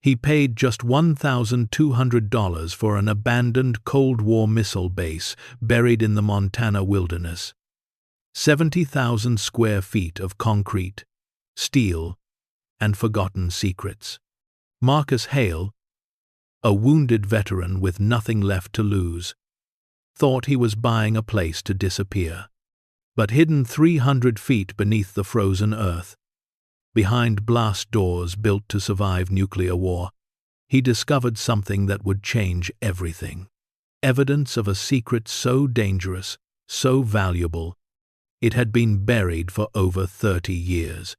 He paid just $1,200 for an abandoned Cold War missile base buried in the Montana wilderness. 70,000 square feet of concrete, steel, and forgotten secrets. Marcus Hale, a wounded veteran with nothing left to lose, thought he was buying a place to disappear. But hidden 300 feet beneath the frozen earth, behind blast doors built to survive nuclear war, he discovered something that would change everything. Evidence of a secret so dangerous, so valuable, it had been buried for over 30 years.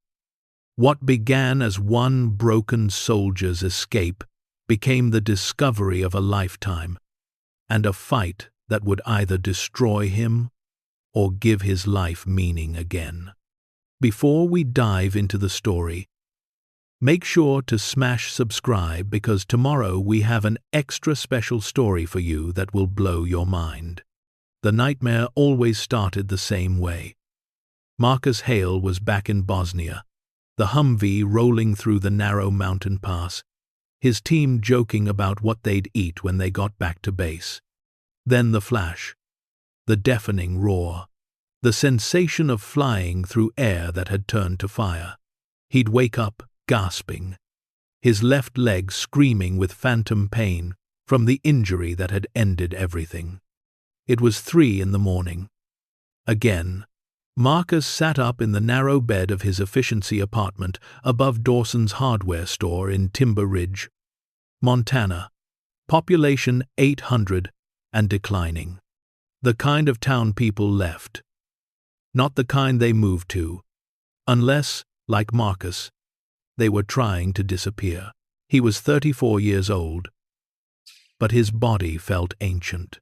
What began as one broken soldier's escape became the discovery of a lifetime, and a fight that would either destroy him or give his life meaning again. Before we dive into the story, make sure to smash subscribe because tomorrow we have an extra special story for you that will blow your mind. The nightmare always started the same way. Marcus Hale was back in Bosnia, the Humvee rolling through the narrow mountain pass, his team joking about what they'd eat when they got back to base. Then the flash, the deafening roar, the sensation of flying through air that had turned to fire. He'd wake up, gasping, his left leg screaming with phantom pain from the injury that had ended everything. It was 3 a.m. Again, Marcus sat up in the narrow bed of his efficiency apartment above Dawson's hardware store in Timber Ridge, Montana, population 800 and declining. The kind of town people left. Not the kind they moved to, unless, like Marcus, they were trying to disappear. He was 34 years old, but his body felt ancient.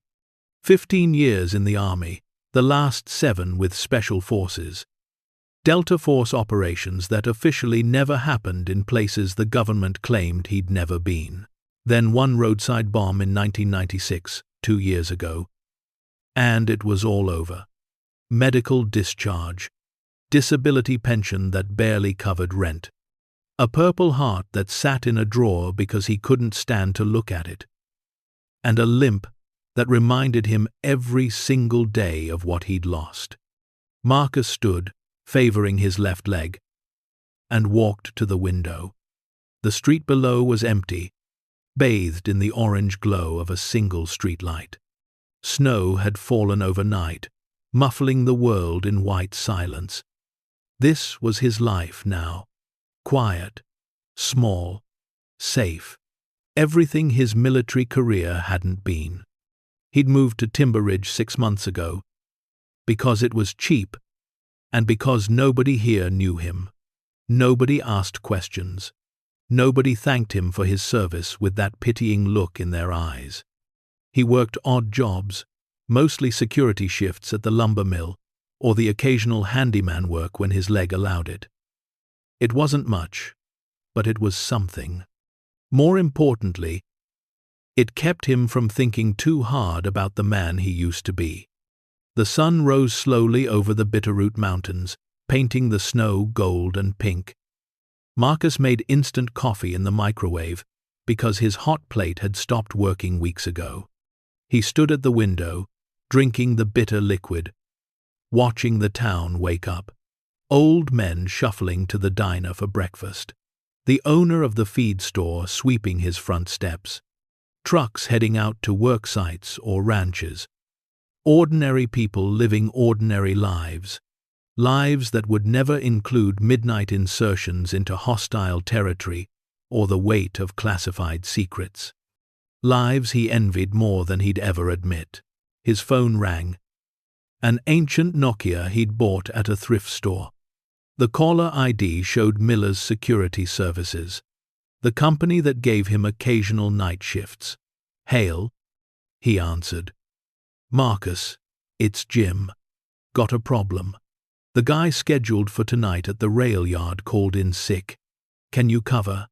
15 years in the Army, the last 7 with Special Forces. Delta Force operations that officially never happened in places the government claimed he'd never been. Then one roadside bomb in 1996, 2 years ago, and it was all over. Medical discharge, disability pension that barely covered rent, a Purple Heart that sat in a drawer because he couldn't stand to look at it, and a limp that reminded him every single day of what he'd lost. Marcus stood, favoring his left leg, and walked to the window. The street below was empty, bathed in the orange glow of a single streetlight. Snow had fallen overnight, muffling the world in white silence. This was his life now. Quiet, small, safe. Everything his military career hadn't been. He'd moved to Timber Ridge 6 months ago, because it was cheap, and because nobody here knew him. Nobody asked questions. Nobody thanked him for his service with that pitying look in their eyes. He worked odd jobs, mostly security shifts at the lumber mill, or the occasional handyman work when his leg allowed it. It wasn't much, but it was something. More importantly, it kept him from thinking too hard about the man he used to be. The sun rose slowly over the Bitterroot Mountains, painting the snow gold and pink. Marcus made instant coffee in the microwave because his hot plate had stopped working weeks ago. He stood at the window, drinking the bitter liquid, watching the town wake up. Old men shuffling to the diner for breakfast. The owner of the feed store sweeping his front steps. Trucks heading out to work sites or ranches. Ordinary people living ordinary lives. Lives that would never include midnight insertions into hostile territory or the weight of classified secrets. Lives he envied more than he'd ever admit. His phone rang. An ancient Nokia he'd bought at a thrift store. The caller ID showed Miller's Security Services, the company that gave him occasional night shifts. "Hale," he answered. "Marcus, it's Jim. Got a problem. The guy scheduled for tonight at the rail yard called in sick. Can you cover?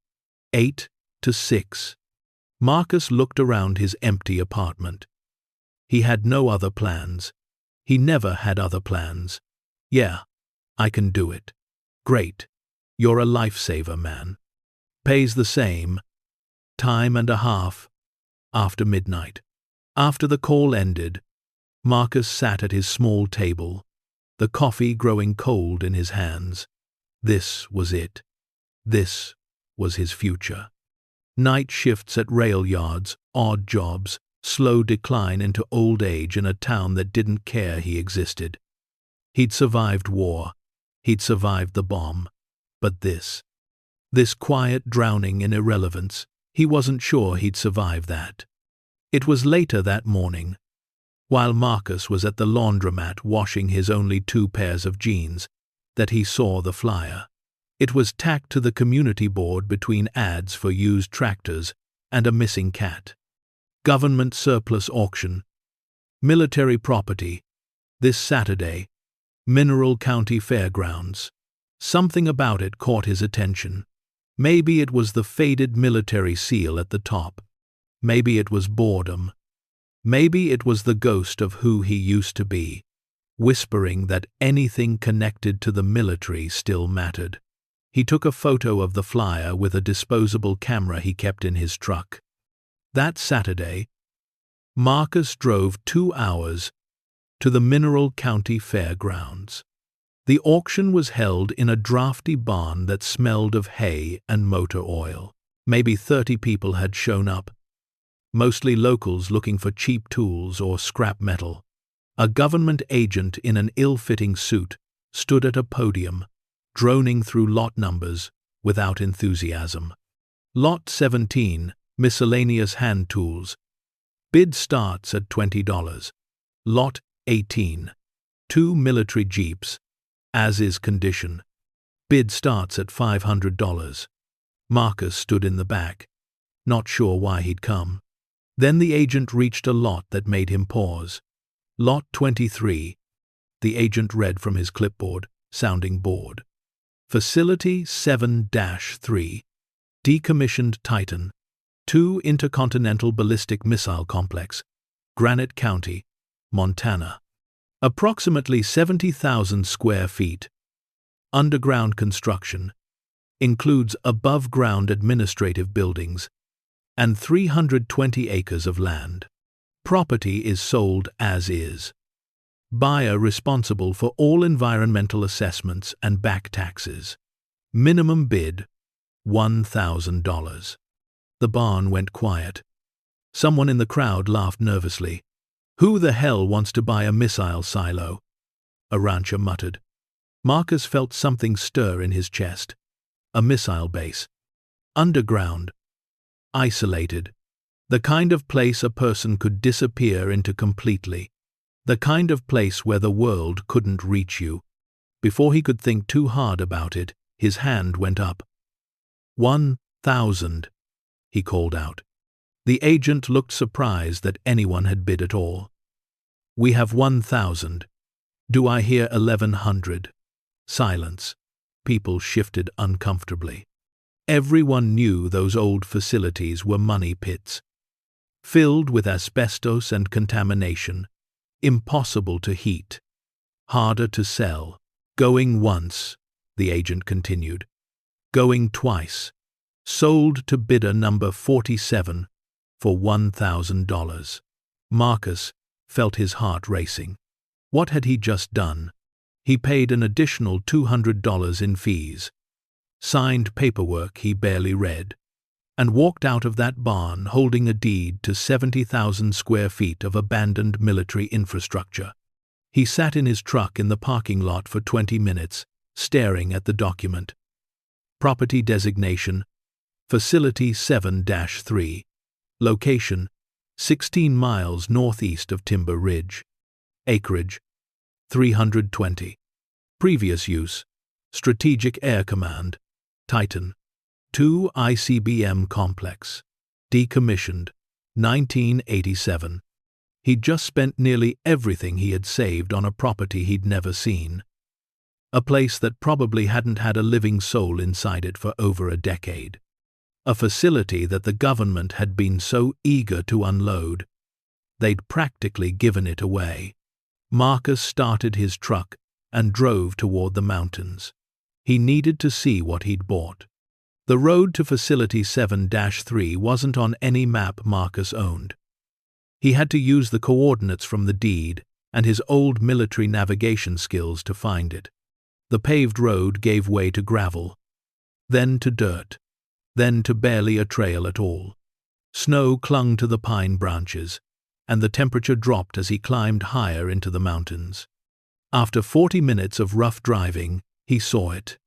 8 to 6. Marcus looked around his empty apartment. He had no other plans. He never had other plans. "Yeah, I can do it." "Great. You're a lifesaver, man. Pays the same, time and a half after midnight. After the call ended, Marcus sat at his small table, the coffee growing cold in his hands. This was it. This was his future. Night shifts at rail yards, odd jobs, slow decline into old age in a town that didn't care he existed. He'd survived war. He'd survived the bomb. But this quiet drowning in irrelevance, he wasn't sure he'd survive that. It was later that morning, while Marcus was at the laundromat washing his only 2 pairs of jeans, that he saw the flyer. It was tacked to the community board between ads for used tractors and a missing cat. Government surplus auction. Military property. This Saturday. Mineral County Fairgrounds. Something about it caught his attention. Maybe it was the faded military seal at the top. Maybe it was boredom. Maybe it was the ghost of who he used to be, whispering that anything connected to the military still mattered. He took a photo of the flyer with a disposable camera he kept in his truck. That Saturday, Marcus drove 2 hours to the Mineral County Fairgrounds. The auction was held in a drafty barn that smelled of hay and motor oil. Maybe 30 people had shown up, mostly locals looking for cheap tools or scrap metal. A government agent in an ill-fitting suit stood at a podium, droning through lot numbers without enthusiasm. Lot 17, miscellaneous hand tools. Bid starts at $20. Lot 18, 2 military jeeps, as is condition. Bid starts at $500. Marcus stood in the back, not sure why he'd come. Then the agent reached a lot that made him pause. Lot 23. The agent read from his clipboard, sounding bored. Facility 7-3. Decommissioned Titan. 2 Intercontinental Ballistic Missile Complex. Granite County, Montana. Approximately 70,000 square feet. Underground construction. Includes above-ground administrative buildings and 320 acres of land. Property is sold as is. Buyer responsible for all environmental assessments and back taxes. Minimum bid, $1,000. The barn went quiet. Someone in the crowd laughed nervously. Who the hell wants to buy a missile silo? A rancher muttered. Marcus felt something stir in his chest. A missile base. Underground. Isolated. The kind of place a person could disappear into completely. The kind of place where the world couldn't reach you. Before he could think too hard about it, his hand went up. 1,000, he called out. The agent looked surprised that anyone had bid at all. We have 1,000. Do I hear 1,100? Silence. People shifted uncomfortably. Everyone knew those old facilities were money pits. Filled with asbestos and contamination. Impossible to heat. Harder to sell. Going once, the agent continued. Going twice. Sold to bidder number 47 for $1,000. Marcus felt his heart racing. What had he just done? He paid an additional $200 in fees, signed paperwork he barely read, and walked out of that barn holding a deed to 70,000 square feet of abandoned military infrastructure. He sat in his truck in the parking lot for 20 minutes, staring at the document. Property designation, Facility 7-3. Location, 16 miles northeast of Timber Ridge. Acreage, 320. Previous use, Strategic Air Command, Titan. 2 ICBM Complex. Decommissioned, 1987. He'd just spent nearly everything he had saved on a property he'd never seen. A place that probably hadn't had a living soul inside it for over a decade. A facility that the government had been so eager to unload, they'd practically given it away. Marcus started his truck and drove toward the mountains. He needed to see what he'd bought. The road to Facility 7-3 wasn't on any map Marcus owned. He had to use the coordinates from the deed and his old military navigation skills to find it. The paved road gave way to gravel, then to dirt, then to barely a trail at all. Snow clung to the pine branches, and the temperature dropped as he climbed higher into the mountains. After 40 minutes of rough driving, he saw it.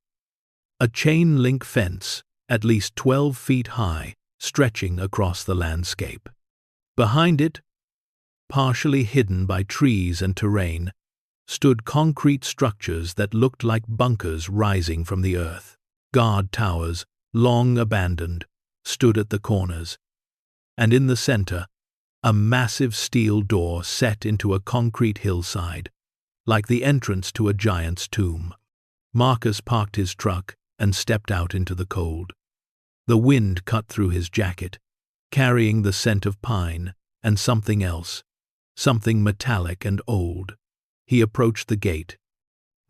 A chain-link fence, at least 12 feet high, stretching across the landscape. Behind it, partially hidden by trees and terrain, stood concrete structures that looked like bunkers rising from the earth. Guard towers, long abandoned, stood at the corners, and in the center, a massive steel door set into a concrete hillside, like the entrance to a giant's tomb. Marcus parked his truck and stepped out into the cold. The wind cut through his jacket, carrying the scent of pine and something else, something metallic and old. He approached the gate.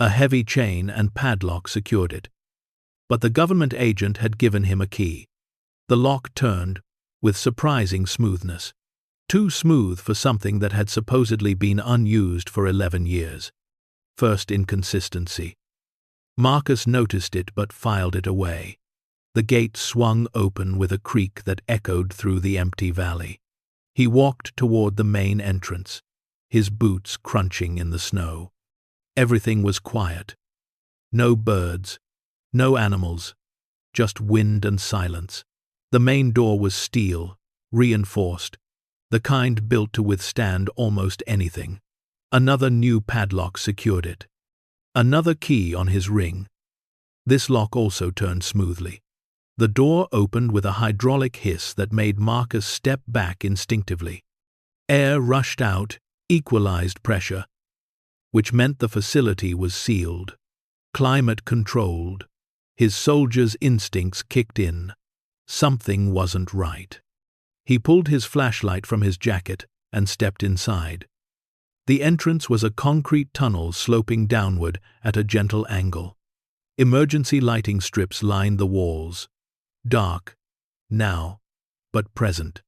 A heavy chain and padlock secured it, but the government agent had given him a key. The lock turned with surprising smoothness, too smooth for something that had supposedly been unused for 11 years. First inconsistency. Marcus noticed it but filed it away. The gate swung open with a creak that echoed through the empty valley. He walked toward the main entrance, his boots crunching in the snow. Everything was quiet. No birds, no animals, just wind and silence. The main door was steel, reinforced, the kind built to withstand almost anything. Another new padlock secured it. Another key on his ring. This lock also turned smoothly. The door opened with a hydraulic hiss that made Marcus step back instinctively. Air rushed out, equalized pressure, which meant the facility was sealed, climate-controlled. His soldier's instincts kicked in. Something wasn't right. He pulled his flashlight from his jacket and stepped inside. The entrance was a concrete tunnel sloping downward at a gentle angle. Emergency lighting strips lined the walls. Dark, now, but present.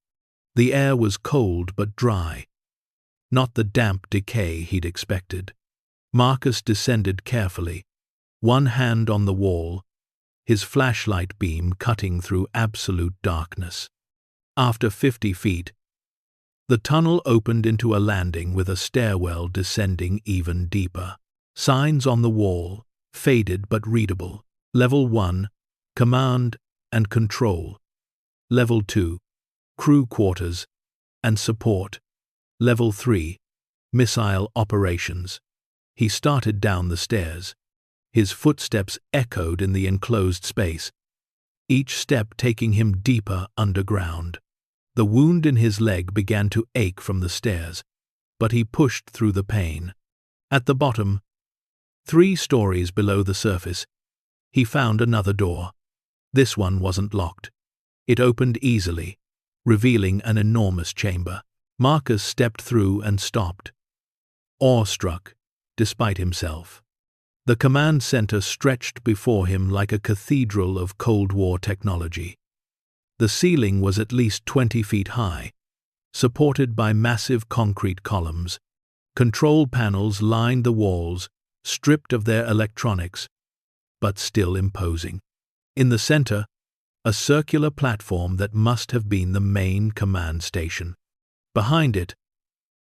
The air was cold but dry. Not the damp decay he'd expected. Marcus descended carefully, one hand on the wall, his flashlight beam cutting through absolute darkness. After 50 feet, the tunnel opened into a landing with a stairwell descending even deeper. Signs on the wall, faded but readable. Level 1, Command and Control. Level 2, Crew Quarters and Support. Level 3, Missile Operations. He started down the stairs. His footsteps echoed in the enclosed space, each step taking him deeper underground. The wound in his leg began to ache from the stairs, but he pushed through the pain. At the bottom, 3 stories below the surface, he found another door. This one wasn't locked. It opened easily, revealing an enormous chamber. Marcus stepped through and stopped, awestruck, despite himself. The command center stretched before him like a cathedral of Cold War technology. The ceiling was at least 20 feet high, supported by massive concrete columns. Control panels lined the walls, stripped of their electronics, but still imposing. In the center, a circular platform that must have been the main command station. Behind it,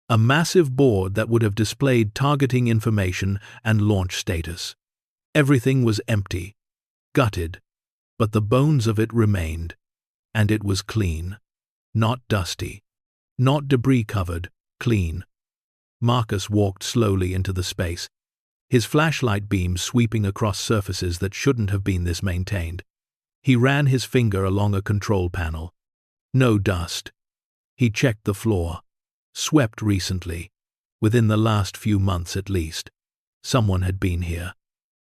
a massive board that would have displayed targeting information and launch status. Everything was empty, gutted, but the bones of it remained, and it was clean. Not dusty, not debris-covered, clean. Marcus walked slowly into the space, his flashlight beam sweeping across surfaces that shouldn't have been this maintained. He ran his finger along a control panel. No dust. He checked the floor. Swept recently, within the last few months at least. Someone had been here.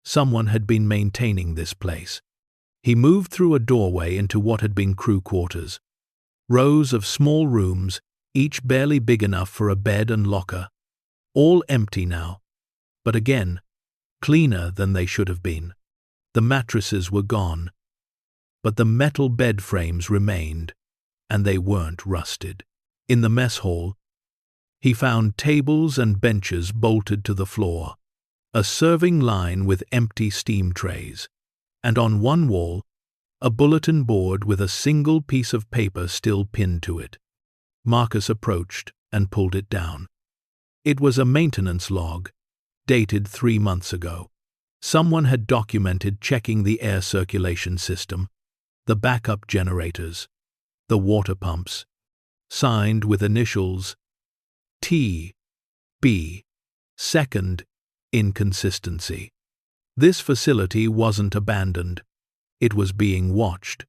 Someone had been maintaining this place. He moved through a doorway into what had been crew quarters. Rows of small rooms, each barely big enough for a bed and locker. All empty now, but again, cleaner than they should have been. The mattresses were gone, but the metal bed frames remained, and they weren't rusted. In the mess hall, he found tables and benches bolted to the floor, a serving line with empty steam trays, and on one wall, a bulletin board with a single piece of paper still pinned to it. Marcus approached and pulled it down. It was a maintenance log, dated 3 months ago. Someone had documented checking the air circulation system, the backup generators, the water pumps, signed with initials T.B. Second inconsistency. This facility wasn't abandoned. It was being watched.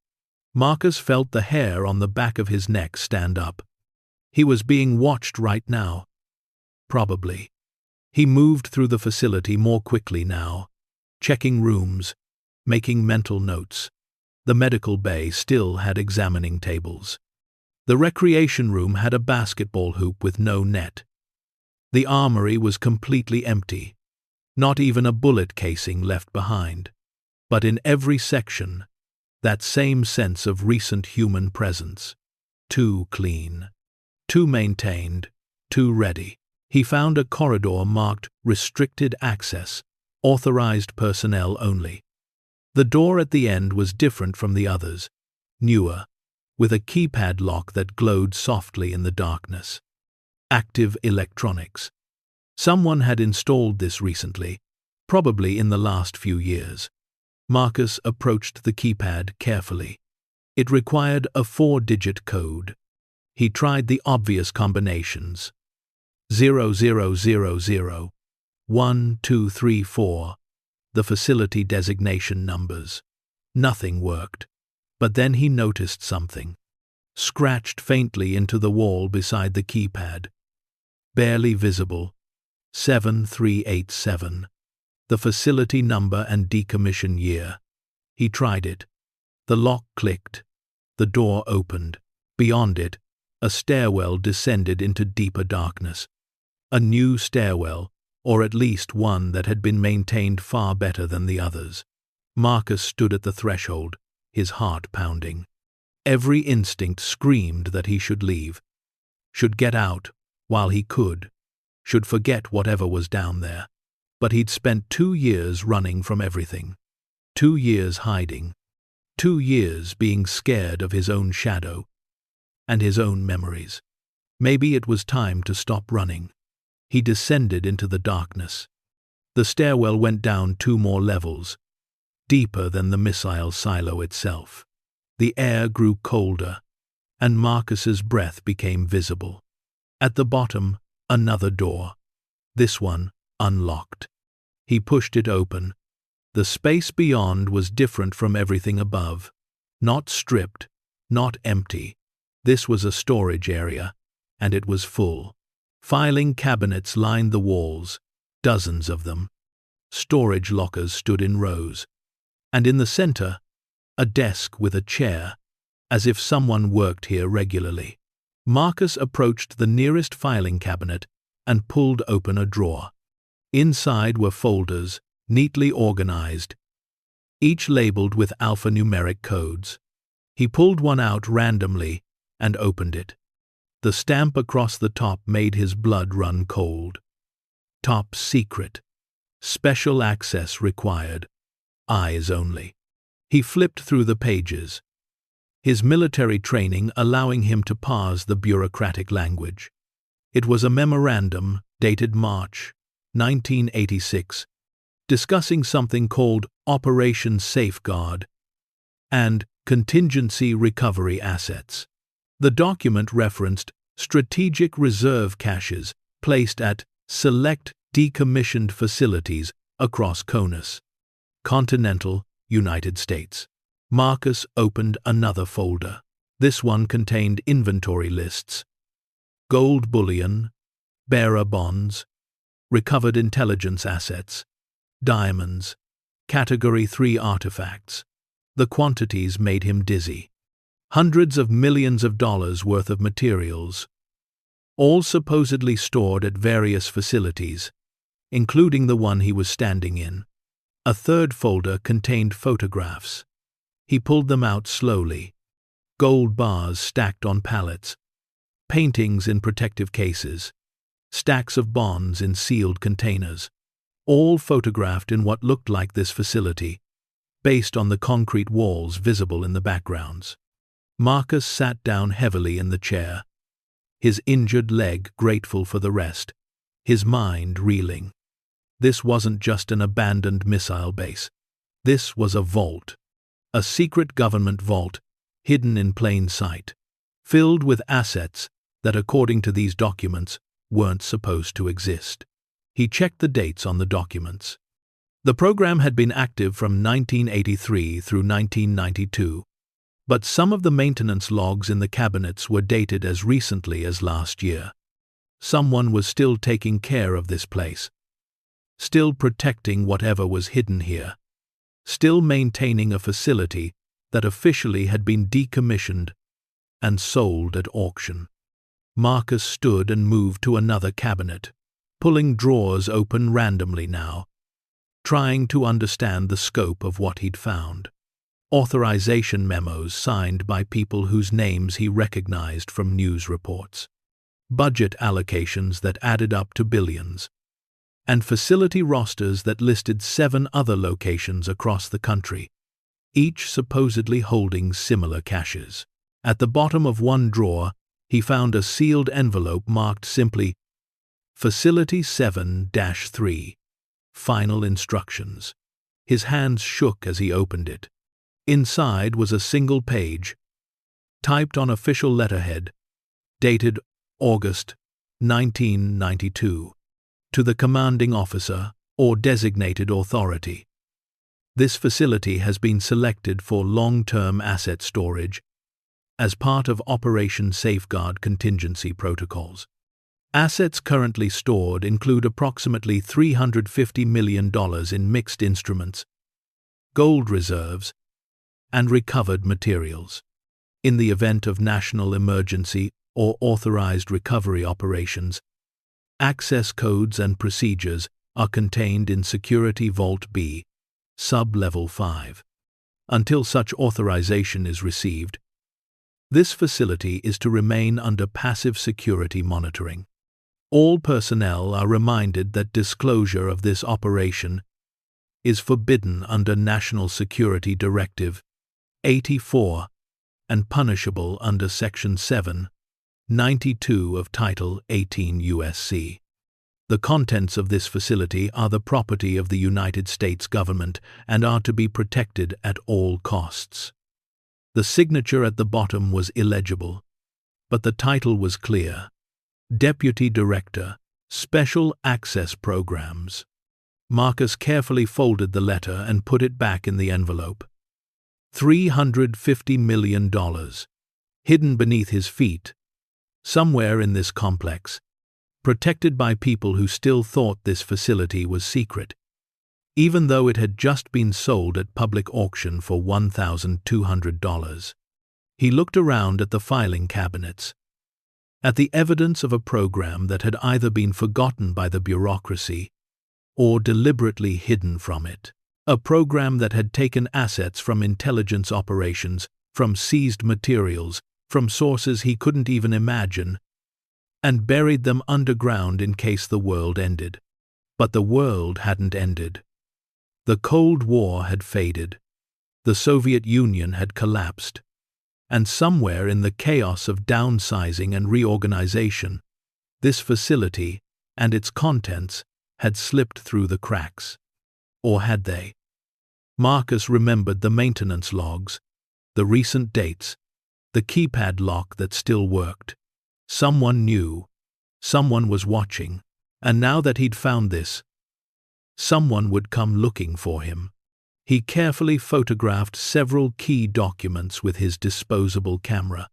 Marcus felt the hair on the back of his neck stand up. He was being watched right now. Probably. He moved through the facility more quickly now, checking rooms, making mental notes. The medical bay still had examining tables. The recreation room had a basketball hoop with no net. The armory was completely empty, not even a bullet casing left behind. But in every section, that same sense of recent human presence. Too clean, too maintained, too ready. He found a corridor marked Restricted Access, Authorized Personnel Only. The door at the end was different from the others, newer, with a keypad lock that glowed softly in the darkness. Active electronics. Someone had installed this recently, probably in the last few years. Marcus approached the keypad carefully. It required a 4-digit code. He tried the obvious combinations. 0000, 1, 2, 3, 4, the facility designation numbers. Nothing worked. But then he noticed something. Scratched faintly into the wall beside the keypad. Barely visible. 7387. The facility number and decommission year. He tried it. The lock clicked. The door opened. Beyond it, a stairwell descended into deeper darkness. A new stairwell, or at least one that had been maintained far better than the others. Marcus stood at the threshold, his heart pounding. Every instinct screamed that he should leave, should get out while he could, should forget whatever was down there. But he'd spent 2 years running from everything. 2 years hiding. 2 years being scared of his own shadow and his own memories. Maybe it was time to stop running. He descended into the darkness. The stairwell went down 2 more levels, deeper than the missile silo itself. The air grew colder, and Marcus's breath became visible. At the bottom, another door. This one unlocked. He pushed it open. The space beyond was different from everything above. Not stripped, not empty. This was a storage area, and it was full. Filing cabinets lined the walls, dozens of them. Storage lockers stood in rows. And in the center, a desk with a chair, as if someone worked here regularly. Marcus approached the nearest filing cabinet and pulled open a drawer. Inside were folders, neatly organized, each labeled with alphanumeric codes. He pulled one out randomly and opened it. The stamp across the top made his blood run cold. Top secret. Special access required. Eyes only. He flipped through the pages, his military training allowing him to parse the bureaucratic language. It was a memorandum dated March 1986, discussing something called Operation Safeguard and Contingency Recovery Assets. The document referenced strategic reserve caches placed at select decommissioned facilities across CONUS, continental United States. Marcus opened another folder. This one contained inventory lists, gold bullion, bearer bonds, recovered intelligence assets, diamonds, Category 3 artifacts. The quantities made him dizzy. Hundreds of millions of dollars worth of materials, all supposedly stored at various facilities, including the one he was standing in. A third folder contained photographs, He pulled them out slowly. Gold bars stacked on pallets, paintings in protective cases, stacks of bonds in sealed containers, all photographed in what looked like this facility, based on the concrete walls visible in the backgrounds. Marcus sat down heavily in the chair, his injured leg grateful for the rest, his mind reeling. This wasn't just an abandoned missile base. This was a vault. A secret government vault, hidden in plain sight, filled with assets that, according to these documents, weren't supposed to exist. He checked the dates on the documents. The program had been active from 1983 through 1992, but some of the maintenance logs in the cabinets were dated as recently as last year. Someone was still taking care of this place, still protecting whatever was hidden here, still maintaining a facility that officially had been decommissioned and sold at auction. Marcus stood and moved to another cabinet, pulling drawers open randomly now, trying to understand the scope of what he'd found. Authorization memos signed by people whose names he recognized from news reports. Budget allocations that added up to billions. And facility rosters that listed 7 other locations across the country, each supposedly holding similar caches. At the bottom of one drawer, he found a sealed envelope marked simply Facility 7-3. Final Instructions. His hands shook as he opened it. Inside was a single page, typed on official letterhead, dated August 1992, to the commanding officer or designated authority. This facility has been selected for long-term asset storage as part of Operation Safeguard contingency protocols. Assets currently stored include approximately $350 million in mixed instruments, gold reserves, and recovered materials. In the event of national emergency or authorized recovery operations, access codes and procedures are contained in Security Vault B, Sub-Level 5. Until such authorization is received, this facility is to remain under passive security monitoring. All personnel are reminded that disclosure of this operation is forbidden under National Security Directive 84 and punishable under Section 792 of Title 18 U.S.C. The contents of this facility are the property of the United States government and are to be protected at all costs. The signature at the bottom was illegible, but the title was clear: Deputy Director, Special Access Programs. Marcus carefully folded the letter and put it back in the envelope. $350 million, hidden beneath his feet, somewhere in this complex, protected by people who still thought this facility was secret, even though it had just been sold at public auction for $1,200. He looked around at the filing cabinets, at the evidence of a program that had either been forgotten by the bureaucracy or deliberately hidden from it. A program that had taken assets from intelligence operations, from seized materials, from sources he couldn't even imagine, and buried them underground in case the world ended. But the world hadn't ended. The Cold War had faded. The Soviet Union had collapsed. And somewhere in the chaos of downsizing and reorganization, this facility and its contents had slipped through the cracks. Or had they? Marcus remembered the maintenance logs, the recent dates, the keypad lock that still worked. Someone knew, someone was watching, and now that he'd found this, someone would come looking for him. He carefully photographed several key documents with his disposable camera,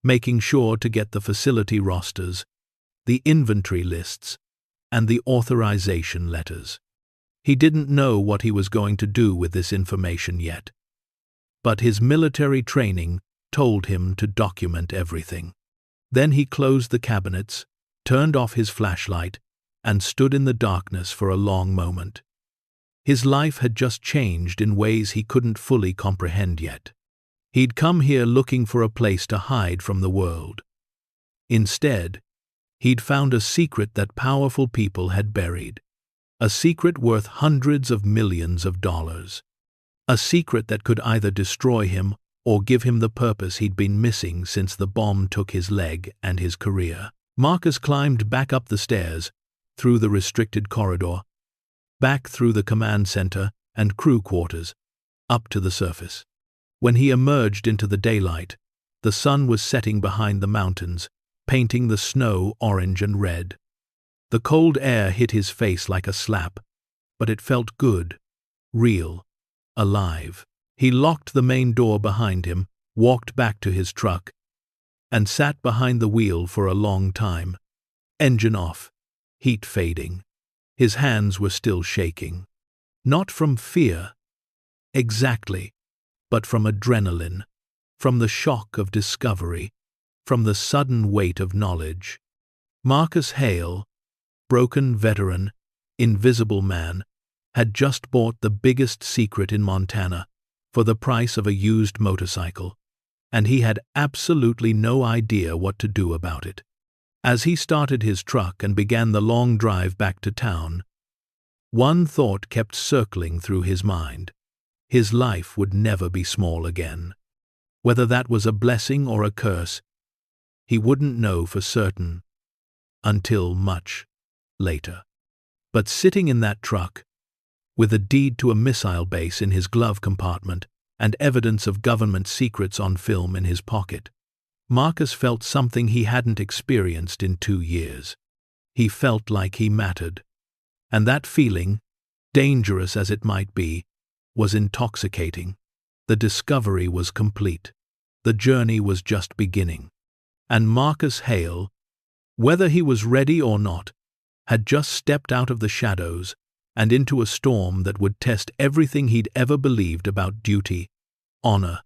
making sure to get the facility rosters, the inventory lists, and the authorization letters. He didn't know what he was going to do with this information yet, but his military training told him to document everything. Then he closed the cabinets, turned off his flashlight, and stood in the darkness for a long moment. His life had just changed in ways he couldn't fully comprehend yet. He'd come here looking for a place to hide from the world. Instead, he'd found a secret that powerful people had buried. A secret worth hundreds of millions of dollars. A secret that could either destroy him or give him the purpose he'd been missing since the bomb took his leg and his career. Marcus climbed back up the stairs, through the restricted corridor, back through the command center and crew quarters, up to the surface. When he emerged into the daylight, the sun was setting behind the mountains, painting the snow orange and red. The cold air hit his face like a slap, but it felt good, real, alive. He locked the main door behind him, walked back to his truck, and sat behind the wheel for a long time. Engine off, heat fading. His hands were still shaking. Not from fear, exactly, but from adrenaline, from the shock of discovery, from the sudden weight of knowledge. Marcus Hale, broken veteran, invisible man, had just bought the biggest secret in Montana for the price of a used motorcycle, and he had absolutely no idea what to do about it. As he started his truck and began the long drive back to town, one thought kept circling through his mind. His life would never be small again. Whether that was a blessing or a curse, he wouldn't know for certain until much later. But sitting in that truck, with a deed to a missile base in his glove compartment and evidence of government secrets on film in his pocket, Marcus felt something he hadn't experienced in 2 years. He felt like he mattered. And that feeling, dangerous as it might be, was intoxicating. The discovery was complete. The journey was just beginning. And Marcus Hale, whether he was ready or not, had just stepped out of the shadows and into a storm that would test everything he'd ever believed about duty, honor,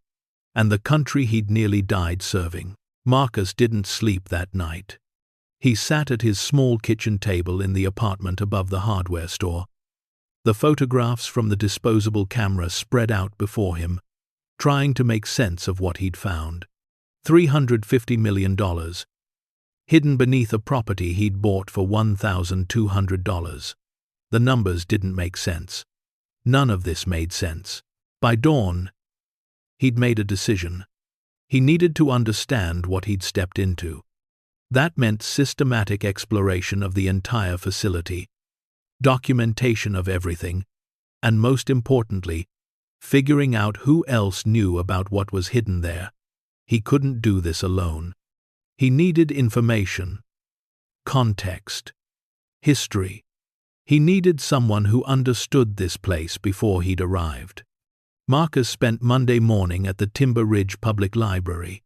and the country he'd nearly died serving. Marcus didn't sleep that night. He sat at his small kitchen table in the apartment above the hardware store. The photographs from the disposable camera spread out before him, trying to make sense of what he'd found. $350 million, hidden beneath a property he'd bought for $1,200. The numbers didn't make sense. None of this made sense. By dawn, he'd made a decision. He needed to understand what he'd stepped into. That meant systematic exploration of the entire facility, documentation of everything, and most importantly, figuring out who else knew about what was hidden there. He couldn't do this alone. He needed information, context, history. He needed someone who understood this place before he'd arrived. Marcus spent Monday morning at the Timber Ridge Public Library,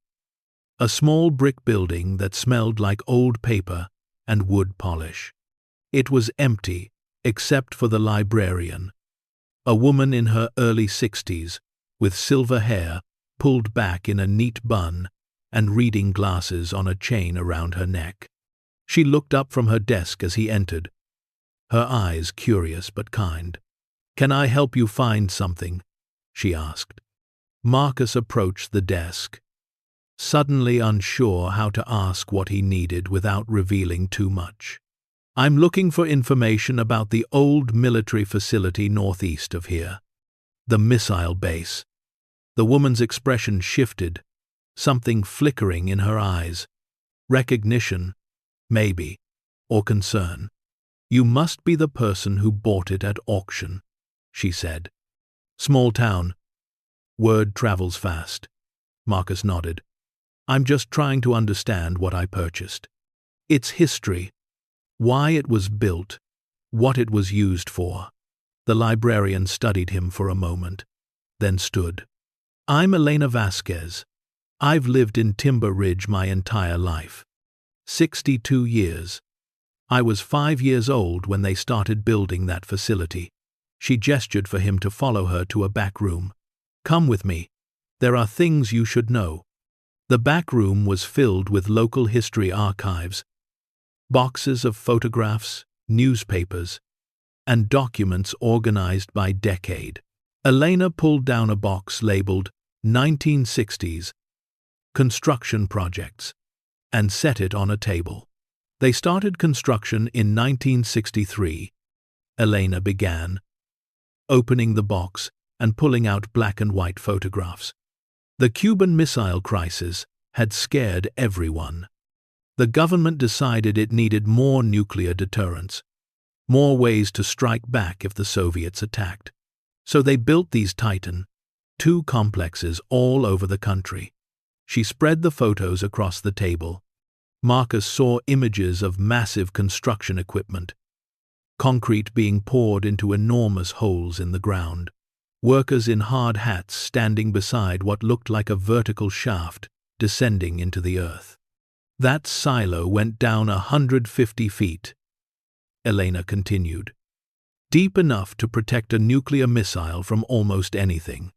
a small brick building that smelled like old paper and wood polish. It was empty, except for the librarian, a woman in her early 60s, with silver hair pulled back in a neat bun and reading glasses on a chain around her neck. She looked up from her desk as he entered, her eyes curious but kind. "Can I help you find something?" she asked. Marcus approached the desk, suddenly unsure how to ask what he needed without revealing too much. "I'm looking for information about the old military facility northeast of here. The missile base." The woman's expression shifted, something flickering in her eyes. Recognition, maybe, or concern. "You must be the person who bought it at auction," she said. "Small town. Word travels fast." Marcus nodded. "I'm just trying to understand what I purchased. Its history, why it was built, what it was used for." The librarian studied him for a moment, then stood. "I'm Elena Vasquez. I've lived in Timber Ridge my entire life. 62 years. I was 5 years old when they started building that facility." She gestured for him to follow her to a back room. "Come with me. There are things you should know." The back room was filled with local history archives, boxes of photographs, newspapers, and documents organized by decade. Elena pulled down a box labeled 1960s Construction Projects and set it on a table. They started construction in 1963. Elena began, opening the box and pulling out black and white photographs. The Cuban Missile Crisis had scared everyone. The government decided it needed more nuclear deterrence, more ways to strike back if the Soviets attacked. So they built these Titan II complexes all over the country. She spread the photos across the table. Marcus saw images of massive construction equipment, concrete being poured into enormous holes in the ground, workers in hard hats standing beside what looked like a vertical shaft descending into the earth. That silo went down 150 feet, Elena continued, deep enough to protect a nuclear missile from almost anything.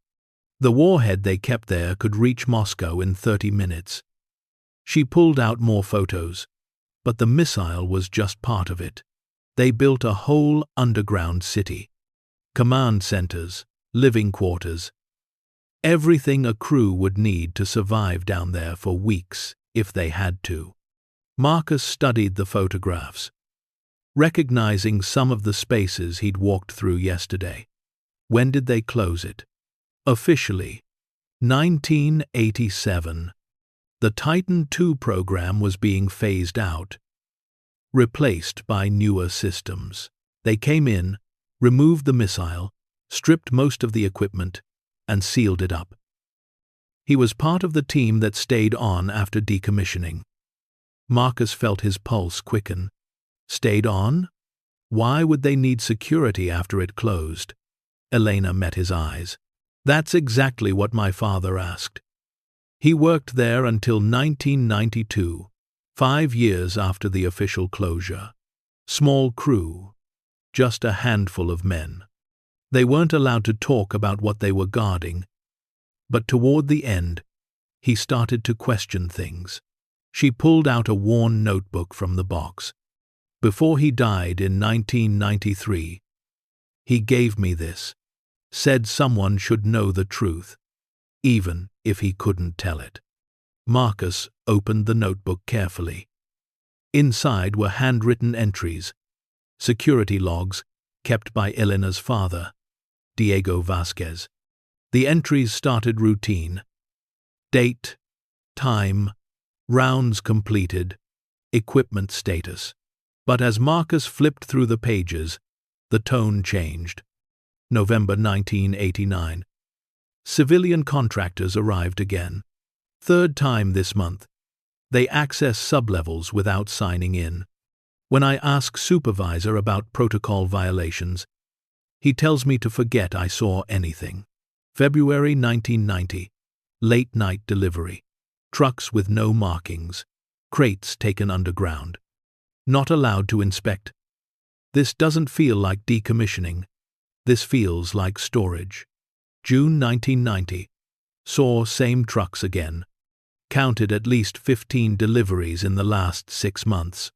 The warhead they kept there could reach Moscow in 30 minutes. She pulled out more photos, but the missile was just part of it. They built a whole underground city. Command centers, living quarters. Everything a crew would need to survive down there for weeks if they had to. Marcus studied the photographs, recognizing some of the spaces he'd walked through yesterday. When did they close it? Officially, 1987. The Titan II program was being phased out, replaced by newer systems. They came in, removed the missile, stripped most of the equipment, and sealed it up. He was part of the team that stayed on after decommissioning. Marcus felt his pulse quicken. Stayed on? Why would they need security after it closed? Elena met his eyes. That's exactly what my father asked. He worked there until 1992, 5 years after the official closure. Small crew, just a handful of men. They weren't allowed to talk about what they were guarding, but toward the end, he started to question things. She pulled out a worn notebook from the box. Before he died in 1993, he gave me this, said someone should know the truth, even if he couldn't tell it. Marcus opened the notebook carefully. Inside were handwritten entries, security logs kept by Elena's father, Diego Vasquez. The entries started routine: date, time, rounds completed, equipment status. But as Marcus flipped through the pages, the tone changed. November 1989. Civilian contractors arrived again. 3rd time this month. They access sublevels without signing in. When I ask supervisor about protocol violations, he tells me to forget I saw anything. February 1990. Late night delivery. Trucks with no markings. Crates taken underground. Not allowed to inspect. This doesn't feel like decommissioning. This feels like storage. June 1990. Saw same trucks again. Counted at least 15 deliveries in the last 6 months.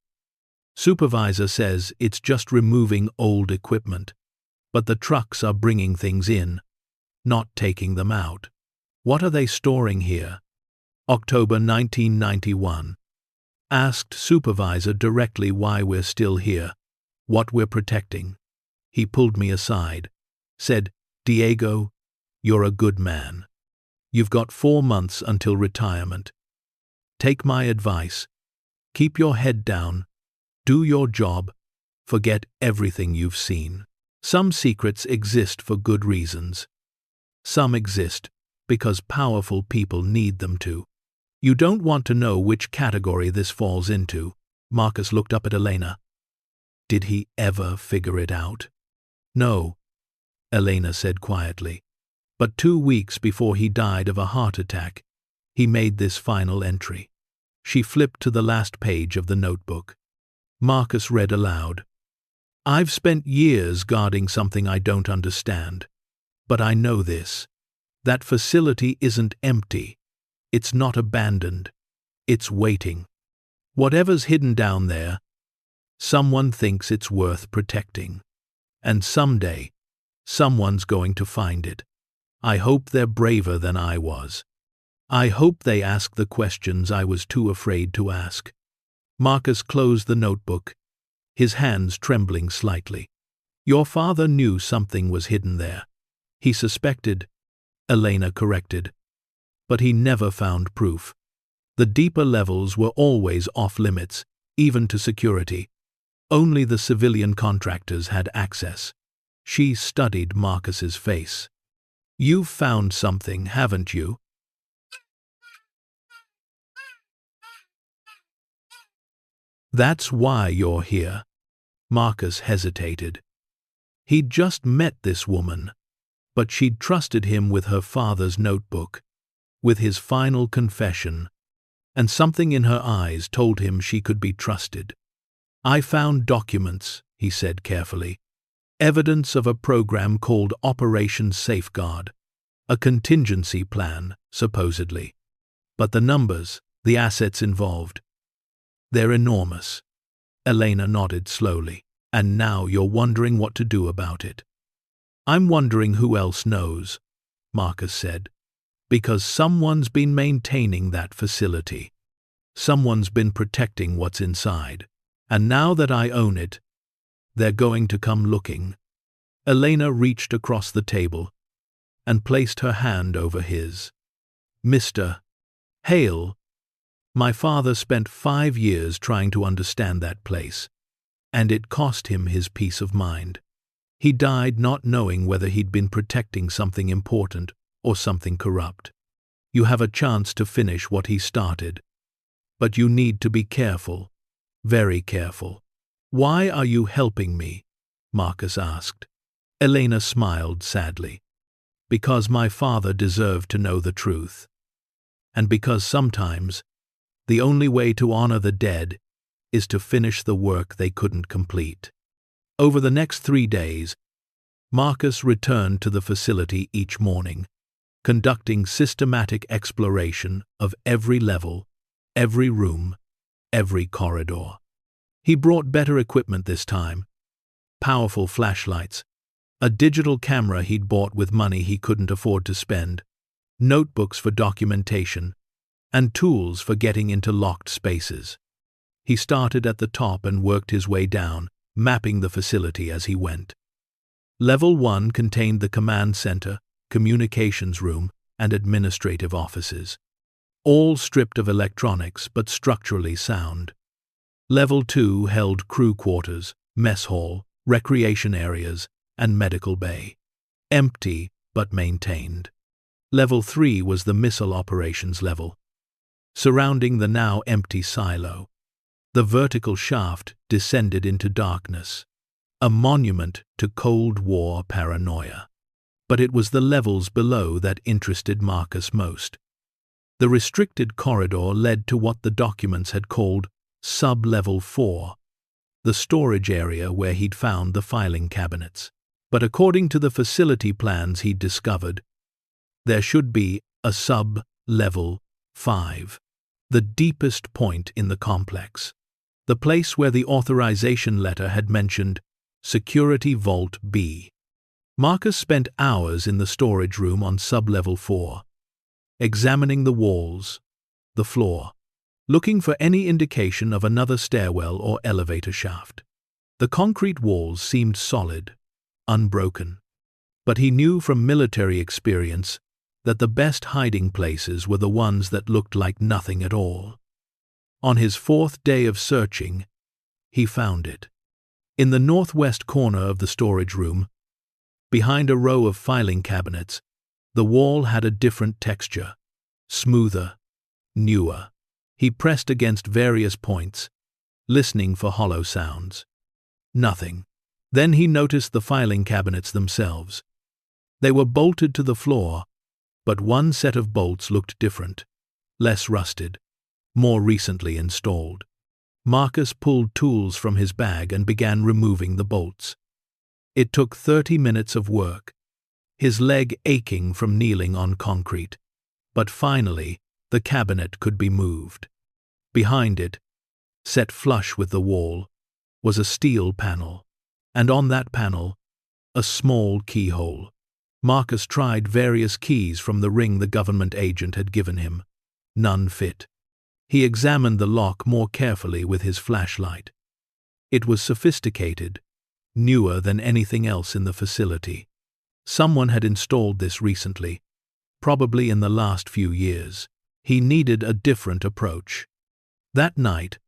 Supervisor says it's just removing old equipment, but the trucks are bringing things in, not taking them out. What are they storing here? October 1991. Asked supervisor directly why we're still here, what we're protecting. He pulled me aside, said, "Diego, you're a good man. You've got 4 months until retirement. Take my advice. Keep your head down. Do your job. Forget everything you've seen. Some secrets exist for good reasons. Some exist because powerful people need them to. You don't want to know which category this falls into." Marcus looked up at Elena. Did he ever figure it out? No, Elena said quietly. But 2 weeks before he died of a heart attack, he made this final entry. She flipped to the last page of the notebook. Marcus read aloud. "I've spent years guarding something I don't understand. But I know this. That facility isn't empty. It's not abandoned. It's waiting. Whatever's hidden down there, someone thinks it's worth protecting. And someday, someone's going to find it. I hope they're braver than I was. I hope they ask the questions I was too afraid to ask." Marcus closed the notebook, his hands trembling slightly. "Your father knew something was hidden there. He suspected," Elena corrected, "but he never found proof. The deeper levels were always off-limits, even to security. Only the civilian contractors had access." She studied Marcus's face. "You've found something, haven't you?" "That's why you're here." Marcus hesitated. He'd just met this woman, but she'd trusted him with her father's notebook, with his final confession, and something in her eyes told him she could be trusted. "I found documents," he said carefully. "Evidence of a program called Operation Safeguard, a contingency plan, supposedly. But the numbers, the assets involved, they're enormous." Elena nodded slowly. "And now you're wondering what to do about it." "I'm wondering who else knows," Marcus said. "Because someone's been maintaining that facility. Someone's been protecting what's inside. And now that I own it, they're going to come looking." Elena reached across the table and placed her hand over his. "Mr. Hale, my father spent 5 years trying to understand that place, and it cost him his peace of mind. He died not knowing whether he'd been protecting something important or something corrupt. You have a chance to finish what he started. But you need to be careful, very careful." "Why are you helping me?" Marcus asked. Elena smiled sadly. "Because my father deserved to know the truth. And because sometimes the only way to honor the dead is to finish the work they couldn't complete." Over the next 3 days, Marcus returned to the facility each morning, conducting systematic exploration of every level, every room, every corridor. He brought better equipment this time: powerful flashlights, a digital camera he'd bought with money he couldn't afford to spend, notebooks for documentation, and tools for getting into locked spaces. He started at the top and worked his way down, mapping the facility as he went. Level 1 contained the command center, communications room, and administrative offices, all stripped of electronics but structurally sound. Level 2 held crew quarters, mess hall, recreation areas, and medical bay, empty but maintained. Level 3 was the missile operations level, surrounding the now empty silo. The vertical shaft descended into darkness, a monument to Cold War paranoia. But it was the levels below that interested Marcus most. The restricted corridor led to what the documents had called Sub-Level 4, the storage area where he'd found the filing cabinets. But according to the facility plans he'd discovered, there should be a Sub-Level 5, the deepest point in the complex, the place where the authorization letter had mentioned Security Vault B. Marcus spent hours in the storage room on Sub-Level 4, examining the walls, the floor, looking for any indication of another stairwell or elevator shaft. The concrete walls seemed solid, unbroken, but he knew from military experience that the best hiding places were the ones that looked like nothing at all. On his 4th day of searching, he found it. In the northwest corner of the storage room, behind a row of filing cabinets, the wall had a different texture, smoother, newer. He pressed against various points, listening for hollow sounds. Nothing. Then he noticed the filing cabinets themselves. They were bolted to the floor, but one set of bolts looked different, less rusted, more recently installed. Marcus pulled tools from his bag and began removing the bolts. It took 30 minutes of work, his leg aching from kneeling on concrete. But finally, the cabinet could be moved. Behind it, set flush with the wall, was a steel panel, and on that panel, a small keyhole. Marcus tried various keys from the ring the government agent had given him. None fit. He examined the lock more carefully with his flashlight. It was sophisticated, newer than anything else in the facility. Someone had installed this recently, probably in the last few years. He needed a different approach. That night,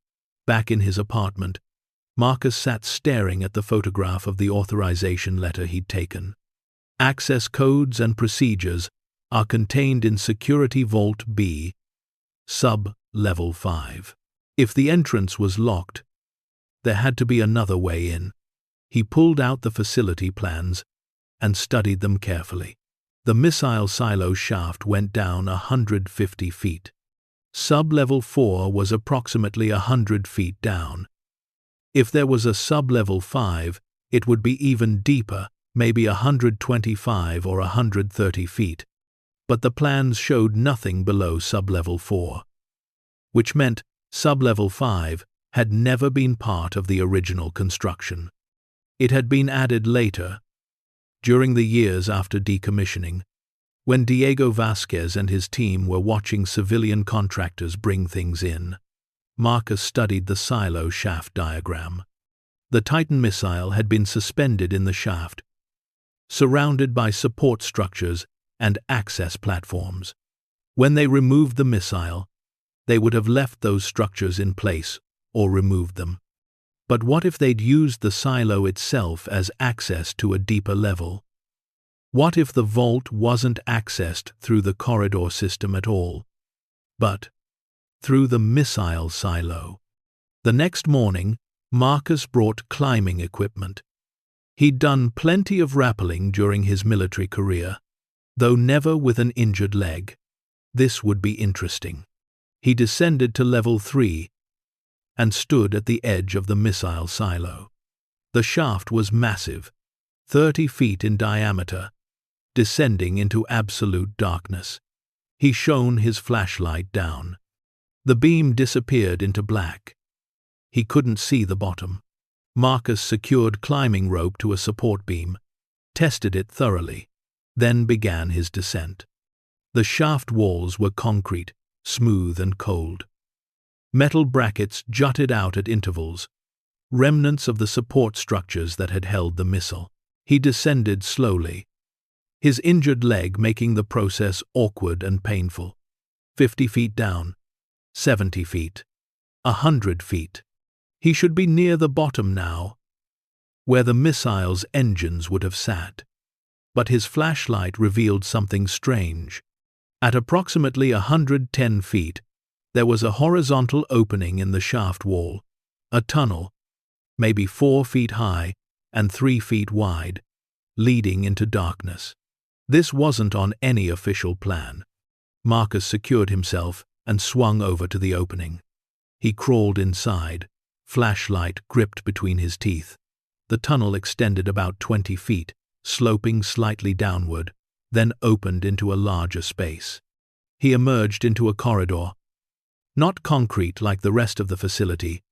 back in his apartment, Marcus sat staring at the photograph of the authorization letter he'd taken. Access codes and procedures are contained in Security Vault B, sub-level 5. If the entrance was locked, there had to be another way in. He pulled out the facility plans and studied them carefully. The missile silo shaft went down 150 feet. Sub-level 4 was approximately 100 feet down. If there was a sub-level 5, it would be even deeper, maybe 125 or 130 feet. But the plans showed nothing below sub-level 4, which meant sub-level 5 had never been part of the original construction. It had been added later, during the years after decommissioning, when Diego Vasquez and his team were watching civilian contractors bring things in. Marcus studied the silo shaft diagram. The Titan missile had been suspended in the shaft, surrounded by support structures and access platforms. When they removed the missile, they would have left those structures in place or removed them. But what if they'd used the silo itself as access to a deeper level? What if the vault wasn't accessed through the corridor system at all, but through the missile silo? The next morning, Marcus brought climbing equipment. He'd done plenty of rappelling during his military career, though never with an injured leg. This would be interesting. He descended to level 3 and stood at the edge of the missile silo. The shaft was massive, 30 feet in diameter, descending into absolute darkness. He shone his flashlight down. The beam disappeared into black. He couldn't see the bottom. Marcus secured climbing rope to a support beam, tested it thoroughly, then began his descent. The shaft walls were concrete, smooth and cold. Metal brackets jutted out at intervals, remnants of the support structures that had held the missile. He descended slowly, his injured leg making the process awkward and painful. 50 feet down, 70 feet, 100 feet. He should be near the bottom now, where the missile's engines would have sat. But his flashlight revealed something strange. At approximately 110 feet, there was a horizontal opening in the shaft wall, a tunnel, maybe 4 feet high and 3 feet wide, leading into darkness. This wasn't on any official plan. Marcus secured himself and swung over to the opening. He crawled inside, flashlight gripped between his teeth. The tunnel extended about 20 feet, sloping slightly downward, then opened into a larger space. He emerged into a corridor, not concrete like the rest of the facility,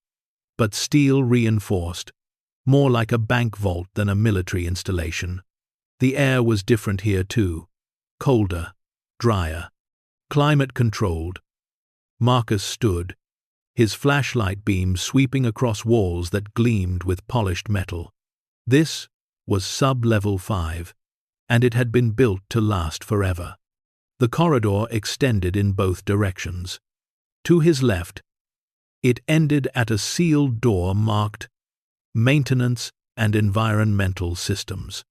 but steel reinforced, more like a bank vault than a military installation. The air was different here too, colder, drier, climate-controlled. Marcus stood, his flashlight beam sweeping across walls that gleamed with polished metal. This was sub-level 5, and it had been built to last forever. The corridor extended in both directions. To his left, it ended at a sealed door marked Maintenance and Environmental Systems.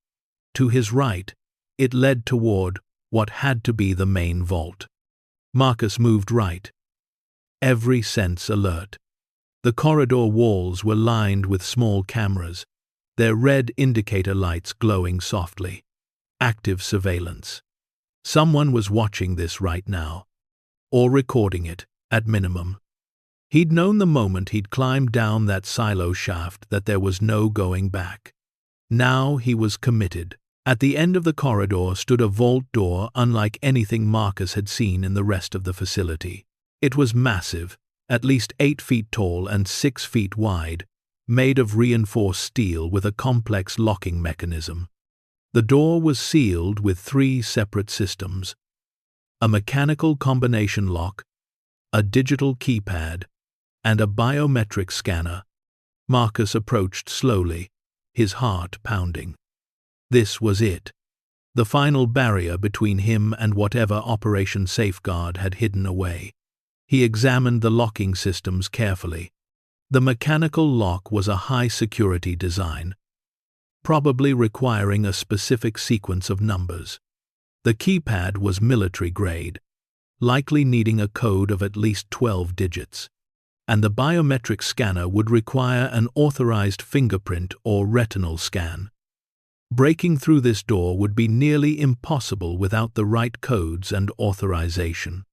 To his right, it led toward what had to be the main vault. Marcus moved right, every sense alert. The corridor walls were lined with small cameras, their red indicator lights glowing softly. Active surveillance. Someone was watching this right now, or recording it, at minimum. He'd known the moment he'd climbed down that silo shaft that there was no going back. Now he was committed. At the end of the corridor stood a vault door unlike anything Marcus had seen in the rest of the facility. It was massive, at least 8 feet tall and 6 feet wide, made of reinforced steel with a complex locking mechanism. The door was sealed with 3 separate systems: a mechanical combination lock, a digital keypad, and a biometric scanner. Marcus approached slowly, his heart pounding. This was it, the final barrier between him and whatever Operation Safeguard had hidden away. He examined the locking systems carefully. The mechanical lock was a high-security design, probably requiring a specific sequence of numbers. The keypad was military-grade, likely needing a code of at least 12 digits, and the biometric scanner would require an authorized fingerprint or retinal scan. Breaking through this door would be nearly impossible without the right codes and authorization.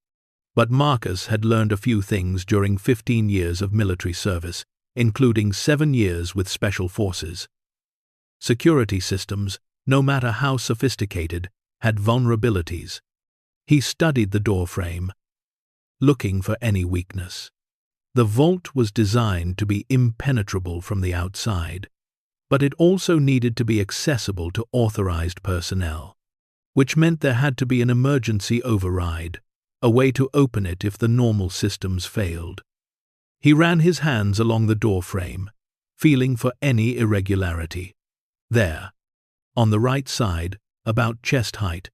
But Marcus had learned a few things during 15 years of military service, including 7 years with Special Forces. Security systems, no matter how sophisticated, had vulnerabilities. He studied the doorframe, looking for any weakness. The vault was designed to be impenetrable from the outside, but it also needed to be accessible to authorized personnel, which meant there had to be an emergency override, a way to open it if the normal systems failed. He ran his hands along the doorframe, feeling for any irregularity. There, on the right side, about chest height,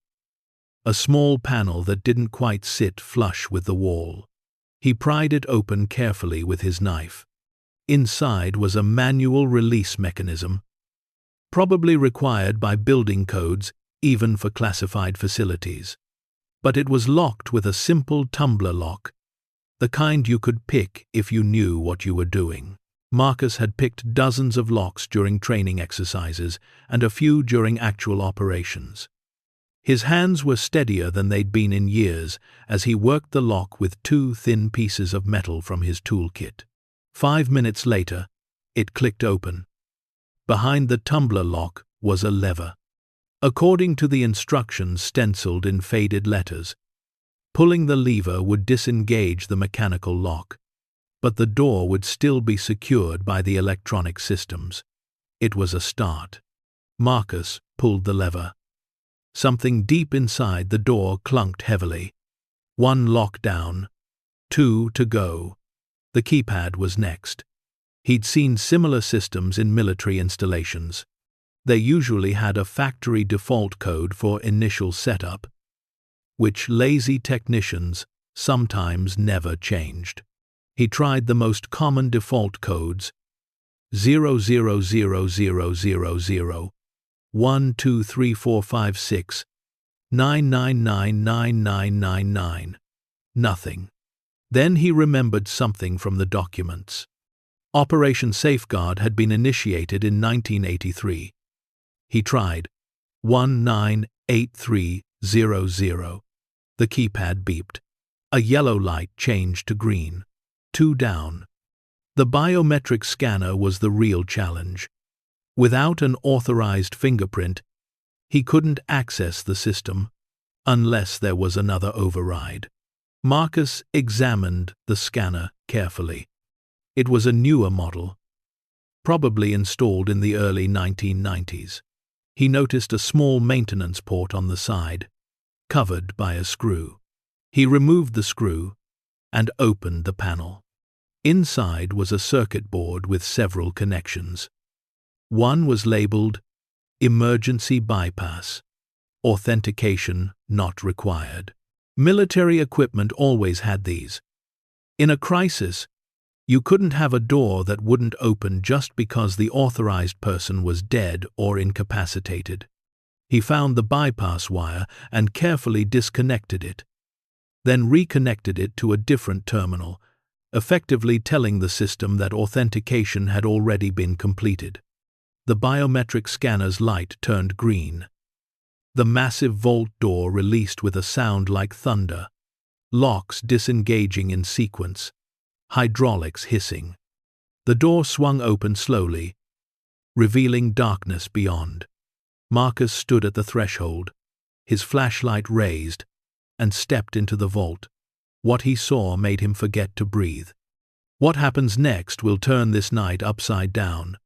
a small panel that didn't quite sit flush with the wall. He pried it open carefully with his knife. Inside was a manual release mechanism, probably required by building codes even for classified facilities. But it was locked with a simple tumbler lock, the kind you could pick if you knew what you were doing. Marcus had picked dozens of locks during training exercises and a few during actual operations. His hands were steadier than they'd been in years as he worked the lock with 2 thin pieces of metal from his toolkit. 5 minutes later, it clicked open. Behind the tumbler lock was a lever. According to the instructions stenciled in faded letters, pulling the lever would disengage the mechanical lock, but the door would still be secured by the electronic systems. It was a start. Marcus pulled the lever. Something deep inside the door clunked heavily. 1 lock down, 2 to go. The keypad was next. He'd seen similar systems in military installations. They usually had a factory default code for initial setup, which lazy technicians sometimes never changed. He tried the most common default codes: 000000, 1 2 3 4 5 6, 9999999. Nothing. Then he remembered something from the documents. Operation Safeguard had been initiated in 1983. He tried 198300. The keypad beeped. A yellow light changed to green. 2 down. The biometric scanner was the real challenge. Without an authorized fingerprint, he couldn't access the system unless there was another override. Marcus examined the scanner carefully. It was a newer model, probably installed in the early 1990s. He noticed a small maintenance port on the side, covered by a screw. He removed the screw and opened the panel. Inside was a circuit board with several connections. One was labeled Emergency Bypass, Authentication Not Required. Military equipment always had these. In a crisis, you couldn't have a door that wouldn't open just because the authorized person was dead or incapacitated. He found the bypass wire and carefully disconnected it, then reconnected it to a different terminal, effectively telling the system that authentication had already been completed. The biometric scanner's light turned green. The massive vault door released with a sound like thunder, locks disengaging in sequence, hydraulics hissing. The door swung open slowly, revealing darkness beyond. Marcus stood at the threshold, his flashlight raised, and stepped into the vault. What he saw made him forget to breathe. What happens next will turn this night upside down,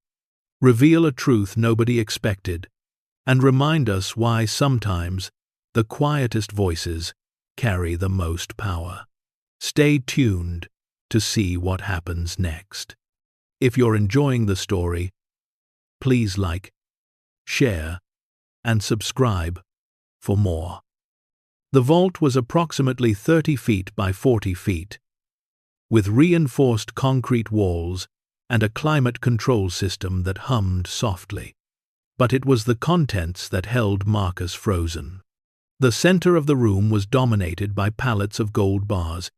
reveal a truth nobody expected, and remind us why sometimes the quietest voices carry the most power. Stay tuned to see what happens next. If you're enjoying the story, please like, share, and subscribe for more. The vault was approximately 30 feet by 40 feet, with reinforced concrete walls and a climate control system that hummed softly. But it was the contents that held Marcus frozen. The center of the room was dominated by pallets of gold bars,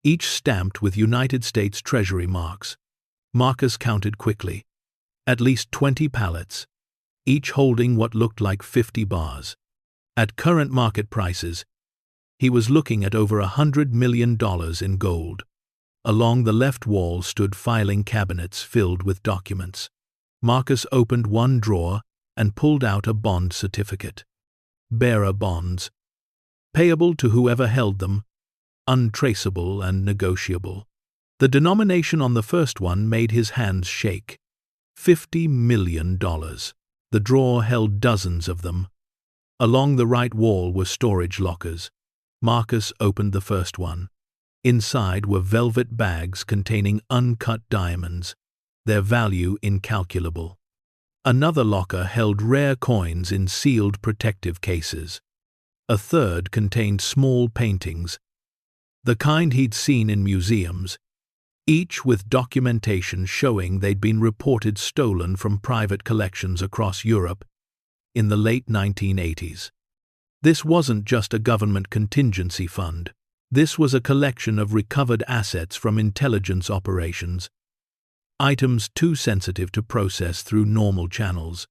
each stamped with United States Treasury marks. Marcus counted quickly. At least 20 pallets, each holding what looked like 50 bars. At current market prices, he was looking at over $100 million in gold. Along the left wall stood filing cabinets filled with documents. Marcus opened one drawer and pulled out a bond certificate. Bearer bonds, payable to whoever held them, untraceable and negotiable. The denomination on the first one made his hands shake. $50 million. The drawer held dozens of them. Along the right wall were storage lockers. Marcus opened the first one. Inside were velvet bags containing uncut diamonds, their value incalculable. Another locker held rare coins in sealed protective cases. A third contained small paintings, the kind he'd seen in museums, each with documentation showing they'd been reported stolen from private collections across Europe in the late 1980s. This wasn't just a government contingency fund. This was a collection of recovered assets from intelligence operations, items too sensitive to process through normal channels,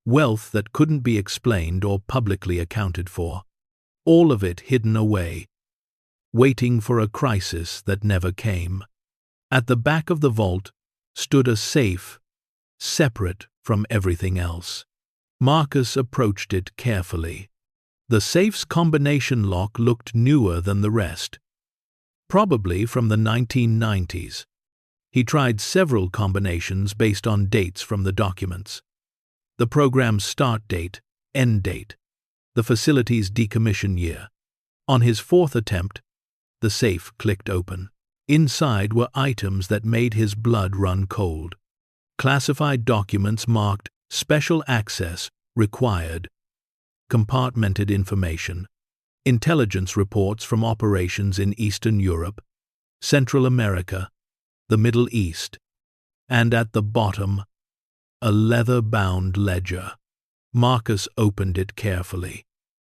wealth that couldn't be explained or publicly accounted for, all of it hidden away, waiting for a crisis that never came. At the back of the vault stood a safe, separate from everything else. Marcus approached it carefully. The safe's combination lock looked newer than the rest, probably from the 1990s. He tried several combinations based on dates from the documents. The program's start date, end date, the facility's decommission year. On his fourth attempt, the safe clicked open. Inside were items that made his blood run cold. Classified documents marked Special Access Required, compartmented information, intelligence reports from operations in Eastern Europe, Central America, the Middle East, and at the bottom, a leather-bound ledger. Marcus opened it carefully.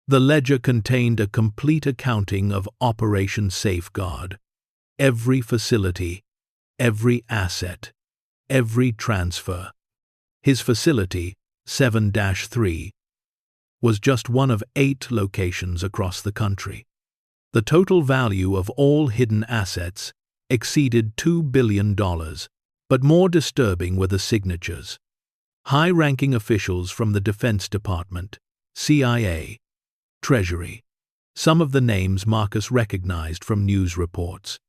The ledger contained a complete accounting of Operation Safeguard. Every facility, every asset, every transfer. His facility, 7-3, was just one of 8 locations across the country. The total value of all hidden assets exceeded $2 billion, but more disturbing were the signatures. High-ranking officials from the Defense Department, CIA, Treasury. Some of the names Marcus recognized from news reports.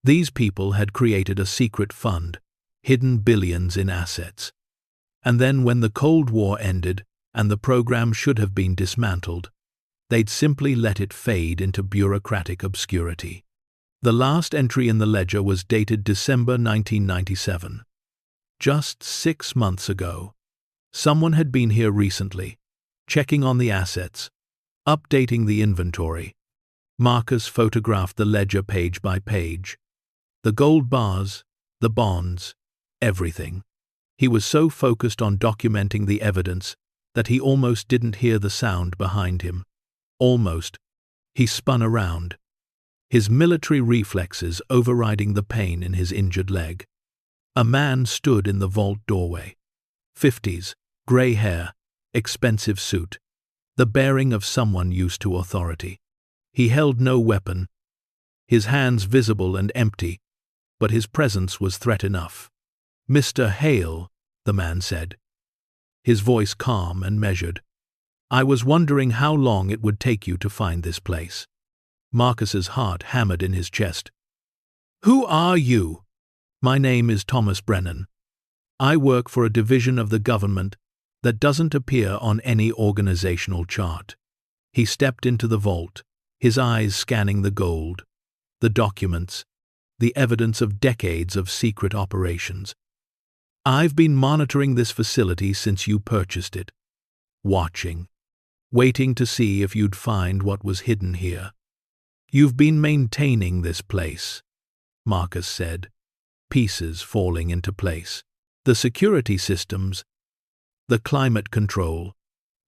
These people had created a secret fund, hidden billions in assets. And then when the Cold War ended and the program should have been dismantled, they'd simply let it fade into bureaucratic obscurity. The last entry in the ledger was dated December 1997. Just 6 months ago. Someone had been here recently, checking on the assets, updating the inventory. Marcus photographed the ledger page by page. The gold bars, the bonds, everything. He was so focused on documenting the evidence that he almost didn't hear the sound behind him. Almost. He spun around, his military reflexes overriding the pain in his injured leg. A man stood in the vault doorway. 50s, gray hair, expensive suit, the bearing of someone used to authority. He held no weapon, his hands visible and empty, but his presence was threat enough. "Mr. Hale," the man said, his voice calm and measured. "I was wondering how long it would take you to find this place." Marcus's heart hammered in his chest. "Who are you?" "My name is Thomas Brennan. I work for a division of the government that doesn't appear on any organizational chart. He stepped into the vault, his eyes scanning the gold, the documents, the evidence of decades of secret operations. "I've been monitoring this facility since you purchased it. Watching. Waiting to see if you'd find what was hidden here. You've been maintaining this place," Marcus said, pieces falling into place. "The security systems, the climate control,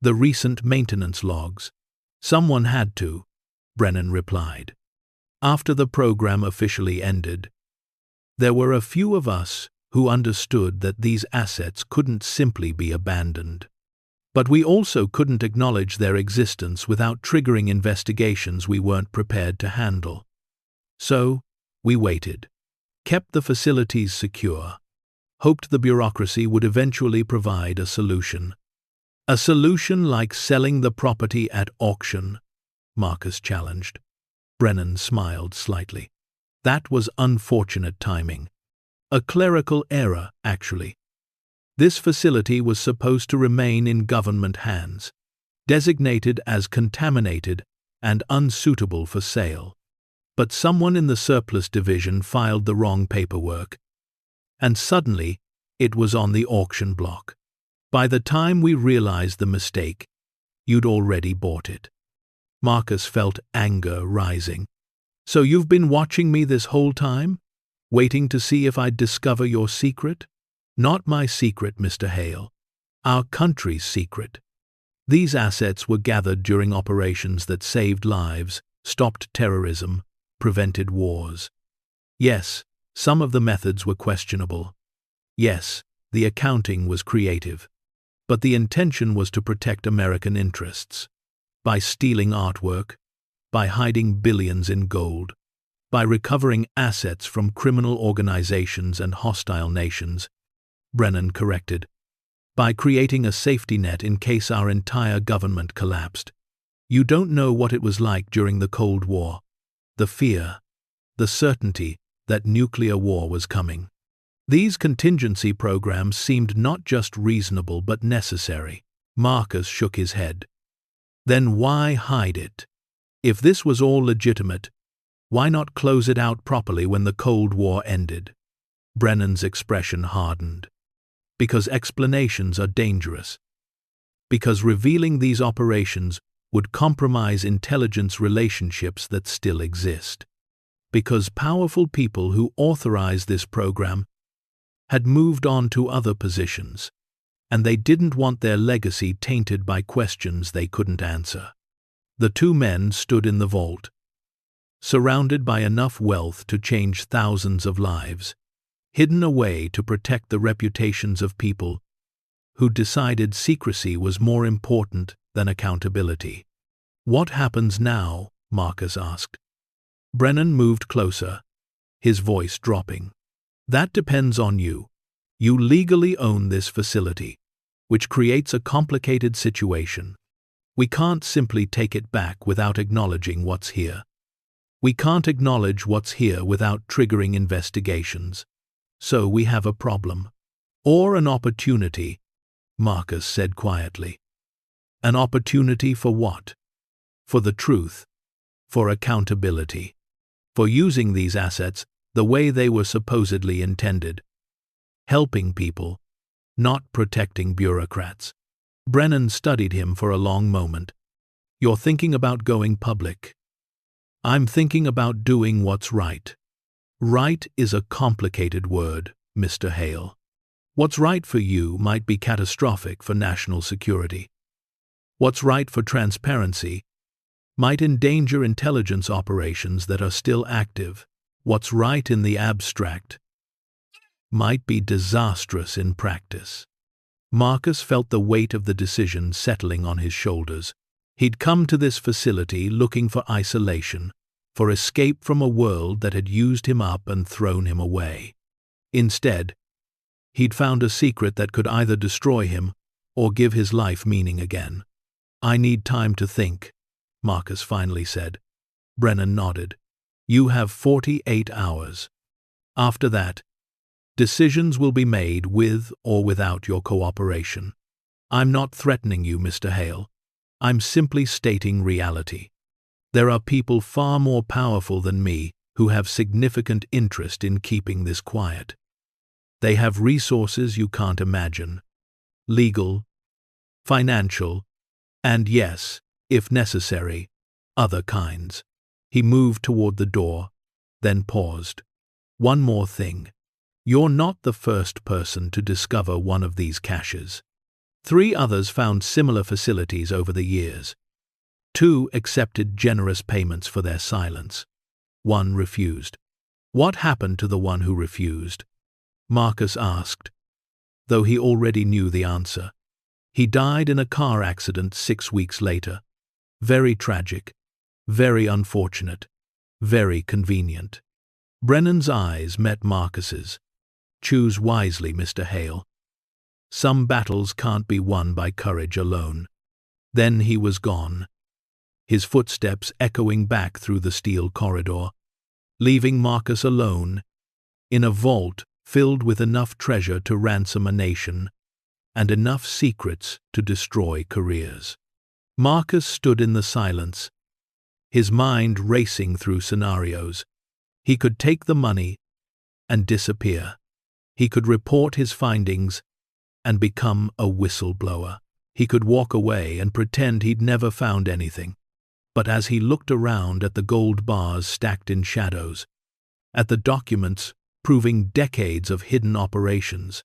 the recent maintenance logs. Someone had to," Brennan replied. "After the program officially ended, there were a few of us who understood that these assets couldn't simply be abandoned. But we also couldn't acknowledge their existence without triggering investigations we weren't prepared to handle. So, we waited, kept the facilities secure, hoped the bureaucracy would eventually provide a solution. A solution like selling the property at auction," Marcus challenged. Brennan smiled slightly. "That was unfortunate timing. A clerical error, actually. This facility was supposed to remain in government hands, designated as contaminated and unsuitable for sale. But someone in the surplus division filed the wrong paperwork, and suddenly it was on the auction block. By the time we realized the mistake, you'd already bought it." Marcus felt anger rising. "So you've been watching me this whole time? Waiting to see if I'd discover your secret?" "Not my secret, Mr. Hale. Our country's secret. These assets were gathered during operations that saved lives, stopped terrorism, prevented wars. Yes, some of the methods were questionable. Yes, the accounting was creative. But the intention was to protect American interests. By stealing artwork, by hiding billions in gold, by recovering assets from criminal organizations and hostile nations," Brennan corrected, "by creating a safety net in case our entire government collapsed. You don't know what it was like during the Cold War. The fear, the certainty that nuclear war was coming. These contingency programs seemed not just reasonable but necessary." Marcus shook his head. "Then why hide it? If this was all legitimate, why not close it out properly when the Cold War ended?" Brennan's expression hardened. "Because explanations are dangerous. Because revealing these operations would compromise intelligence relationships that still exist. Because powerful people who authorized this program had moved on to other positions, and they didn't want their legacy tainted by questions they couldn't answer." The two men stood in the vault, surrounded by enough wealth to change thousands of lives, hidden away to protect the reputations of people who decided secrecy was more important than accountability. "What happens now?" Marcus asked. Brennan moved closer, his voice dropping. "That depends on you. You legally own this facility, which creates a complicated situation. We can't simply take it back without acknowledging what's here. We can't acknowledge what's here without triggering investigations. So we have a problem. Or an opportunity," Marcus said quietly. "An opportunity for what? For the truth. For accountability. For using these assets the way they were supposedly intended. Helping people, not protecting bureaucrats." Brennan studied him for a long moment. "You're thinking about going public." "I'm thinking about doing what's right." "Right is a complicated word, Mr. Hale. What's right for you might be catastrophic for national security. What's right for transparency might endanger intelligence operations that are still active. What's right in the abstract might be disastrous in practice." Marcus felt the weight of the decision settling on his shoulders. He'd come to this facility looking for isolation, for escape from a world that had used him up and thrown him away. Instead, he'd found a secret that could either destroy him or give his life meaning again. "I need time to think," Marcus finally said. Brennan nodded. "You have 48 hours. After that, decisions will be made with or without your cooperation. I'm not threatening you, Mr. Hale. I'm simply stating reality. There are people far more powerful than me who have significant interest in keeping this quiet. They have resources you can't imagine. Legal, financial, and yes, if necessary, other kinds. He moved toward the door, then paused. One more thing. You're not the first person to discover one of these caches. 3 others found similar facilities over the years. 2 accepted generous payments for their silence. 1 refused. What happened to the one who refused? Marcus asked, though he already knew the answer. He died in a car accident 6 weeks later. Very tragic, very unfortunate, very convenient. Brennan's eyes met Marcus's. Choose wisely, Mr. Hale. Some battles can't be won by courage alone. Then he was gone, his footsteps echoing back through the steel corridor, leaving Marcus alone, in a vault filled with enough treasure to ransom a nation, and enough secrets to destroy careers. Marcus stood in the silence, his mind racing through scenarios. He could take the money and disappear. He could report his findings and become a whistleblower. He could walk away and pretend he'd never found anything. But as he looked around at the gold bars stacked in shadows, at the documents proving decades of hidden operations,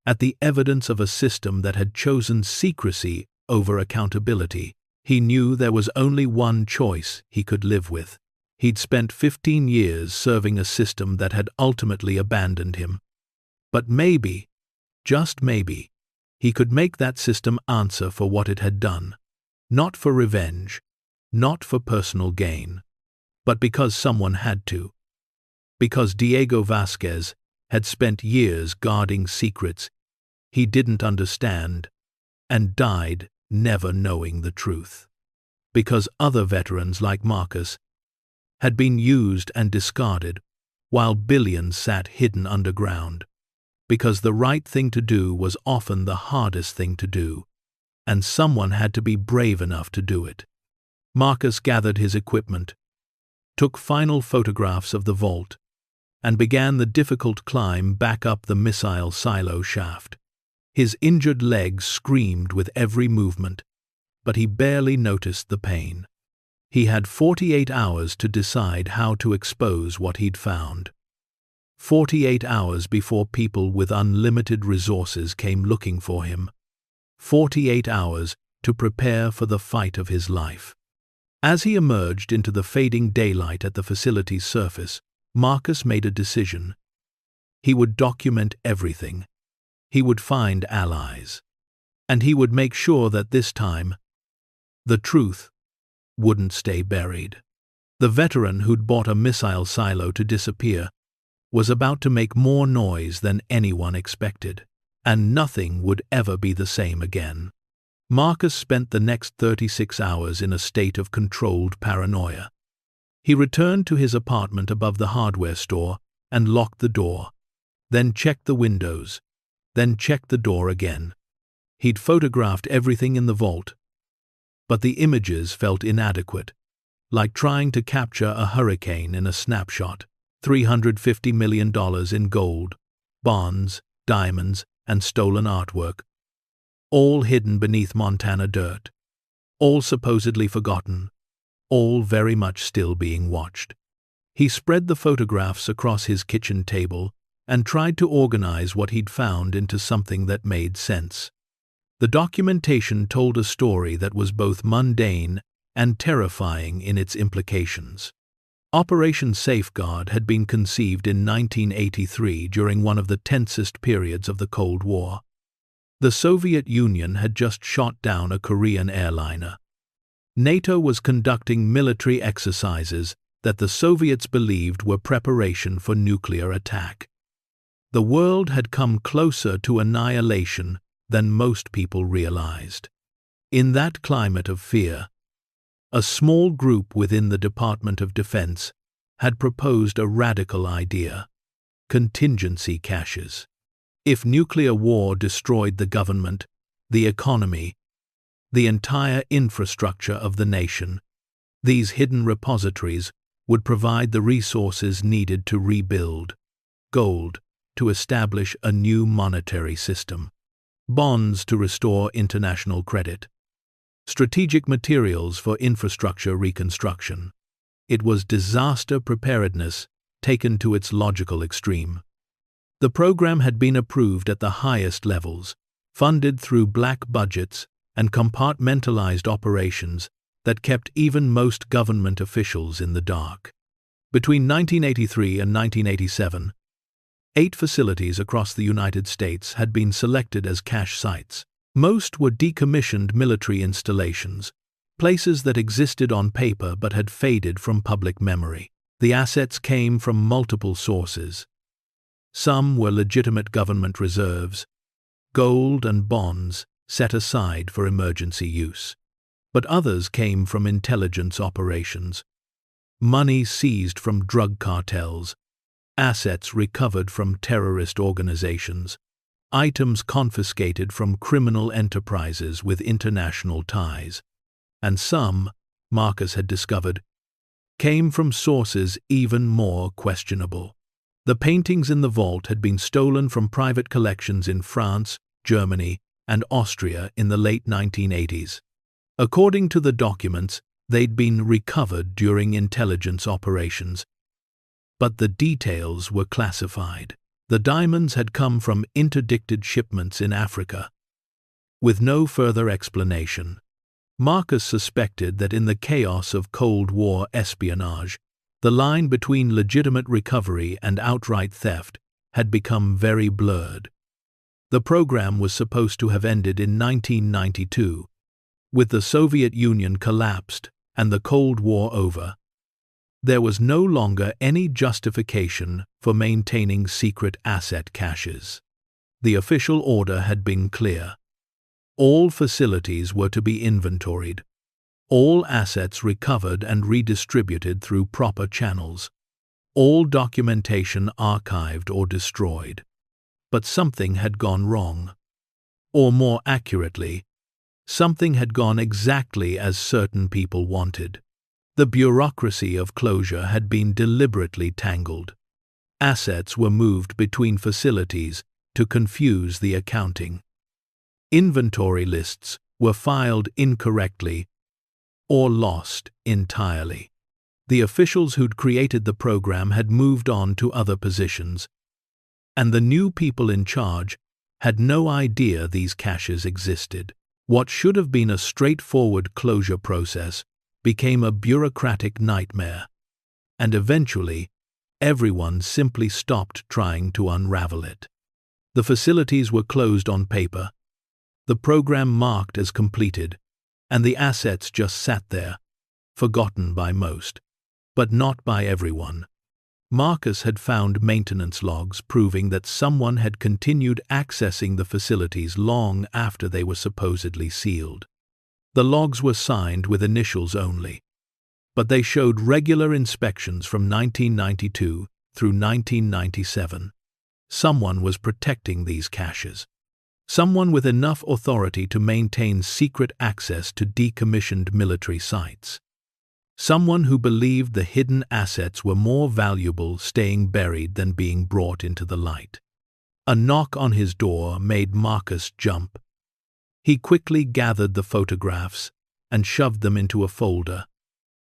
at the evidence of a system that had chosen secrecy over accountability, he knew there was only one choice he could live with. He'd spent 15 years serving a system that had ultimately abandoned him. But maybe, just maybe, he could make that system answer for what it had done. Not for revenge, not for personal gain, but because someone had to. Because Diego Vasquez had spent years guarding secrets he didn't understand and died never knowing the truth. Because other veterans like Marcus had been used and discarded while billions sat hidden underground. Because the right thing to do was often the hardest thing to do, and someone had to be brave enough to do it. Marcus gathered his equipment, took final photographs of the vault, and began the difficult climb back up the missile silo shaft. His injured legs screamed with every movement, but he barely noticed the pain. He had 48 hours to decide how to expose what he'd found. 48 hours before people with unlimited resources came looking for him. 48 hours to prepare for the fight of his life. As he emerged into the fading daylight at the facility's surface, Marcus made a decision. He would document everything. He would find allies. And he would make sure that this time, the truth wouldn't stay buried. The veteran who'd bought a missile silo to disappear was about to make more noise than anyone expected, and nothing would ever be the same again. Marcus spent the next 36 hours in a state of controlled paranoia. He returned to his apartment above the hardware store and locked the door, then checked the windows, then checked the door again. He'd photographed everything in the vault, but the images felt inadequate, like trying to capture a hurricane in a snapshot. $350 million in gold, bonds, diamonds, and stolen artwork, all hidden beneath Montana dirt, all supposedly forgotten, all very much still being watched. He spread the photographs across his kitchen table and tried to organize what he'd found into something that made sense. The documentation told a story that was both mundane and terrifying in its implications. Operation Safeguard had been conceived in 1983 during one of the tensest periods of the Cold War. The Soviet Union had just shot down a Korean airliner. NATO was conducting military exercises that the Soviets believed were preparation for nuclear attack. The world had come closer to annihilation than most people realized. In that climate of fear, a small group within the Department of Defense had proposed a radical idea: contingency caches. If nuclear war destroyed the government, the economy, the entire infrastructure of the nation. These hidden repositories would provide the resources needed to rebuild gold, to establish a new monetary system, bonds to restore international credit, strategic materials for infrastructure reconstruction. It was disaster preparedness taken to its logical extreme. The program had been approved at the highest levels, funded through black budgets and compartmentalized operations that kept even most government officials in the dark. Between 1983 and 1987, 8 facilities across the United States had been selected as cache sites. Most were decommissioned military installations, places that existed on paper but had faded from public memory. The assets came from multiple sources. Some were legitimate government reserves, gold and bonds set aside for emergency use. But others came from intelligence operations, money seized from drug cartels, assets recovered from terrorist organizations, items confiscated from criminal enterprises with international ties, and some, Marcus had discovered, came from sources even more questionable. The paintings in the vault had been stolen from private collections in France, Germany, and Austria in the late 1980s. According to the documents, they'd been recovered during intelligence operations, but the details were classified. The diamonds had come from interdicted shipments in Africa. With no further explanation, Marcus suspected that in the chaos of Cold War espionage, the line between legitimate recovery and outright theft had become very blurred. The program was supposed to have ended in 1992, with the Soviet Union collapsed and the Cold War over. There was no longer any justification for maintaining secret asset caches. The official order had been clear. All facilities were to be inventoried, all assets recovered and redistributed through proper channels, all documentation archived or destroyed. But something had gone wrong. Or more accurately, something had gone exactly as certain people wanted. The bureaucracy of closure had been deliberately tangled. Assets were moved between facilities to confuse the accounting. Inventory lists were filed incorrectly or lost entirely. The officials who'd created the program had moved on to other positions, and the new people in charge had no idea these caches existed. What should have been a straightforward closure process became a bureaucratic nightmare, and eventually, everyone simply stopped trying to unravel it. The facilities were closed on paper, the program marked as completed, and the assets just sat there, forgotten by most, but not by everyone. Marcus had found maintenance logs proving that someone had continued accessing the facilities long after they were supposedly sealed. The logs were signed with initials only, but they showed regular inspections from 1992 through 1997. Someone was protecting these caches. Someone with enough authority to maintain secret access to decommissioned military sites. Someone who believed the hidden assets were more valuable staying buried than being brought into the light. A knock on his door made Marcus jump. He quickly gathered the photographs and shoved them into a folder,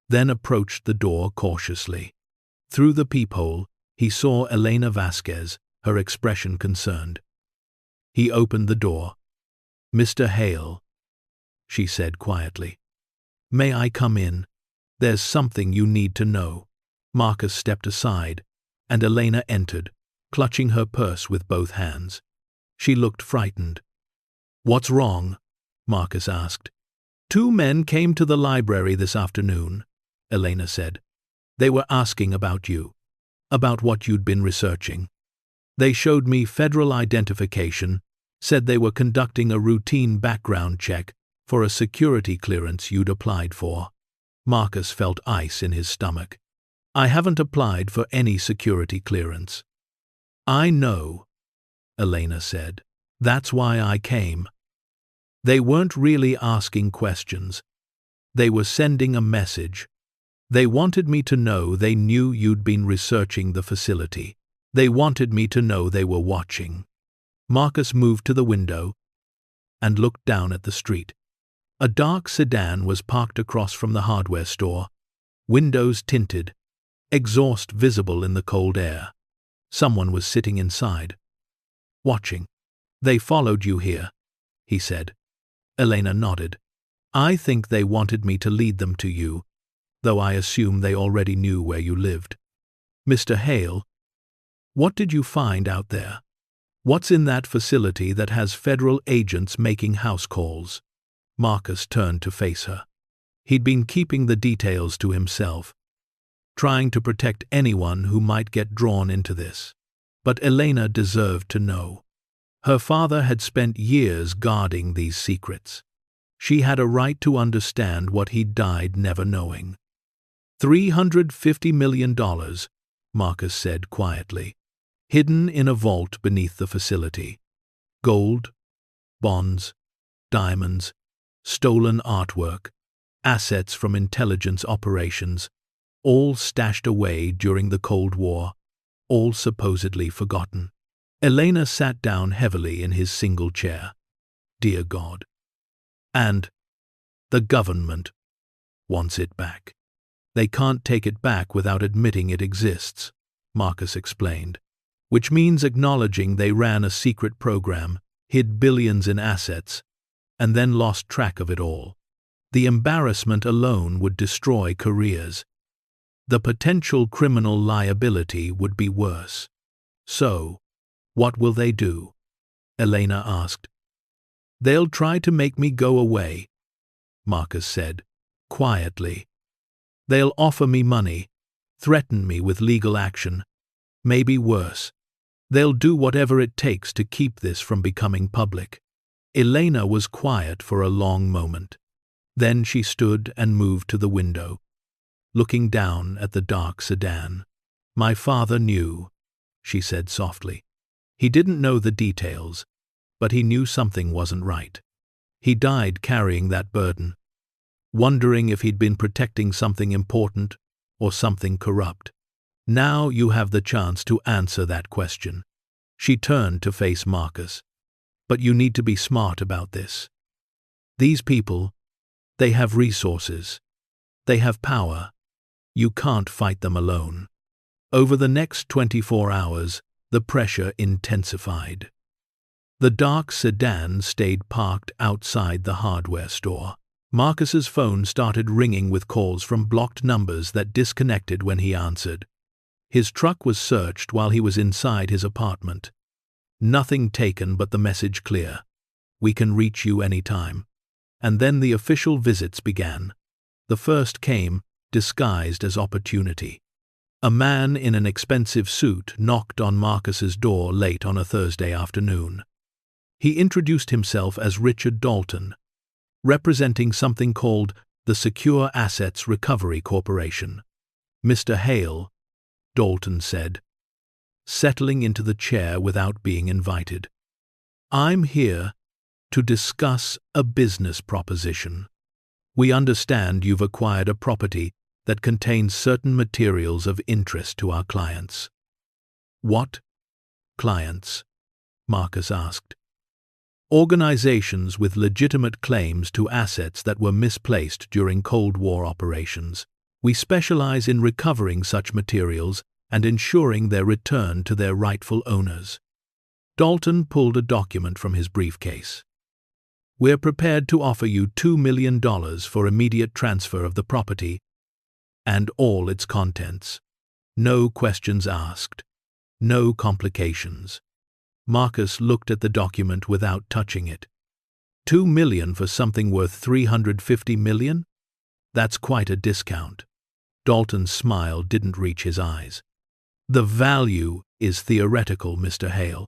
then approached the door cautiously. Through the peephole, he saw Elena Vasquez, her expression concerned. He opened the door. "Mr. Hale," she said quietly. "May I come in? There's something you need to know." Marcus stepped aside, and Elena entered, clutching her purse with both hands. She looked frightened. "What's wrong?" Marcus asked. "2 men came to the library this afternoon," Elena said. "They were asking about you, about what you'd been researching. They showed me federal identification, said they were conducting a routine background check for a security clearance you'd applied for." Marcus felt ice in his stomach. "I haven't applied for any security clearance." "I know," Elena said. "That's why I came." They weren't really asking questions. They were sending a message. They wanted me to know they knew you'd been researching the facility. They wanted me to know they were watching. Marcus moved to the window and looked down at the street. A dark sedan was parked across from the hardware store, windows tinted, exhaust visible in the cold air. Someone was sitting inside, watching. "They followed you here," he said. Elena nodded. "I think they wanted me to lead them to you, though I assume they already knew where you lived." "Mr. Hale, what did you find out there? What's in that facility that has federal agents making house calls?" Marcus turned to face her. He'd been keeping the details to himself, trying to protect anyone who might get drawn into this. But Elena deserved to know. Her father had spent years guarding these secrets. She had a right to understand what he'd died never knowing. $350 million, Marcus said quietly, hidden in a vault beneath the facility. Gold, bonds, diamonds, stolen artwork, assets from intelligence operations, all stashed away during the Cold War, all supposedly forgotten. Elena sat down heavily in his single chair. Dear God. And the government wants it back. They can't take it back without admitting it exists, Marcus explained, which means acknowledging they ran a secret program, hid billions in assets, and then lost track of it all. The embarrassment alone would destroy careers. The potential criminal liability would be worse. So, what will they do? Elena asked. They'll try to make me go away, Marcus said, quietly. They'll offer me money, threaten me with legal action, maybe worse. They'll do whatever it takes to keep this from becoming public. Elena was quiet for a long moment. Then she stood and moved to the window, looking down at the dark sedan. My father knew, she said softly. He didn't know the details, but he knew something wasn't right. He died carrying that burden, wondering if he'd been protecting something important or something corrupt. Now you have the chance to answer that question. She turned to face Marcus. But you need to be smart about this. These people, they have resources. They have power. You can't fight them alone. Over the next 24 hours, the pressure intensified. The dark sedan stayed parked outside the hardware store. Marcus's phone started ringing with calls from blocked numbers that disconnected when he answered. His truck was searched while he was inside his apartment. Nothing taken but the message clear. We can reach you anytime. And then the official visits began. The first came, disguised as opportunity. A man in an expensive suit knocked on Marcus's door late on a Thursday afternoon. He introduced himself as Richard Dalton, representing something called the Secure Assets Recovery Corporation. Mr. Hale, Dalton said, settling into the chair without being invited. I'm here to discuss a business proposition. We understand you've acquired a property that contains certain materials of interest to our clients. What clients? Marcus asked. Organizations with legitimate claims to assets that were misplaced during Cold War operations. We specialize in recovering such materials and ensuring their return to their rightful owners. Dalton pulled a document from his briefcase. We're prepared to offer you $2 million for immediate transfer of the property and all its contents. No questions asked. No complications. Marcus looked at the document without touching it. $2 million for something worth $350 million? That's quite a discount. Dalton's smile didn't reach his eyes. The value is theoretical, Mr. Hale.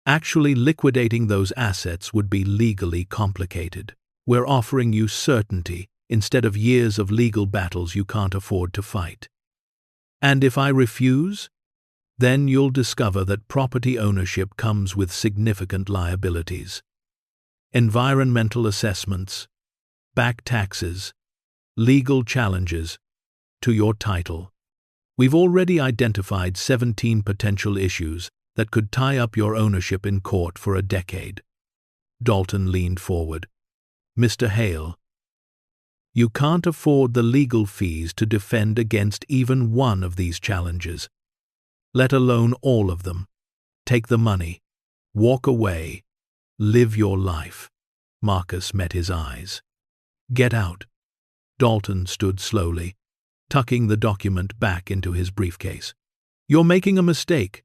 Actually liquidating those assets would be legally complicated. We're offering you certainty instead of years of legal battles you can't afford to fight. And if I refuse, then you'll discover that property ownership comes with significant liabilities. environmental assessments, back taxes, legal challenges to your title. We've already identified 17 potential issues that could tie up your ownership in court for a decade. Dalton leaned forward. Mr. Hale, you can't afford the legal fees to defend against even one of these challenges, let alone all of them. Take the money, walk away, live your life. Marcus met his eyes. Get out. Dalton stood slowly, tucking the document back into his briefcase. You're making a mistake,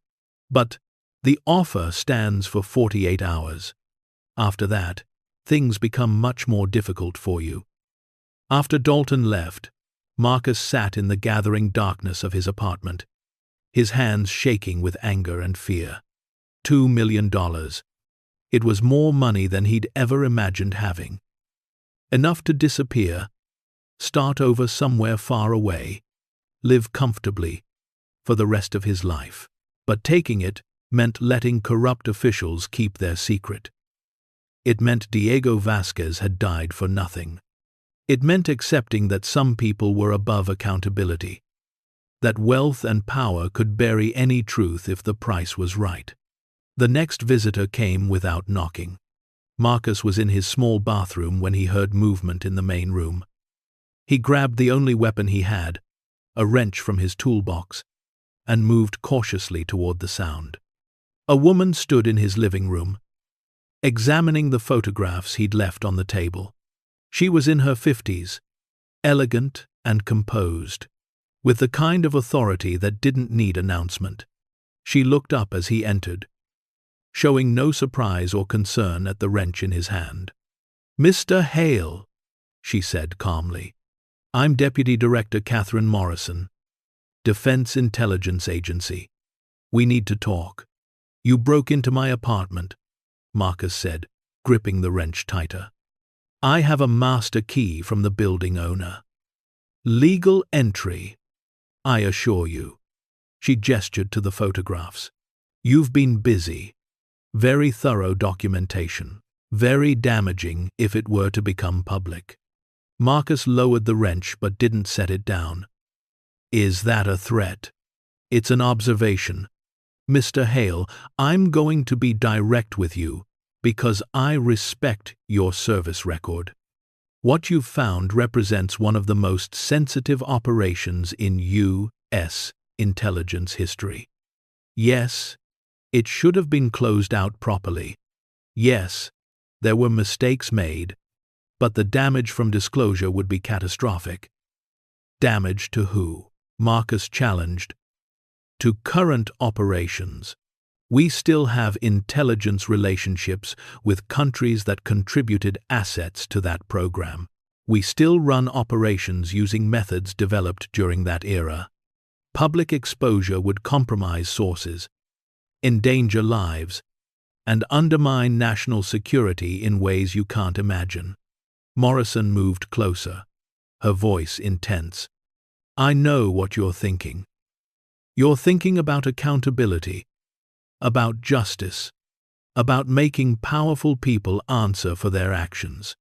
but the offer stands for 48 hours. After that, things become much more difficult for you. After Dalton left, Marcus sat in the gathering darkness of his apartment, his hands shaking with anger and fear. $2 million. It was more money than he'd ever imagined having. Enough to disappear, start over somewhere far away, live comfortably for the rest of his life. But taking it meant letting corrupt officials keep their secret. It meant Diego Vasquez had died for nothing. It meant accepting that some people were above accountability, that wealth and power could bury any truth if the price was right. The next visitor came without knocking. Marcus was in his small bathroom when he heard movement in the main room. He grabbed the only weapon he had, a wrench from his toolbox, and moved cautiously toward the sound. A woman stood in his living room, examining the photographs he'd left on the table. She was in her 50s, elegant and composed, with the kind of authority that didn't need announcement. She looked up as he entered, showing no surprise or concern at the wrench in his hand. "Mr. Hale," she said calmly. "I'm Deputy Director Catherine Morrison, Defense Intelligence Agency. We need to talk." "You broke into my apartment," Marcus said, gripping the wrench tighter. "I have a master key from the building owner. Legal entry, I assure you." She gestured to the photographs. "You've been busy. Very thorough documentation. Very damaging if it were to become public." Marcus lowered the wrench but didn't set it down. "Is that a threat?" "It's an observation. Mr. Hale, I'm going to be direct with you because I respect your service record. What you've found represents one of the most sensitive operations in U.S. intelligence history. Yes, it should have been closed out properly. Yes, there were mistakes made, but the damage from disclosure would be catastrophic." "Damage to who?" Marcus challenged. "To current operations. We still have intelligence relationships with countries that contributed assets to that program. We still run operations using methods developed during that era. Public exposure would compromise sources, endanger lives, and undermine national security in ways you can't imagine." Morrison moved closer, her voice intense. "I know what you're thinking. You're thinking about accountability, about justice, about making powerful people answer for their actions.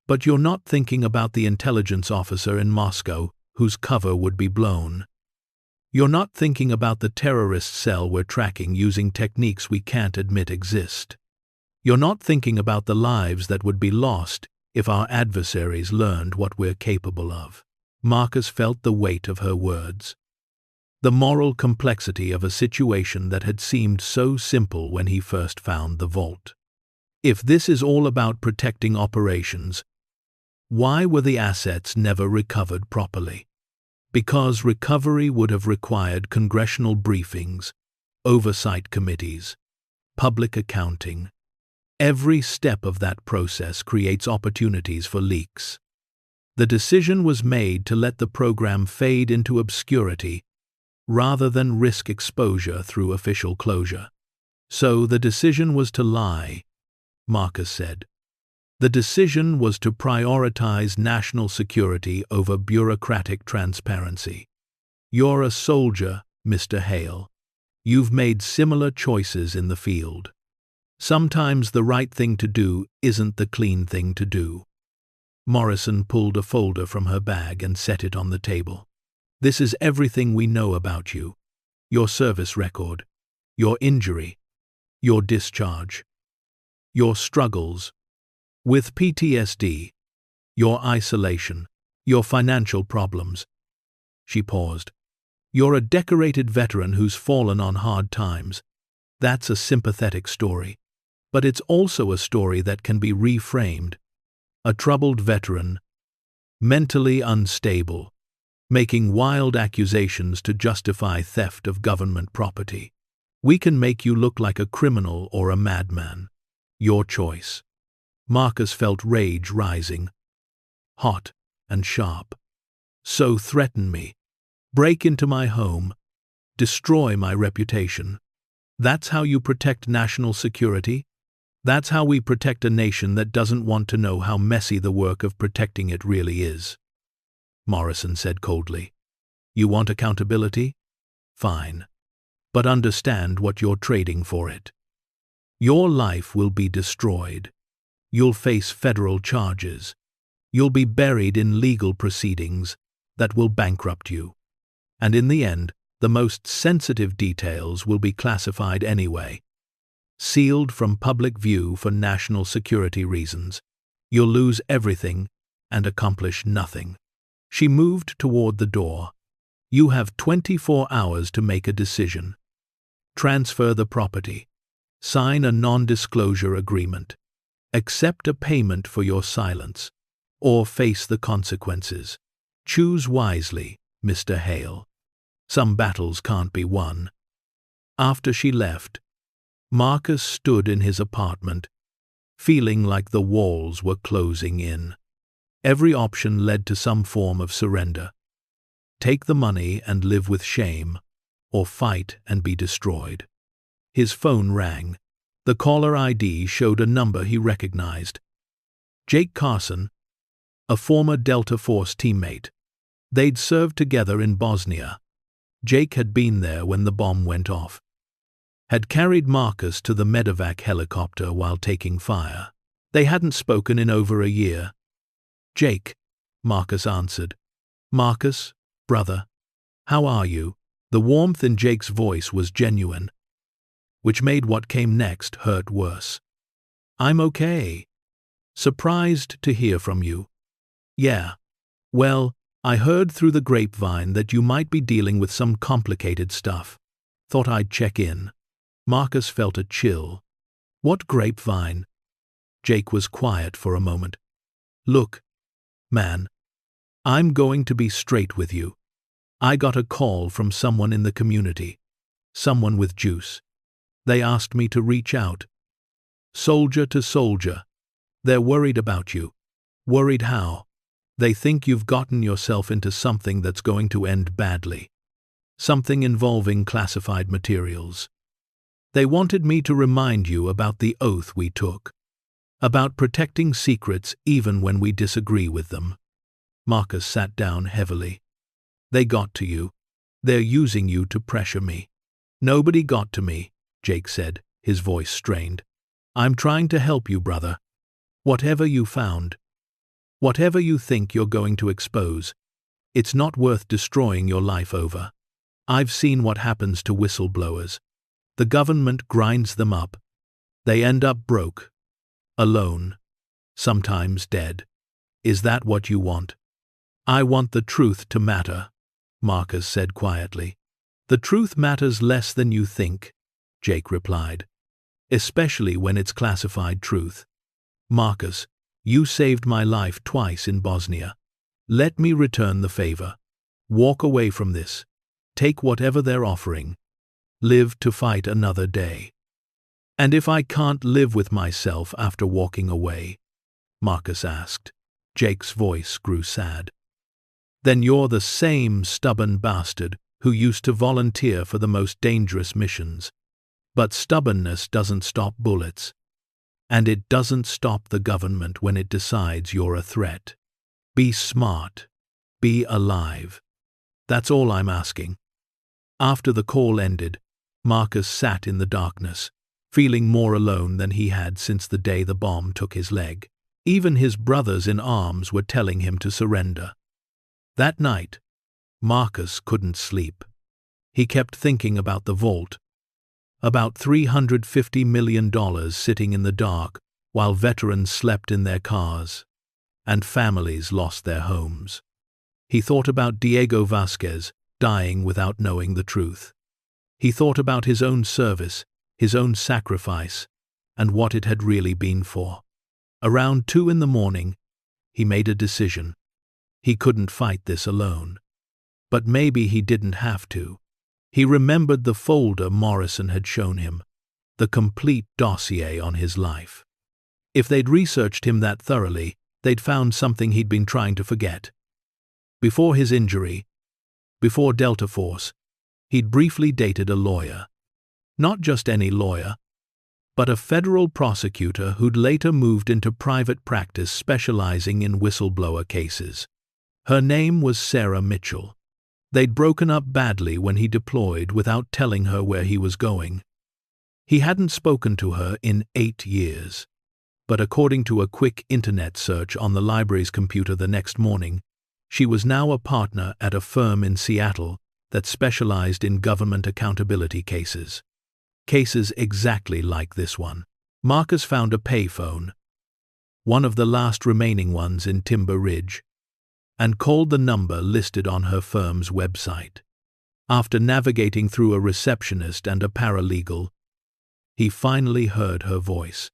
But you're not thinking about the intelligence officer in Moscow whose cover would be blown. You're not thinking about the terrorist cell we're tracking using techniques we can't admit exist. You're not thinking about the lives that would be lost if our adversaries learned what we're capable of." Marcus felt the weight of her words, the moral complexity of a situation that had seemed so simple when he first found the vault. If this is all about protecting operations, why were the assets never recovered properly? Because recovery would have required congressional briefings, oversight committees, public accounting. Every step of that process creates opportunities for leaks. The decision was made to let the program fade into obscurity rather than risk exposure through official closure. "So the decision was to lie," Marcus said. "The decision was to prioritize national security over bureaucratic transparency. You're a soldier, Mr. Hale. You've made similar choices in the field. Sometimes the right thing to do isn't the clean thing to do. Morrison pulled a folder from her bag and set it on the table. This is everything we know about you. Your service record, your injury, your discharge, your struggles with PTSD, your isolation, your financial problems. She paused. You're a decorated veteran who's fallen on hard times. That's a sympathetic story. But it's also a story that can be reframed. A troubled veteran, mentally unstable, making wild accusations to justify theft of government property. We can make you look like a criminal or a madman. Your choice. Marcus felt rage rising, hot and sharp. So threaten me. Break into my home. Destroy my reputation. That's how you protect national security? That's how we protect a nation that doesn't want to know how messy the work of protecting it really is. Morrison said coldly. You want accountability? Fine. But understand what you're trading for it. Your life will be destroyed. You'll face federal charges. You'll be buried in legal proceedings that will bankrupt you. And in the end, the most sensitive details will be classified anyway, sealed from public view for national security reasons. You'll lose everything and accomplish nothing. She moved toward the door. You have 24 hours to make a decision. Transfer the property. Sign a non-disclosure agreement. Accept a payment for your silence, or face the consequences. Choose wisely, Mr. Hale. Some battles can't be won. After she left, Marcus stood in his apartment, feeling like the walls were closing in. Every option led to some form of surrender. Take the money and live with shame, or fight and be destroyed. His phone rang. The caller ID showed a number he recognized. Jake Carson, a former Delta Force teammate. They'd served together in Bosnia. Jake had been there when the bomb went off. Had carried Marcus to the medevac helicopter while taking fire. They hadn't spoken in over a year. Jake, Marcus answered. Marcus, brother, how are you? The warmth in Jake's voice was genuine, which made what came next hurt worse. I'm okay. Surprised to hear from you. Yeah. Well, I heard through the grapevine that you might be dealing with some complicated stuff. Thought I'd check in. Marcus felt a chill. What grapevine? Jake was quiet for a moment. Look, man, I'm going to be straight with you. I got a call from someone in the community. Someone with juice. They asked me to reach out. Soldier to soldier. They're worried about you. Worried how? They think you've gotten yourself into something that's going to end badly. Something involving classified materials. They wanted me to remind you about the oath we took. About protecting secrets even when we disagree with them. Marcus sat down heavily. They got to you. They're using you to pressure me. Nobody got to me, Jake said, his voice strained. I'm trying to help you, brother. Whatever you found, whatever you think you're going to expose, it's not worth destroying your life over. I've seen what happens to whistleblowers. The government grinds them up. They end up broke, alone, sometimes dead. Is that what you want? I want the truth to matter, Marcus said quietly. The truth matters less than you think, Jake replied. Especially when it's classified truth. Marcus, you saved my life twice in Bosnia. Let me return the favor. Walk away from this. Take whatever they're offering. Live to fight another day. And if I can't live with myself after walking away? Marcus asked. Jake's voice grew sad. Then you're the same stubborn bastard who used to volunteer for the most dangerous missions. But stubbornness doesn't stop bullets. And it doesn't stop the government when it decides you're a threat. Be smart. Be alive. That's all I'm asking. After the call ended, Marcus sat in the darkness, feeling more alone than he had since the day the bomb took his leg. Even his brothers in arms were telling him to surrender. That night, Marcus couldn't sleep. He kept thinking about the vault, about $350 million sitting in the dark while veterans slept in their cars and families lost their homes. He thought about Diego Vasquez dying without knowing the truth. He thought about his own service, his own sacrifice, and what it had really been for. Around 2 a.m, he made a decision. He couldn't fight this alone. But maybe he didn't have to. He remembered the folder Morrison had shown him, the complete dossier on his life. If they'd researched him that thoroughly, they'd found something he'd been trying to forget. Before his injury, before Delta Force, he'd briefly dated a lawyer. Not just any lawyer, but a federal prosecutor who'd later moved into private practice specializing in whistleblower cases. Her name was Sarah Mitchell. They'd broken up badly when he deployed without telling her where he was going. He hadn't spoken to her in 8 years. But according to a quick internet search on the library's computer the next morning, she was now a partner at a firm in Seattle that specialized in government accountability cases. Cases exactly like this one. Marcus found a payphone, one of the last remaining ones in Timber Ridge, and called the number listed on her firm's website. After navigating through a receptionist and a paralegal, he finally heard her voice.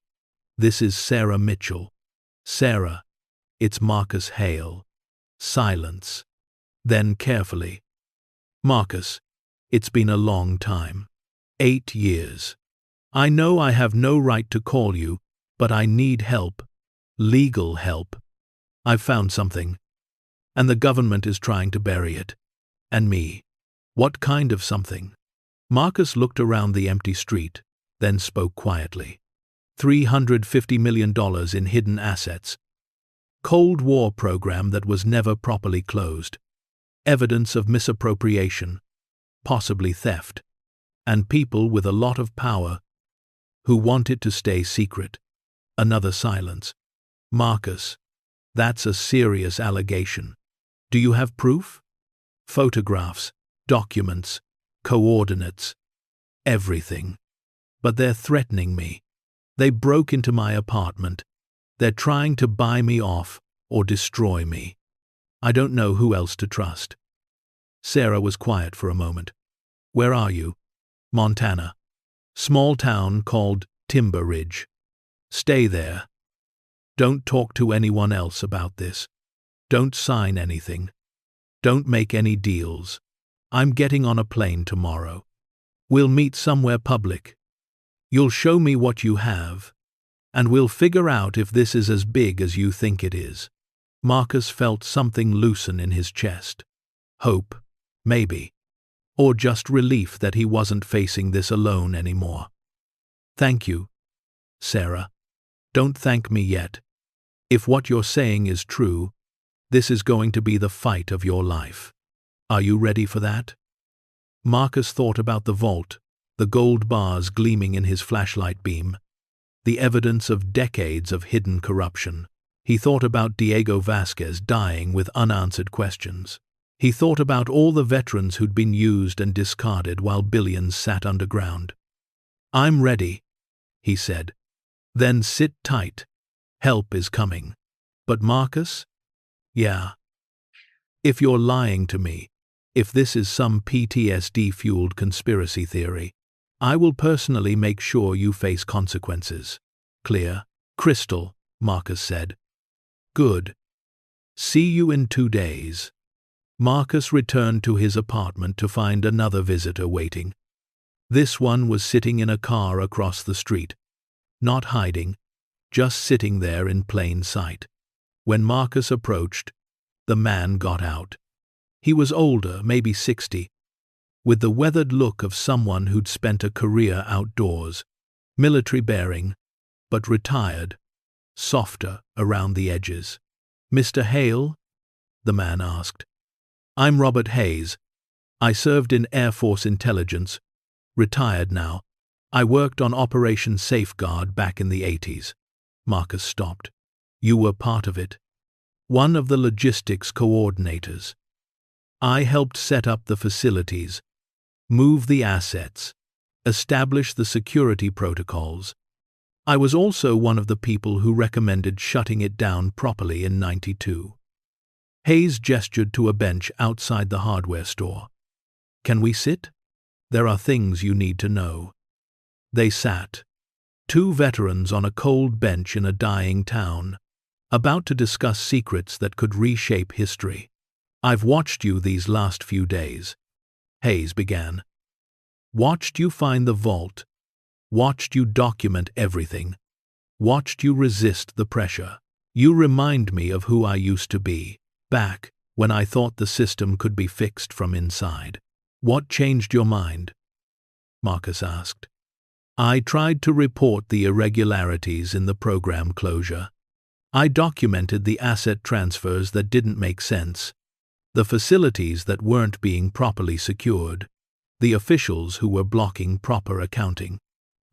"This is Sarah Mitchell." "Sarah, it's Marcus Hale." Silence. Then carefully. "Marcus, it's been a long time. 8 years. I know I have no right to call you, but I need help. Legal help. I've found something. And the government is trying to bury it. And me." "What kind of something?" Marcus looked around the empty street, then spoke quietly. $350 million in hidden assets. Cold War program that was never properly closed. Evidence of misappropriation, possibly theft, and people with a lot of power who want it to stay secret. Another silence. "Marcus, that's a serious allegation. Do you have proof?" "Photographs, documents, coordinates, everything. But they're threatening me. They broke into my apartment. They're trying to buy me off or destroy me. I don't know who else to trust." Sarah was quiet for a moment. "Where are you?" "Montana. Small town called Timber Ridge. Stay there. Don't talk to anyone else about this. Don't sign anything. Don't make any deals. I'm getting on a plane tomorrow. We'll meet somewhere public. You'll show me what you have, and we'll figure out if this is as big as you think it is." Marcus felt something loosen in his chest. Hope, maybe. Or just relief that he wasn't facing this alone anymore. "Thank you, Sarah. Don't thank me yet. If what you're saying is true, this is going to be the fight of your life. Are you ready for that?" Marcus thought about the vault, the gold bars gleaming in his flashlight beam, the evidence of decades of hidden corruption. He thought about Diego Vasquez dying with unanswered questions. He thought about all the veterans who'd been used and discarded while billions sat underground. "I'm ready," he said. "Then sit tight. Help is coming." "But Marcus?" "Yeah. If you're lying to me, if this is some PTSD-fueled conspiracy theory, I will personally make sure you face consequences." "Clear?" "Crystal," Marcus said. "Good. See you in 2 days." Marcus returned to his apartment to find another visitor waiting. This one was sitting in a car across the street. Not hiding, just sitting there in plain sight. When Marcus approached, the man got out. He was older, maybe 60, with the weathered look of someone who'd spent a career outdoors, military bearing, but retired, softer around the edges. "Mr. Hale?" the man asked. "I'm Robert Hayes. I served in Air Force intelligence, retired now. I worked on Operation Safeguard back in the 80s. Marcus stopped. You were part of it. One of the logistics coordinators. I helped set up the facilities, move the assets, establish the security protocols. I was also one of the people who recommended shutting it down properly in '92. Hayes gestured to a bench outside the hardware store. Can we sit? There are things you need to know. They sat. Two veterans on a cold bench in a dying town, about to discuss secrets that could reshape history. I've watched you these last few days, Hayes began. Watched you find the vault. Watched you document everything. Watched you resist the pressure. You remind me of who I used to be, back when I thought the system could be fixed from inside. What changed your mind? Marcus asked. I tried to report the irregularities in the program closure. I documented the asset transfers that didn't make sense, the facilities that weren't being properly secured, the officials who were blocking proper accounting.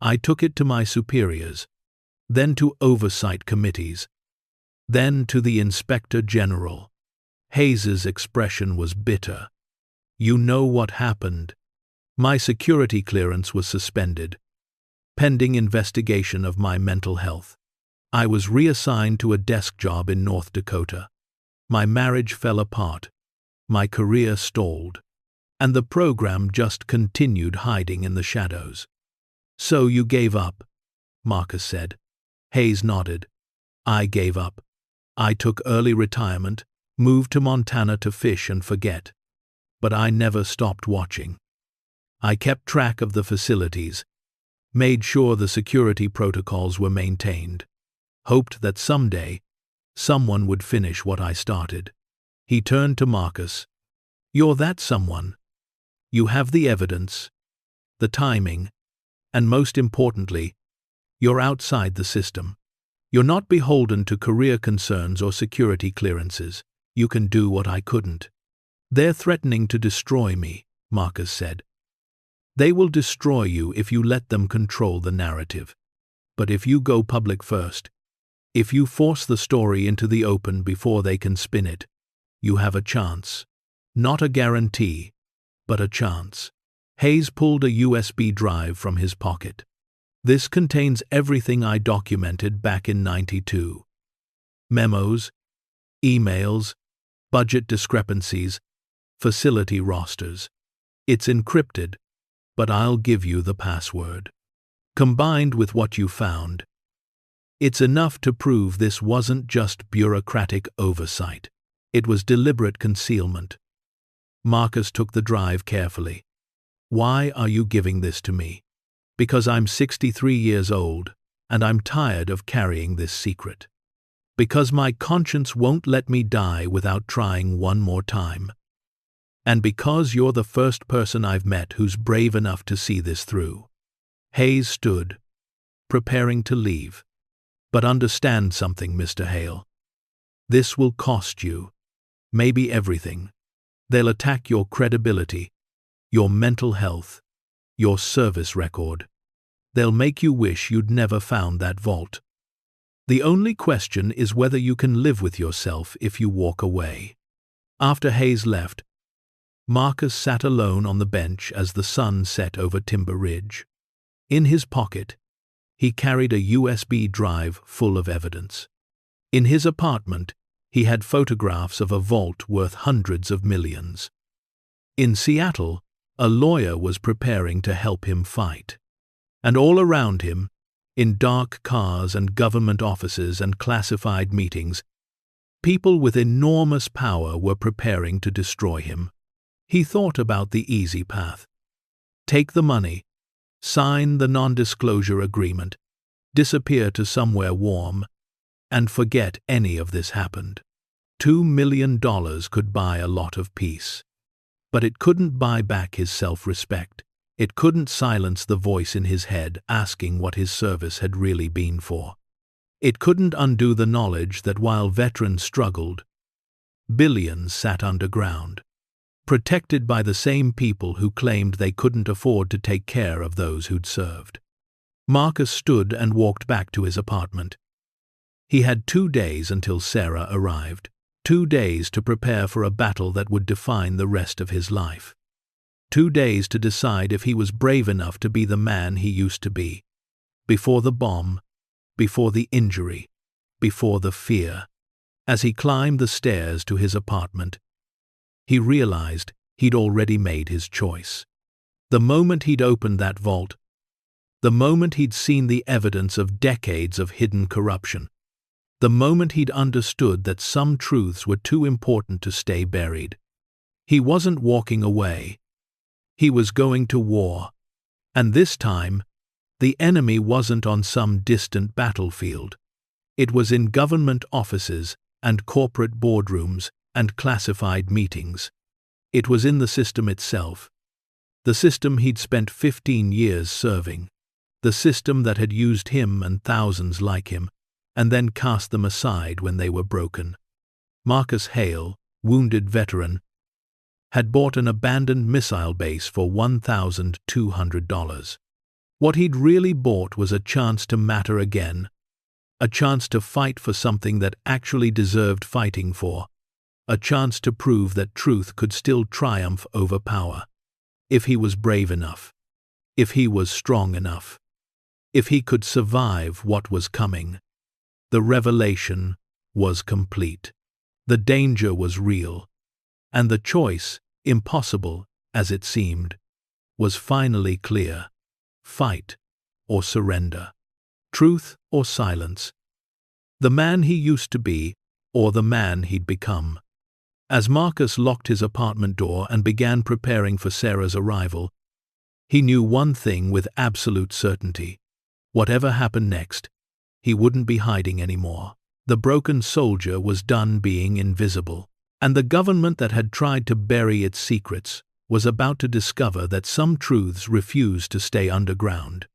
I took it to my superiors, then to oversight committees, then to the Inspector General. Hayes's expression was bitter. You know what happened. My security clearance was suspended, pending investigation of my mental health. I was reassigned to a desk job in North Dakota. My marriage fell apart. My career stalled. And the program just continued hiding in the shadows. So you gave up, Marcus said. Hayes nodded. I gave up. I took early retirement, moved to Montana to fish and forget. But I never stopped watching. I kept track of the facilities, made sure the security protocols were maintained, hoped that someday someone would finish what I started. He turned to Marcus. You're that someone. You have the evidence, the timing, and most importantly, you're outside the system. You're not beholden to career concerns or security clearances. You can do what I couldn't. They're threatening to destroy me, Marcus said. They will destroy you if you let them control the narrative. But if you go public first, if you force the story into the open before they can spin it, you have a chance. Not a guarantee, but a chance. Hayes pulled a USB drive from his pocket. This contains everything I documented back in '92. Memos, emails, budget discrepancies, facility rosters. It's encrypted, but I'll give you the password. Combined with what you found, it's enough to prove this wasn't just bureaucratic oversight. It was deliberate concealment. Marcus took the drive carefully. Why are you giving this to me? Because I'm 63 years old, and I'm tired of carrying this secret. Because my conscience won't let me die without trying one more time. And because you're the first person I've met who's brave enough to see this through. Hayes stood, preparing to leave. But understand something, Mr. Hale. This will cost you. Maybe everything. They'll attack your credibility, your mental health, your service record. They'll make you wish you'd never found that vault. The only question is whether you can live with yourself if you walk away. After Hayes left, Marcus sat alone on the bench as the sun set over Timber Ridge. In his pocket, he carried a USB drive full of evidence. In his apartment, he had photographs of a vault worth hundreds of millions. In Seattle, a lawyer was preparing to help him fight. And all around him, in dark cars and government offices and classified meetings, people with enormous power were preparing to destroy him. He thought about the easy path. Take the money, sign the non-disclosure agreement, disappear to somewhere warm, and forget any of this happened. $2 million could buy a lot of peace. But it couldn't buy back his self-respect. It couldn't silence the voice in his head asking what his service had really been for. It couldn't undo the knowledge that while veterans struggled, billions sat underground, protected by the same people who claimed they couldn't afford to take care of those who'd served. Marcus stood and walked back to his apartment. He had 2 days until Sarah arrived. 2 days to prepare for a battle that would define the rest of his life. 2 days to decide if he was brave enough to be the man he used to be. Before the bomb, before the injury, before the fear. As he climbed the stairs to his apartment, he realized he'd already made his choice. The moment he'd opened that vault, the moment he'd seen the evidence of decades of hidden corruption, the moment he'd understood that some truths were too important to stay buried, he wasn't walking away. He was going to war. And this time, the enemy wasn't on some distant battlefield. It was in government offices and corporate boardrooms and classified meetings. It was in the system itself. The system he'd spent 15 years serving. The system that had used him and thousands like him, and then cast them aside when they were broken. Marcus Hale, wounded veteran, had bought an abandoned missile base for $1,200. What he'd really bought was a chance to matter again, a chance to fight for something that actually deserved fighting for, a chance to prove that truth could still triumph over power, if he was brave enough, if he was strong enough, if he could survive what was coming. The revelation was complete. The danger was real, and the choice, impossible as it seemed, was finally clear. Fight or surrender. Truth or silence. The man he used to be, or the man he'd become. As Marcus locked his apartment door and began preparing for Sarah's arrival, he knew one thing with absolute certainty. Whatever happened next, he wouldn't be hiding anymore. The broken soldier was done being invisible, and the government that had tried to bury its secrets was about to discover that some truths refused to stay underground.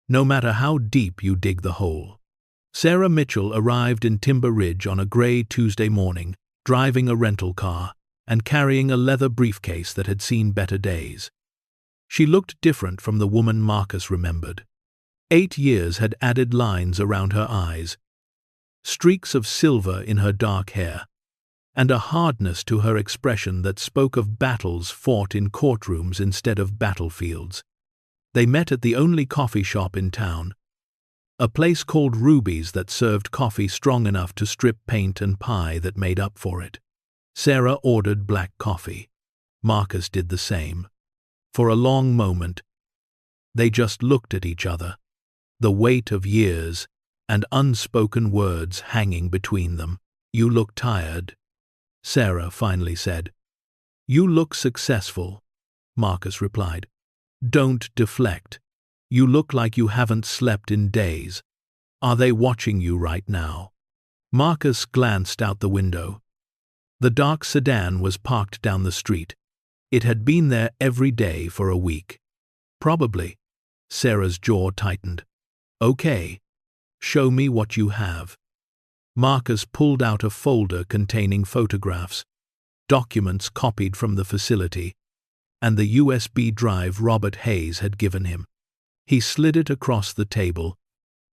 No matter how deep you dig the hole. Sarah Mitchell arrived in Timber Ridge on a gray Tuesday morning, driving a rental car and carrying a leather briefcase that had seen better days. She looked different from the woman Marcus remembered. 8 years had added lines around her eyes, streaks of silver in her dark hair, and a hardness to her expression that spoke of battles fought in courtrooms instead of battlefields. They met at the only coffee shop in town, a place called Ruby's that served coffee strong enough to strip paint and pie that made up for it. Sarah ordered black coffee. Marcus did the same. For a long moment, they just looked at each other, the weight of years and unspoken words hanging between them. "You look tired," Sarah finally said. "You look successful," Marcus replied. "Don't deflect. You look like you haven't slept in days. Are they watching you right now?" Marcus glanced out the window. The dark sedan was parked down the street. It had been there every day for a week. "Probably." Sarah's jaw tightened. "Okay. Show me what you have." Marcus pulled out a folder containing photographs, documents copied from the facility, and the USB drive Robert Hayes had given him. He slid it across the table.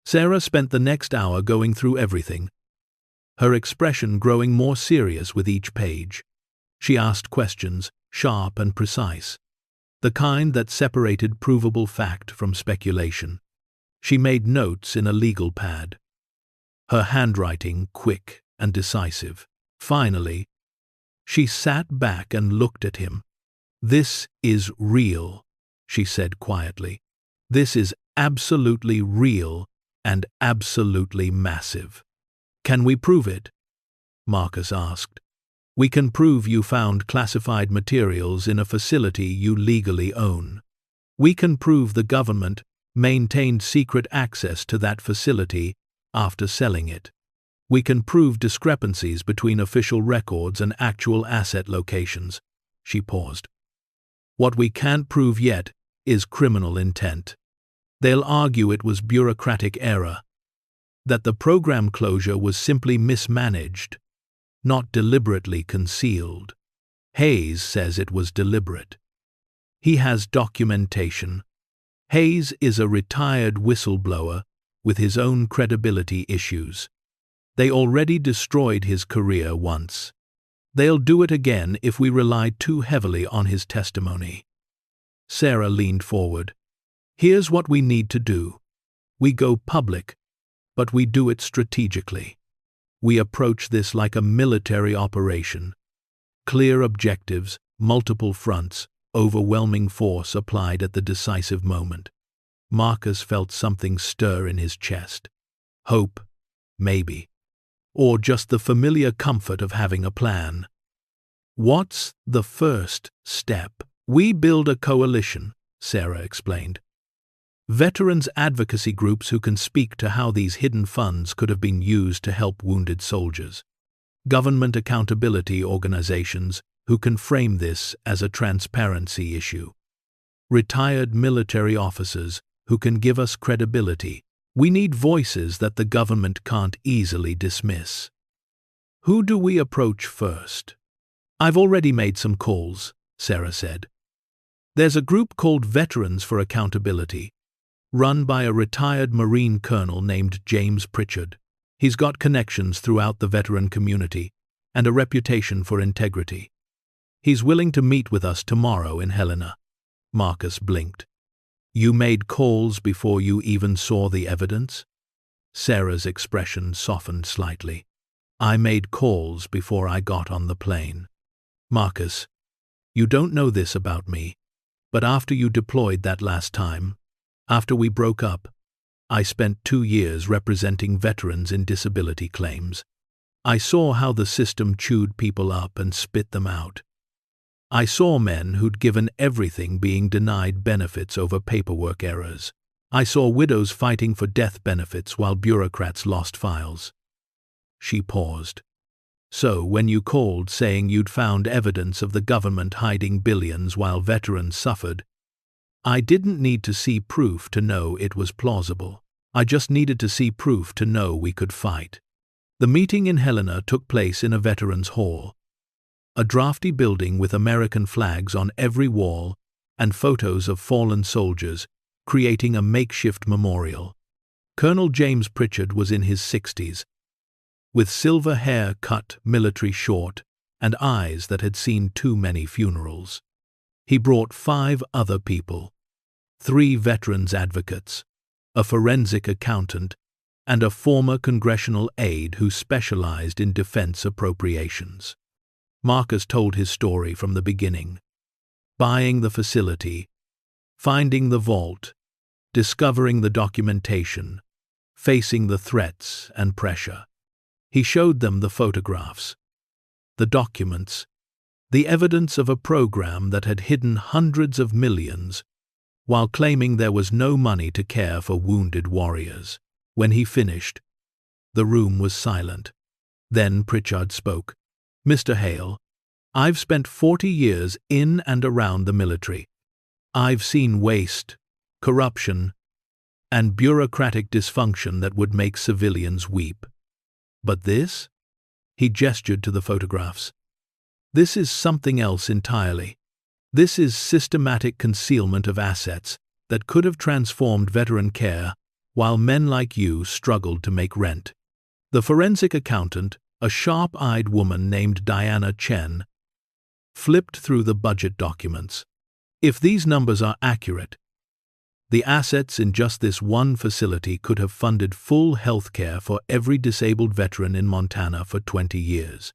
Sarah spent the next hour going through everything, her expression growing more serious with each page. She asked questions, sharp and precise, the kind that separated provable fact from speculation. She made notes in a legal pad, her handwriting quick and decisive. Finally, she sat back and looked at him. "This is real," she said quietly. "This is absolutely real and absolutely massive." "Can we prove it?" Marcus asked. "We can prove you found classified materials in a facility you legally own. We can prove the government maintained secret access to that facility after selling it. We can prove discrepancies between official records and actual asset locations." She paused. "What we can't prove yet is criminal intent. They'll argue it was bureaucratic error, that the program closure was simply mismanaged, not deliberately concealed. Hayes says it was deliberate. He has documentation, Hayes is a retired whistleblower with his own credibility issues. They already destroyed his career once. They'll do it again if we rely too heavily on his testimony. Sarah leaned forward. Here's what we need to do. We go public, but we do it strategically. We approach this like a military operation. Clear objectives, multiple fronts, overwhelming force applied at the decisive moment. Marcus felt something stir in his chest. Hope, maybe. Or just the familiar comfort of having a plan. What's the first step? We build a coalition, Sarah explained. Veterans advocacy groups who can speak to how these hidden funds could have been used to help wounded soldiers. Government accountability organizations who can frame this as a transparency issue. Retired military officers who can give us credibility. We need voices that the government can't easily dismiss. Who do we approach first? I've already made some calls, Sarah said. There's a group called Veterans for Accountability, run by a retired Marine colonel named James Pritchard. He's got connections throughout the veteran community and a reputation for integrity. He's willing to meet with us tomorrow in Helena. Marcus blinked. You made calls before you even saw the evidence? Sarah's expression softened slightly. I made calls before I got on the plane. Marcus, you don't know this about me, but after you deployed that last time, after we broke up, I spent 2 years representing veterans in disability claims. I saw how the system chewed people up and spit them out. I saw men who'd given everything being denied benefits over paperwork errors. I saw widows fighting for death benefits while bureaucrats lost files. She paused. So, when you called saying you'd found evidence of the government hiding billions while veterans suffered, I didn't need to see proof to know it was plausible. I just needed to see proof to know we could fight. The meeting in Helena took place in a veterans' hall. A drafty building with American flags on every wall and photos of fallen soldiers, creating a makeshift memorial. Colonel James Pritchard was in his 60s, with silver hair cut military short and eyes that had seen too many funerals. He brought 5 other people, 3 veterans advocates, a forensic accountant, and a former congressional aide who specialized in defense appropriations. Marcus told his story from the beginning. Buying the facility, finding the vault, discovering the documentation, facing the threats and pressure. He showed them the photographs, the documents, the evidence of a program that had hidden hundreds of millions, while claiming there was no money to care for wounded warriors. When he finished, the room was silent. Then Pritchard spoke. Mr. Hale, I've spent 40 years in and around the military. I've seen waste, corruption, and bureaucratic dysfunction that would make civilians weep. But this? He gestured to the photographs. This is something else entirely. This is systematic concealment of assets that could have transformed veteran care while men like you struggled to make rent. The forensic accountant, a sharp-eyed woman named Diana Chen, flipped through the budget documents. If these numbers are accurate, the assets in just this one facility could have funded full health care for every disabled veteran in Montana for 20 years.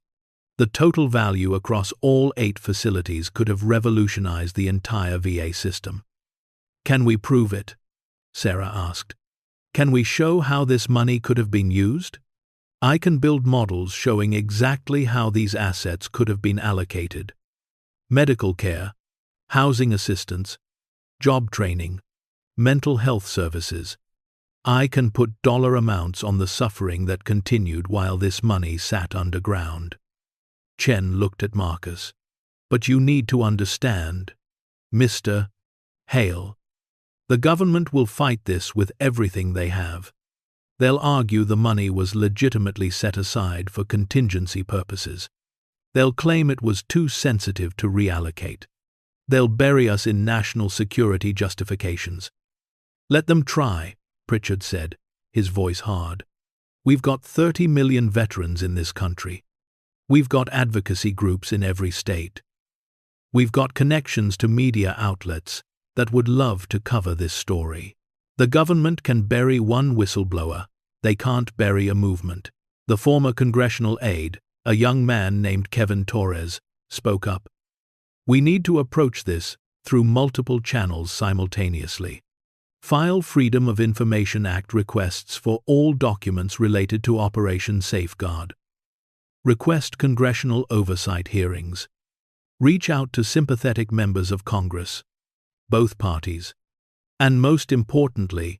The total value across all 8 facilities could have revolutionized the entire VA system. Can we prove it? Sarah asked. Can we show how this money could have been used? I can build models showing exactly how these assets could have been allocated. Medical care, housing assistance, job training, mental health services. I can put dollar amounts on the suffering that continued while this money sat underground. Chen looked at Marcus. But you need to understand, Mr. Hale. The government will fight this with everything they have. They'll argue the money was legitimately set aside for contingency purposes. They'll claim it was too sensitive to reallocate. They'll bury us in national security justifications. Let them try, Pritchard said, his voice hard. We've got 30 million veterans in this country. We've got advocacy groups in every state. We've got connections to media outlets that would love to cover this story. The government can bury one whistleblower. They can't bury a movement. The former congressional aide, a young man named Kevin Torres, spoke up. We need to approach this through multiple channels simultaneously. File Freedom of Information Act requests for all documents related to Operation Safeguard. Request congressional oversight hearings. Reach out to sympathetic members of Congress, both parties. And most importantly,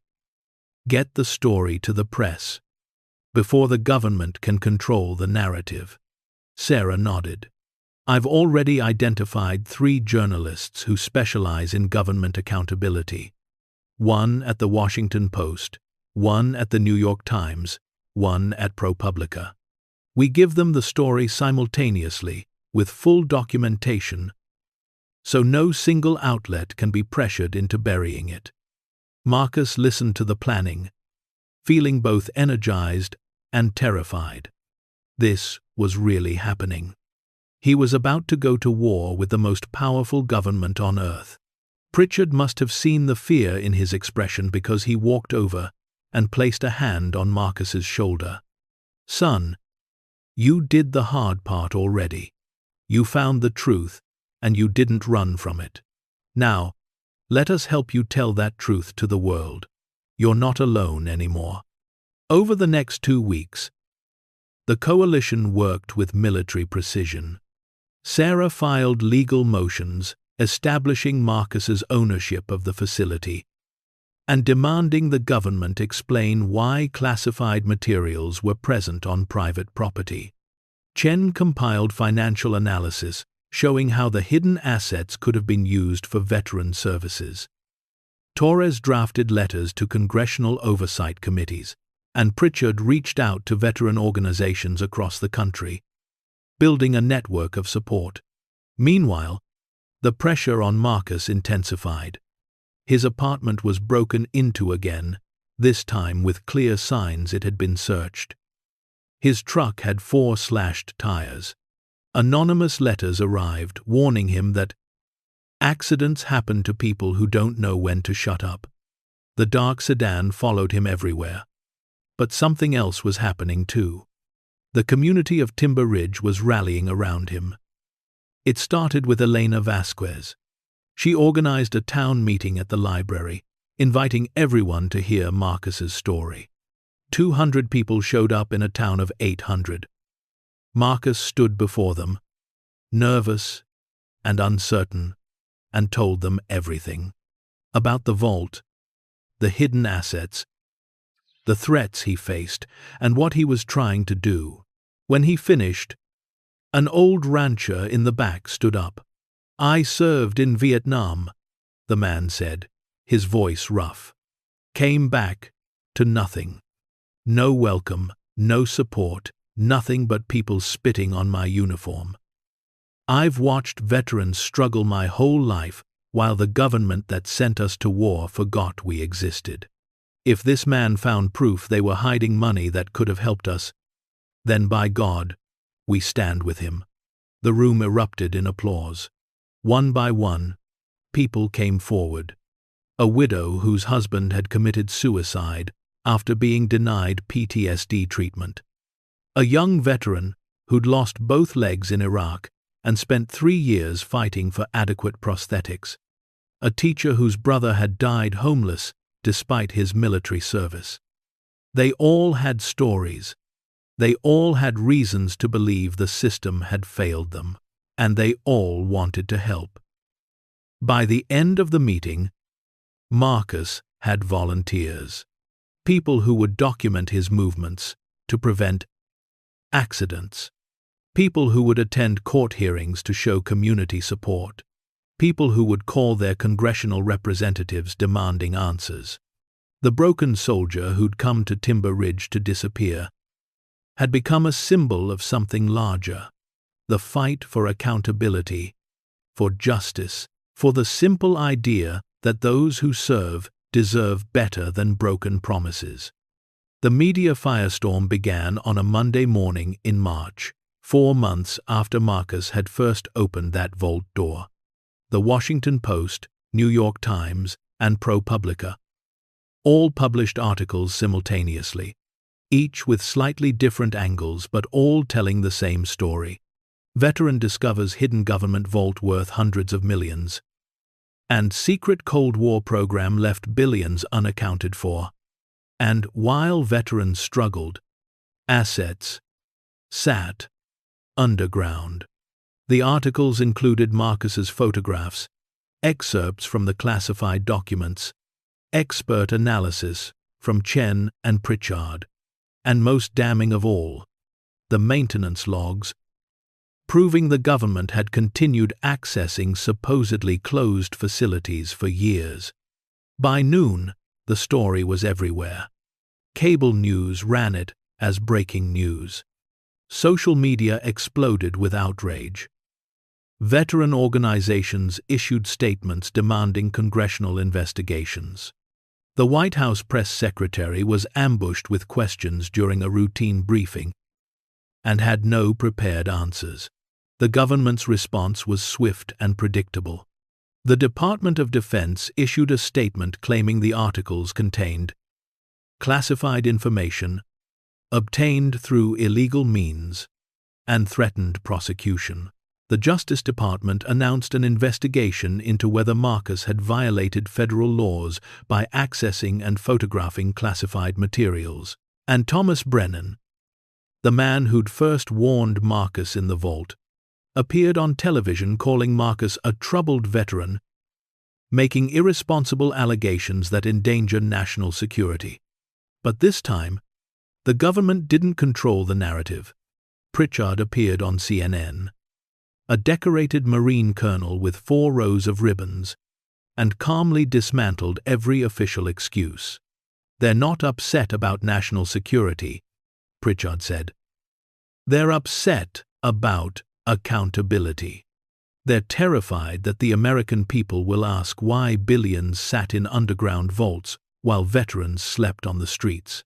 get the story to the press before the government can control the narrative. Sarah nodded. I've already identified 3 journalists who specialize in government accountability. 1 at the Washington Post, 1 at the New York Times, 1 at ProPublica. We give them the story simultaneously, with full documentation, so no single outlet can be pressured into burying it. Marcus listened to the planning, feeling both energized and terrified. This was really happening. He was about to go to war with the most powerful government on earth. Pritchard must have seen the fear in his expression because he walked over and placed a hand on Marcus's shoulder. Son, you did the hard part already. You found the truth, and you didn't run from it. Now, let us help you tell that truth to the world. You're not alone anymore. Over the next 2 weeks, the coalition worked with military precision. Sarah filed legal motions establishing Marcus's ownership of the facility and demanding the government explain why classified materials were present on private property. Chen compiled financial analysis showing how the hidden assets could have been used for veteran services. Torres drafted letters to congressional oversight committees, and Pritchard reached out to veteran organizations across the country, building a network of support. Meanwhile, the pressure on Marcus intensified. His apartment was broken into again, this time with clear signs it had been searched. His truck had 4 slashed tires. Anonymous letters arrived warning him that accidents happen to people who don't know when to shut up. The dark sedan followed him everywhere. But something else was happening too. The community of Timber Ridge was rallying around him. It started with Elena Vasquez. She organized a town meeting at the library, inviting everyone to hear Marcus's story. 200 people showed up in a town of 800. Marcus stood before them, nervous and uncertain, and told them everything. About the vault, the hidden assets, the threats he faced, and what he was trying to do. When he finished, an old rancher in the back stood up. I served in Vietnam, the man said, his voice rough. Came back to nothing. No welcome, no support, nothing but people spitting on my uniform. I've watched veterans struggle my whole life while the government that sent us to war forgot we existed. If this man found proof they were hiding money that could have helped us, then by God, we stand with him. The room erupted in applause. One by one, people came forward. A widow whose husband had committed suicide after being denied PTSD treatment. A young veteran who'd lost both legs in Iraq and spent 3 years fighting for adequate prosthetics. A teacher whose brother had died homeless despite his military service. They all had stories. They all had reasons to believe the system had failed them, and they all wanted to help. By the end of the meeting, Marcus had volunteers. People who would document his movements to prevent accidents. People who would attend court hearings to show community support. People who would call their congressional representatives demanding answers. The broken soldier who'd come to Timber Ridge to disappear had become a symbol of something larger. The fight for accountability, for justice, for the simple idea that those who serve deserve better than broken promises. The media firestorm began on a Monday morning in March, 4 months after Marcus had first opened that vault door. The Washington Post, New York Times, and ProPublica all published articles simultaneously, each with slightly different angles but all telling the same story. Veteran discovers hidden government vault worth hundreds of millions. And secret Cold War program left billions unaccounted for. And while veterans struggled, assets sat underground. The articles included Marcus's photographs, excerpts from the classified documents, expert analysis from Chen and Pritchard, and most damning of all, the maintenance logs, proving the government had continued accessing supposedly closed facilities for years. By noon, the story was everywhere. Cable news ran it as breaking news. Social media exploded with outrage. Veteran organizations issued statements demanding congressional investigations. The White House press secretary was ambushed with questions during a routine briefing and had no prepared answers. The government's response was swift and predictable. The Department of Defense issued a statement claiming the articles contained classified information obtained through illegal means and threatened prosecution. The Justice Department announced an investigation into whether Marcus had violated federal laws by accessing and photographing classified materials. And Thomas Brennan, the man who'd first warned Marcus in the vault, appeared on television calling Marcus a troubled veteran, making irresponsible allegations that endanger national security. But this time, the government didn't control the narrative. Pritchard appeared on CNN, a decorated Marine colonel with 4 rows of ribbons, and calmly dismantled every official excuse. "They're not upset about national security," Pritchard said. "They're upset about accountability. They're terrified that the American people will ask why billions sat in underground vaults while veterans slept on the streets."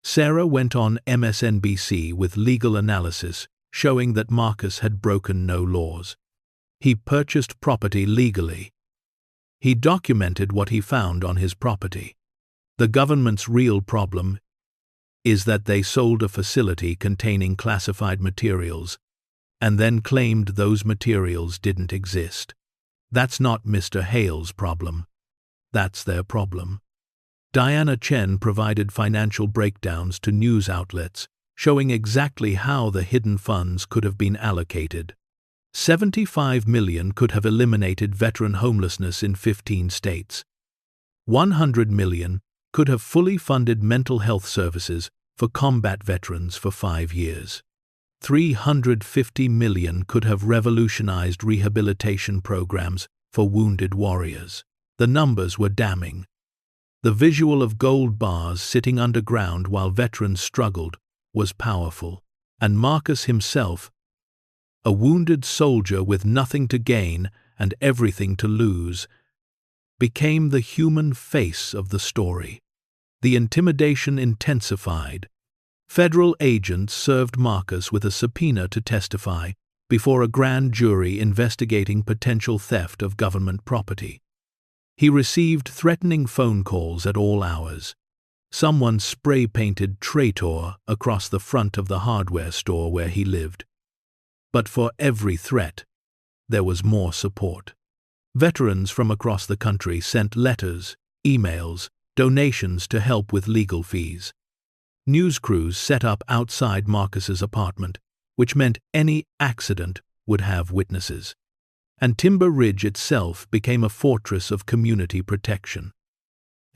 Sarah went on MSNBC with legal analysis showing that Marcus had broken no laws. He purchased property legally. He documented what he found on his property. The government's real problem is that they sold a facility containing classified materials and then claimed those materials didn't exist. That's not Mr. Hale's problem. That's their problem. Diana Chen provided financial breakdowns to news outlets, showing exactly how the hidden funds could have been allocated. $75 million could have eliminated veteran homelessness in 15 states. $100 million could have fully funded mental health services for combat veterans for 5 years. $350 million could have revolutionized rehabilitation programs for wounded warriors. The numbers were damning. The visual of gold bars sitting underground while veterans struggled was powerful, and Marcus himself, a wounded soldier with nothing to gain and everything to lose, became the human face of the story. The intimidation intensified. Federal agents served Marcus with a subpoena to testify before a grand jury investigating potential theft of government property. He received threatening phone calls at all hours. Someone spray-painted "Traitor" across the front of the hardware store where he lived. But for every threat, there was more support. Veterans from across the country sent letters, emails, donations to help with legal fees. News crews set up outside Marcus's apartment, which meant any accident would have witnesses. And Timber Ridge itself became a fortress of community protection.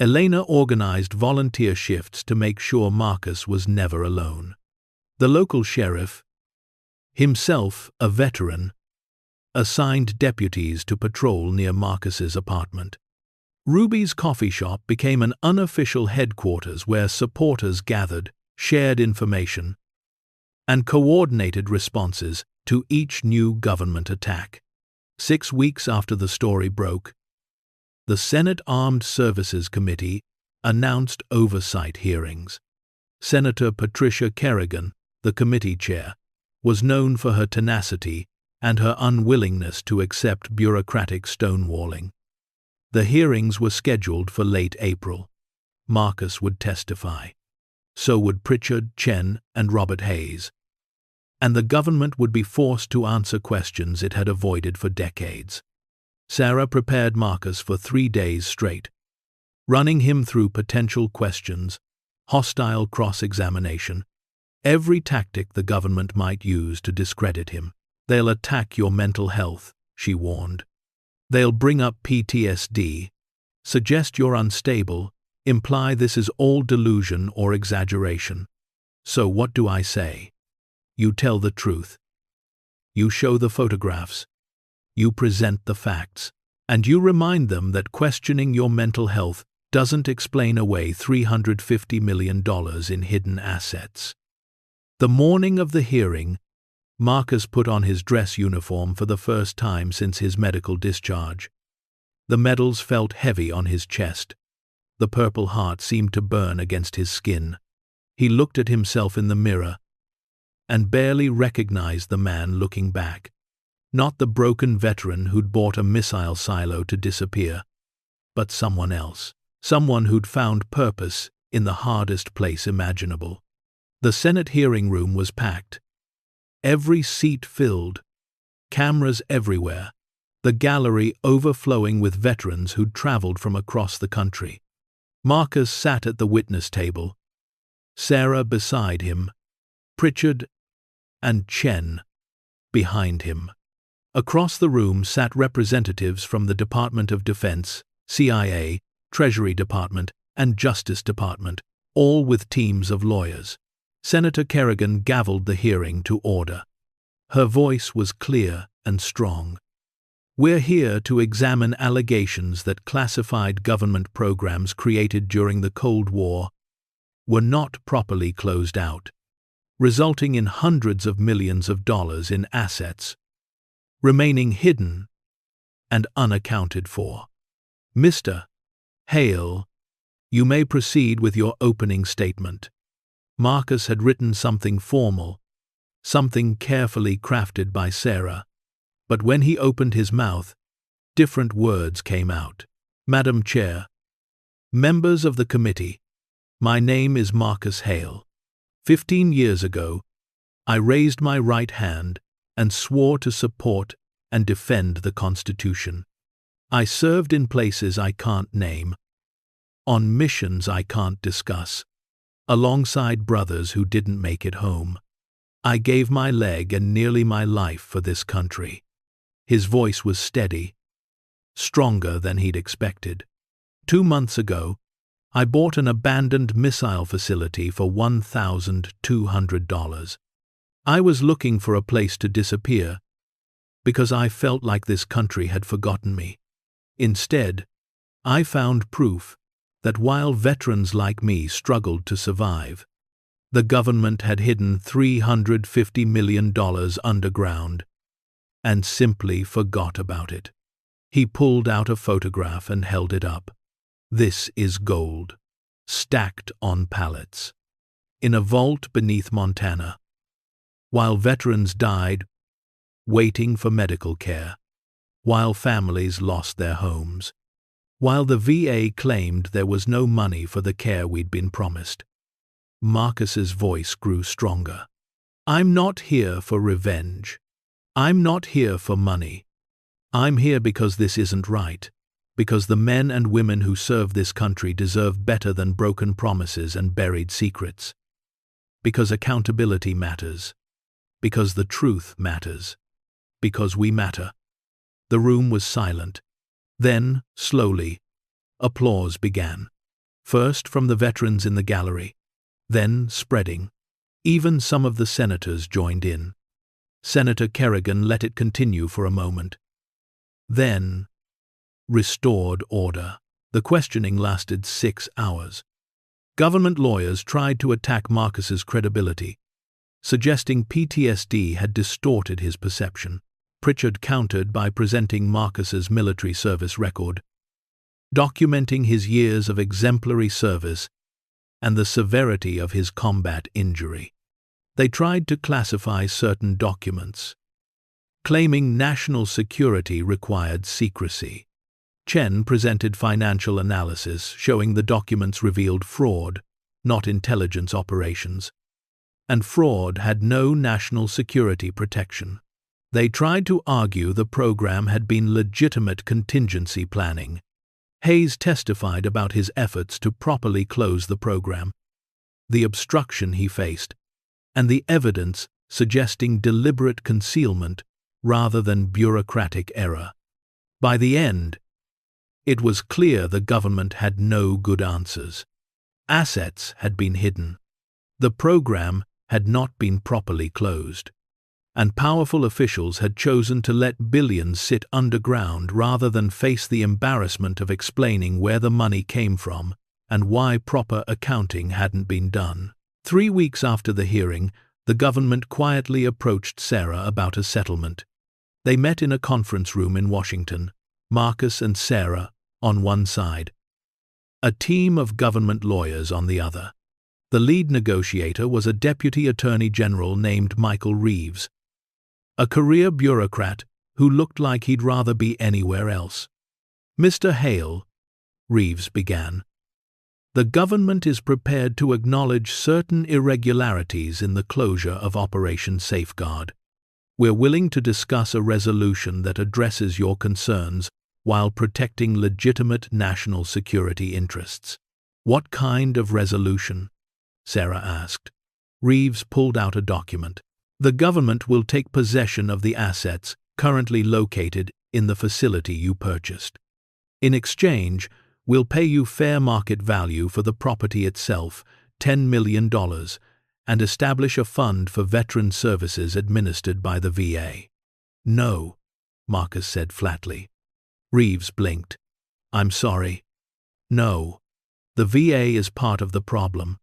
Elena organized volunteer shifts to make sure Marcus was never alone. The local sheriff, himself a veteran, assigned deputies to patrol near Marcus's apartment. Ruby's coffee shop became an unofficial headquarters where supporters gathered, shared information, and coordinated responses to each new government attack. 6 weeks after the story broke, The Senate Armed Services Committee announced oversight hearings. Senator Patricia Kerrigan, the committee chair, was known for her tenacity and her unwillingness to accept bureaucratic stonewalling. The hearings were scheduled for late April. Marcus would testify. So would Pritchard, Chen, and Robert Hayes. And the government would be forced to answer questions it had avoided for decades. Sarah prepared Marcus for 3 days straight, running him through potential questions, hostile cross-examination, every tactic the government might use to discredit him. "They'll attack your mental health," she warned. "They'll bring up PTSD, suggest you're unstable, imply this is all delusion or exaggeration. So what do I say? You tell the truth. You show the photographs. You present the facts. And you remind them that questioning your mental health doesn't explain away $350 million in hidden assets." The morning of the hearing, Marcus put on his dress uniform for the first time since his medical discharge. The medals felt heavy on his chest. The Purple Heart seemed to burn against his skin. He looked at himself in the mirror and barely recognized the man looking back. Not the broken veteran who'd bought a missile silo to disappear, but someone else. Someone who'd found purpose in the hardest place imaginable. The Senate hearing room was packed. Every seat filled, cameras everywhere, the gallery overflowing with veterans who'd traveled from across the country. Marcus sat at the witness table, Sarah beside him, Pritchard and Chen behind him. Across the room sat representatives from the Department of Defense, CIA, Treasury Department, and Justice Department, all with teams of lawyers. Senator Kerrigan gavelled the hearing to order. Her voice was clear and strong. "We're here to examine allegations that classified government programs created during the Cold War were not properly closed out, resulting in hundreds of millions of dollars in assets remaining hidden and unaccounted for. Mr. Hale, you may proceed with your opening statement." Marcus had written something formal, something carefully crafted by Sarah, but when he opened his mouth, different words came out. "Madam Chair, members of the committee, my name is Marcus Hale. 15 years ago, I raised my right hand and swore to support and defend the Constitution. I served in places I can't name, on missions I can't discuss, alongside brothers who didn't make it home. I gave my leg and nearly my life for this country." His voice was steady, stronger than he'd expected. 2 months ago, I bought an abandoned missile facility for $1,200. I was looking for a place to disappear because I felt like this country had forgotten me. Instead, I found proof that while veterans like me struggled to survive, the government had hidden $350 million underground and simply forgot about it. He pulled out a photograph and held it up. "This is gold, stacked on pallets, in a vault beneath Montana, while veterans died waiting for medical care, while families lost their homes, while the VA claimed there was no money for the care we'd been promised." Marcus's voice grew stronger. "I'm not here for revenge. I'm not here for money. I'm here because this isn't right, because the men and women who serve this country deserve better than broken promises and buried secrets. Because accountability matters. Because the truth matters. Because we matter." The room was silent. Then, slowly, applause began. First from the veterans in the gallery, then spreading. Even some of the senators joined in. Senator Kerrigan let it continue for a moment. Then, restored order. The questioning lasted 6 hours. Government lawyers tried to attack Marcus's credibility, suggesting PTSD had distorted his perception. Pritchard countered by presenting Marcus's military service record. documenting his years of exemplary service and the severity of his combat injury. They tried to classify certain documents, claiming national security required secrecy. Chen presented financial analysis showing the documents revealed fraud, not intelligence operations, and fraud had no national security protection. They tried to argue the program had been legitimate contingency planning. Hayes testified about his efforts to properly close the program, the obstruction he faced, and the evidence suggesting deliberate concealment rather than bureaucratic error. By the end, it was clear the government had no good answers. Assets had been hidden. The program had not been properly closed, and powerful officials had chosen to let billions sit underground rather than face the embarrassment of explaining where the money came from and why proper accounting hadn't been done. 3 weeks after the hearing, the government quietly approached Sarah about a settlement. They met in a conference room in Washington, Marcus and Sarah on one side, a team of government lawyers on the other. The lead negotiator was a deputy attorney general named Michael Reeves, a career bureaucrat who looked like he'd rather be anywhere else. "Mr. Hale," Reeves began, "the government is prepared to acknowledge certain irregularities in the closure of Operation Safeguard. We're willing to discuss a resolution that addresses your concerns while protecting legitimate national security interests." "What kind of resolution?" Sarah asked. Reeves pulled out a document. "The government will take possession of the assets currently located in the facility you purchased. In exchange, we'll pay you fair market value for the property itself, $10 million, and establish a fund for veteran services administered by the VA." "No," Marcus said flatly. Reeves blinked. "I'm sorry. No. The VA is part of the problem.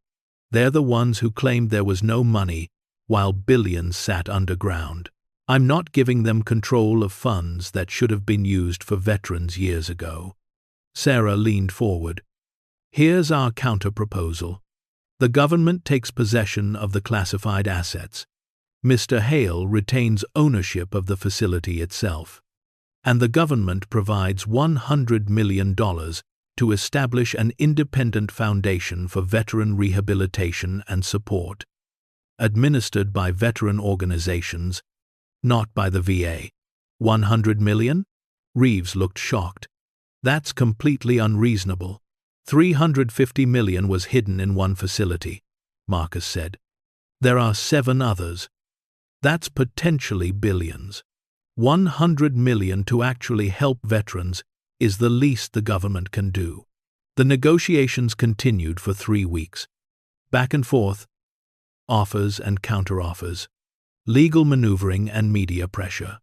They're the ones who claimed there was no money while billions sat underground. I'm not giving them control of funds that should have been used for veterans years ago." Sarah leaned forward. "Here's our counter-proposal. The government takes possession of the classified assets. Mr. Hale retains ownership of the facility itself. And the government provides $100 million to establish an independent foundation for veteran rehabilitation and support, administered by veteran organizations, not by the VA." "$100 million? Reeves looked shocked. "That's completely unreasonable. $350 million was hidden in one facility," Marcus said. "There are 7 others. That's potentially billions. $100 million to actually help veterans is the least the government can do." The negotiations continued for 3 weeks. Back and forth, offers and counteroffers, legal maneuvering and media pressure.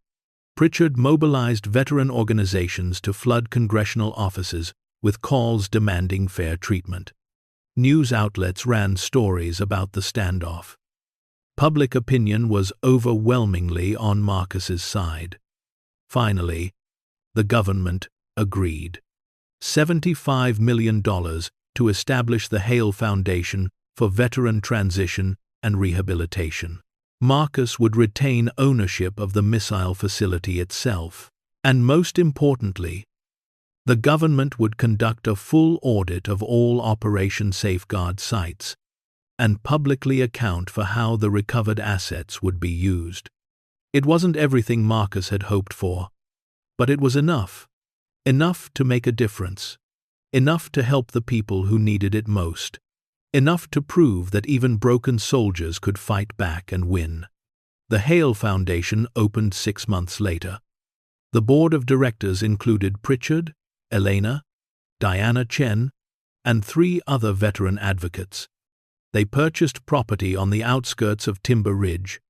Pritchard mobilized veteran organizations to flood congressional offices with calls demanding fair treatment. News outlets ran stories about the standoff. Public opinion was overwhelmingly on Marcus's side. Finally, the government agreed. $75 million to establish the Hale Foundation for veteran transition and rehabilitation. Marcus would retain ownership of the missile facility itself. And most importantly, the government would conduct a full audit of all Operation Safeguard sites and publicly account for how the recovered assets would be used. It wasn't everything Marcus had hoped for, but it was enough. Enough to make a difference. Enough to help the people who needed it most. Enough to prove that even broken soldiers could fight back and win. The Hale Foundation opened 6 months later. The board of directors included Pritchard, Elena, Diana Chen, and 3 other veteran advocates. They purchased property on the outskirts of Timber Ridge,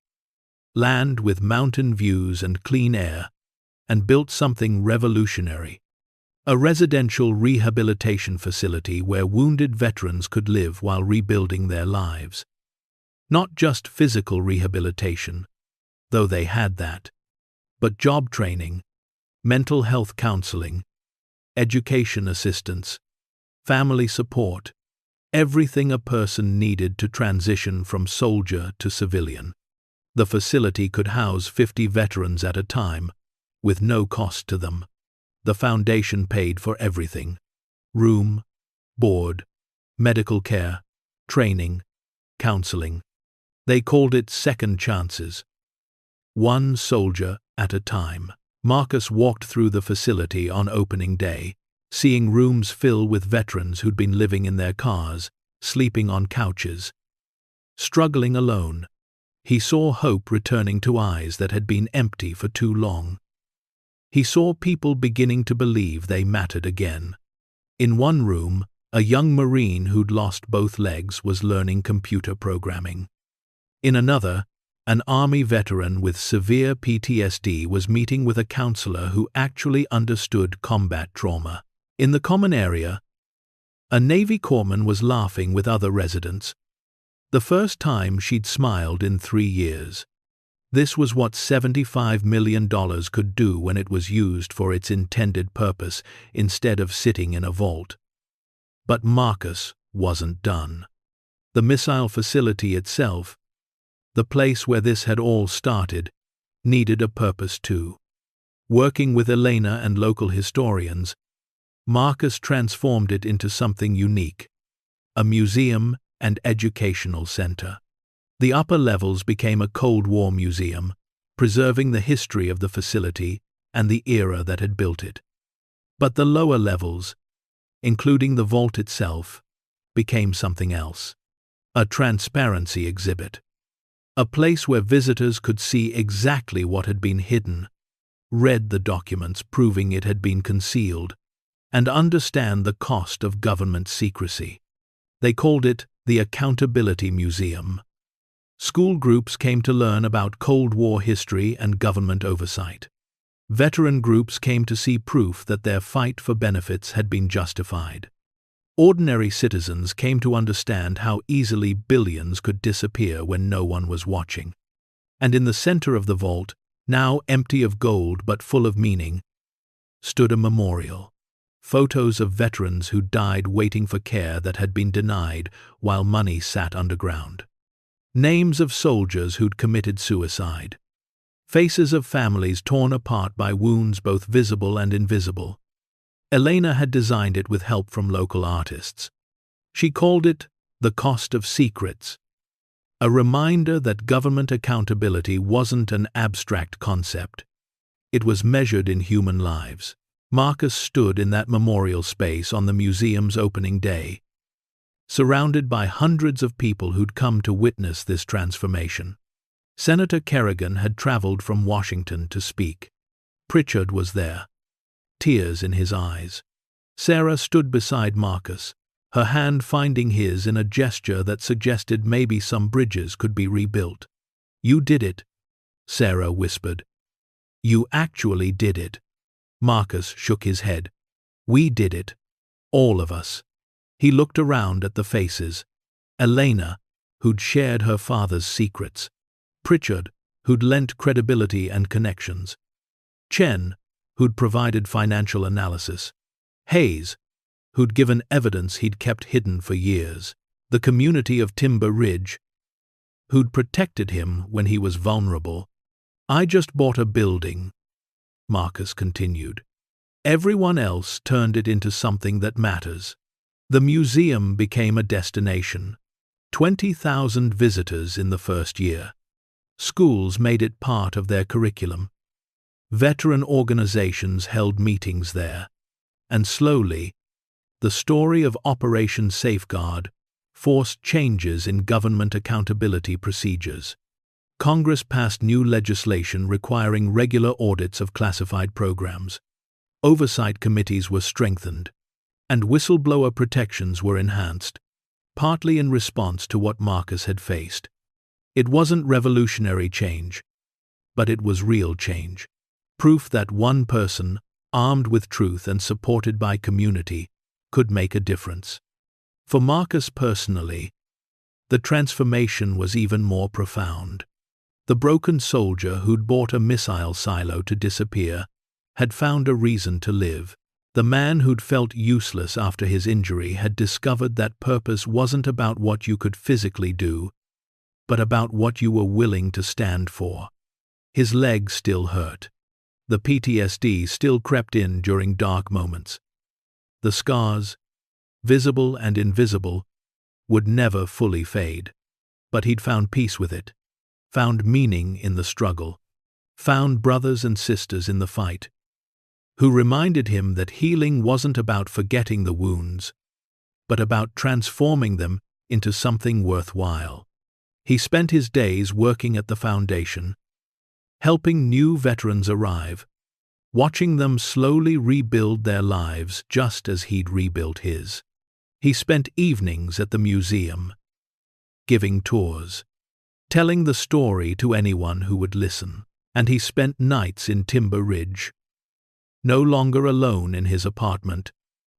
land with mountain views and clean air, and built something revolutionary. A residential rehabilitation facility where wounded veterans could live while rebuilding their lives. Not just physical rehabilitation, though they had that, but job training, mental health counseling, education assistance, family support, everything a person needed to transition from soldier to civilian. The facility could house 50 veterans at a time, with no cost to them. The foundation paid for everything: room, board, medical care, training, counseling. They called it second chances. One soldier at a time. Marcus walked through the facility on opening day, seeing rooms fill with veterans who'd been living in their cars, sleeping on couches, struggling alone. He saw hope returning to eyes that had been empty for too long. He saw people beginning to believe they mattered again. In one room, a young Marine who'd lost both legs was learning computer programming. In another, an Army veteran with severe PTSD was meeting with a counselor who actually understood combat trauma. In the common area, a Navy corpsman was laughing with other residents. The first time she'd smiled in 3 years. This was what $75 million could do when it was used for its intended purpose instead of sitting in a vault. But Marcus wasn't done. The missile facility itself, the place where this had all started, needed a purpose too. Working with Elena and local historians, Marcus transformed it into something unique: a museum and educational center. The upper levels became a Cold War museum, preserving the history of the facility and the era that had built it. But the lower levels, including the vault itself, became something else: a transparency exhibit. A place where visitors could see exactly what had been hidden, read the documents proving it had been concealed, and understand the cost of government secrecy. They called it the Accountability Museum. School groups came to learn about Cold War history and government oversight. Veteran groups came to see proof that their fight for benefits had been justified. Ordinary citizens came to understand how easily billions could disappear when no one was watching. And in the center of the vault, now empty of gold but full of meaning, stood a memorial. Photos of veterans who died waiting for care that had been denied while money sat underground. Names of soldiers who'd committed suicide. Faces of families torn apart by wounds both visible and invisible. Elena had designed it with help from local artists. She called it The Cost of Secrets, a reminder that government accountability wasn't an abstract concept. It was measured in human lives. Marcus stood in that memorial space on the museum's opening day, surrounded by hundreds of people who'd come to witness this transformation. Senator Kerrigan had traveled from Washington to speak. Pritchard was there, tears in his eyes. Sarah stood beside Marcus, her hand finding his in a gesture that suggested maybe some bridges could be rebuilt. "You did it," Sarah whispered. "You actually did it." Marcus shook his head. "We did it. All of us." He looked around at the faces. Elena, who'd shared her father's secrets. Pritchard, who'd lent credibility and connections. Chen, who'd provided financial analysis. Hayes, who'd given evidence he'd kept hidden for years. The community of Timber Ridge, who'd protected him when he was vulnerable. "I just bought a building," Marcus continued. "Everyone else turned it into something that matters." The museum became a destination. 20,000 visitors in the first year. Schools made it part of their curriculum. Veteran organizations held meetings there. And slowly, the story of Operation Safeguard forced changes in government accountability procedures. Congress passed new legislation requiring regular audits of classified programs. Oversight committees were strengthened, and whistleblower protections were enhanced, partly in response to what Marcus had faced. It wasn't revolutionary change, but it was real change. Proof that one person, armed with truth and supported by community, could make a difference. For Marcus personally, the transformation was even more profound. The broken soldier who'd bought a missile silo to disappear had found a reason to live. The man who'd felt useless after his injury had discovered that purpose wasn't about what you could physically do, but about what you were willing to stand for. His leg still hurt. The PTSD still crept in during dark moments. The scars, visible and invisible, would never fully fade. But he'd found peace with it, found meaning in the struggle, found brothers and sisters in the fight, who reminded him that healing wasn't about forgetting the wounds, but about transforming them into something worthwhile. He spent his days working at the foundation, helping new veterans arrive, watching them slowly rebuild their lives just as he'd rebuilt his. He spent evenings at the museum, giving tours, telling the story to anyone who would listen, and he spent nights in Timber Ridge, no longer alone in his apartment,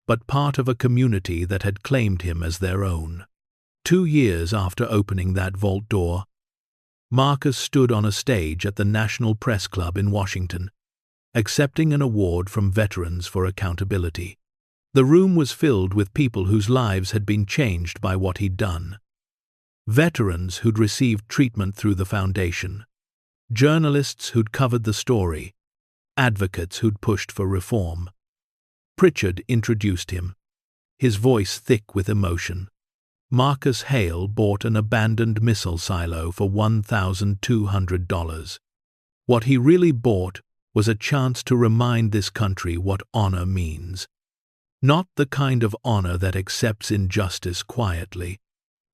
but part of a community that had claimed him as their own. 2 years after opening that vault door, Marcus stood on a stage at the National Press Club in Washington, accepting an award from Veterans for Accountability. The room was filled with people whose lives had been changed by what he'd done. Veterans who'd received treatment through the foundation, journalists who'd covered the story, advocates who'd pushed for reform. Pritchard introduced him, his voice thick with emotion. Marcus Hale bought an abandoned missile silo for $1,200. What he really bought was a chance to remind this country what honor means. Not the kind of honor that accepts injustice quietly,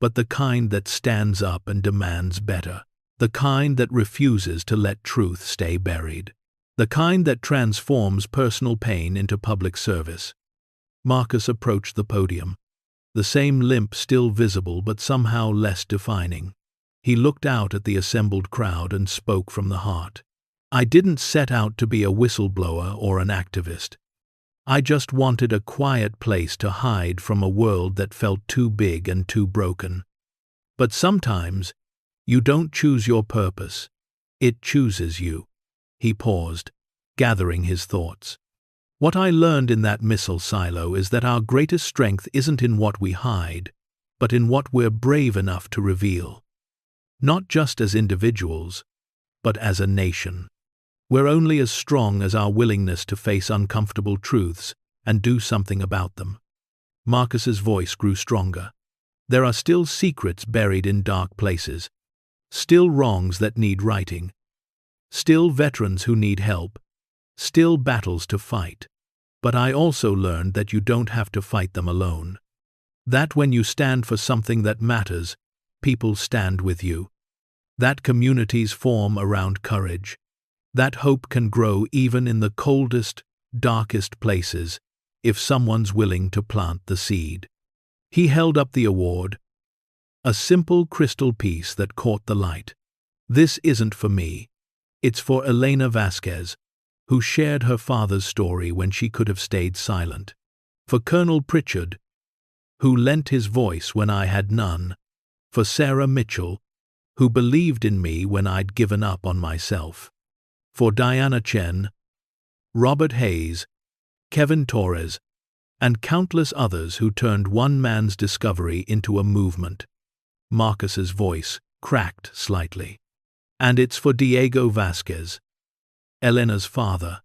but the kind that stands up and demands better. The kind that refuses to let truth stay buried. The kind that transforms personal pain into public service. Marcus approached the podium, the same limp still visible but somehow less defining. He looked out at the assembled crowd and spoke from the heart. I didn't set out to be a whistleblower or an activist. I just wanted a quiet place to hide from a world that felt too big and too broken. But sometimes, you don't choose your purpose. It chooses you. He paused, gathering his thoughts. What I learned in that missile silo is that our greatest strength isn't in what we hide, but in what we're brave enough to reveal. Not just as individuals, but as a nation. We're only as strong as our willingness to face uncomfortable truths and do something about them. Marcus's voice grew stronger. There are still secrets buried in dark places, still wrongs that need righting, still veterans who need help, still battles to fight. But I also learned that you don't have to fight them alone. That when you stand for something that matters, people stand with you. That communities form around courage. That hope can grow even in the coldest, darkest places, if someone's willing to plant the seed. He held up the award, a simple crystal piece that caught the light. This isn't for me. It's for Elena Vasquez, who shared her father's story when she could have stayed silent. For Colonel Pritchard, who lent his voice when I had none. For Sarah Mitchell, who believed in me when I'd given up on myself. For Diana Chen, Robert Hayes, Kevin Torres, and countless others who turned one man's discovery into a movement. Marcus's voice cracked slightly. And it's for Diego Vasquez, Elena's father,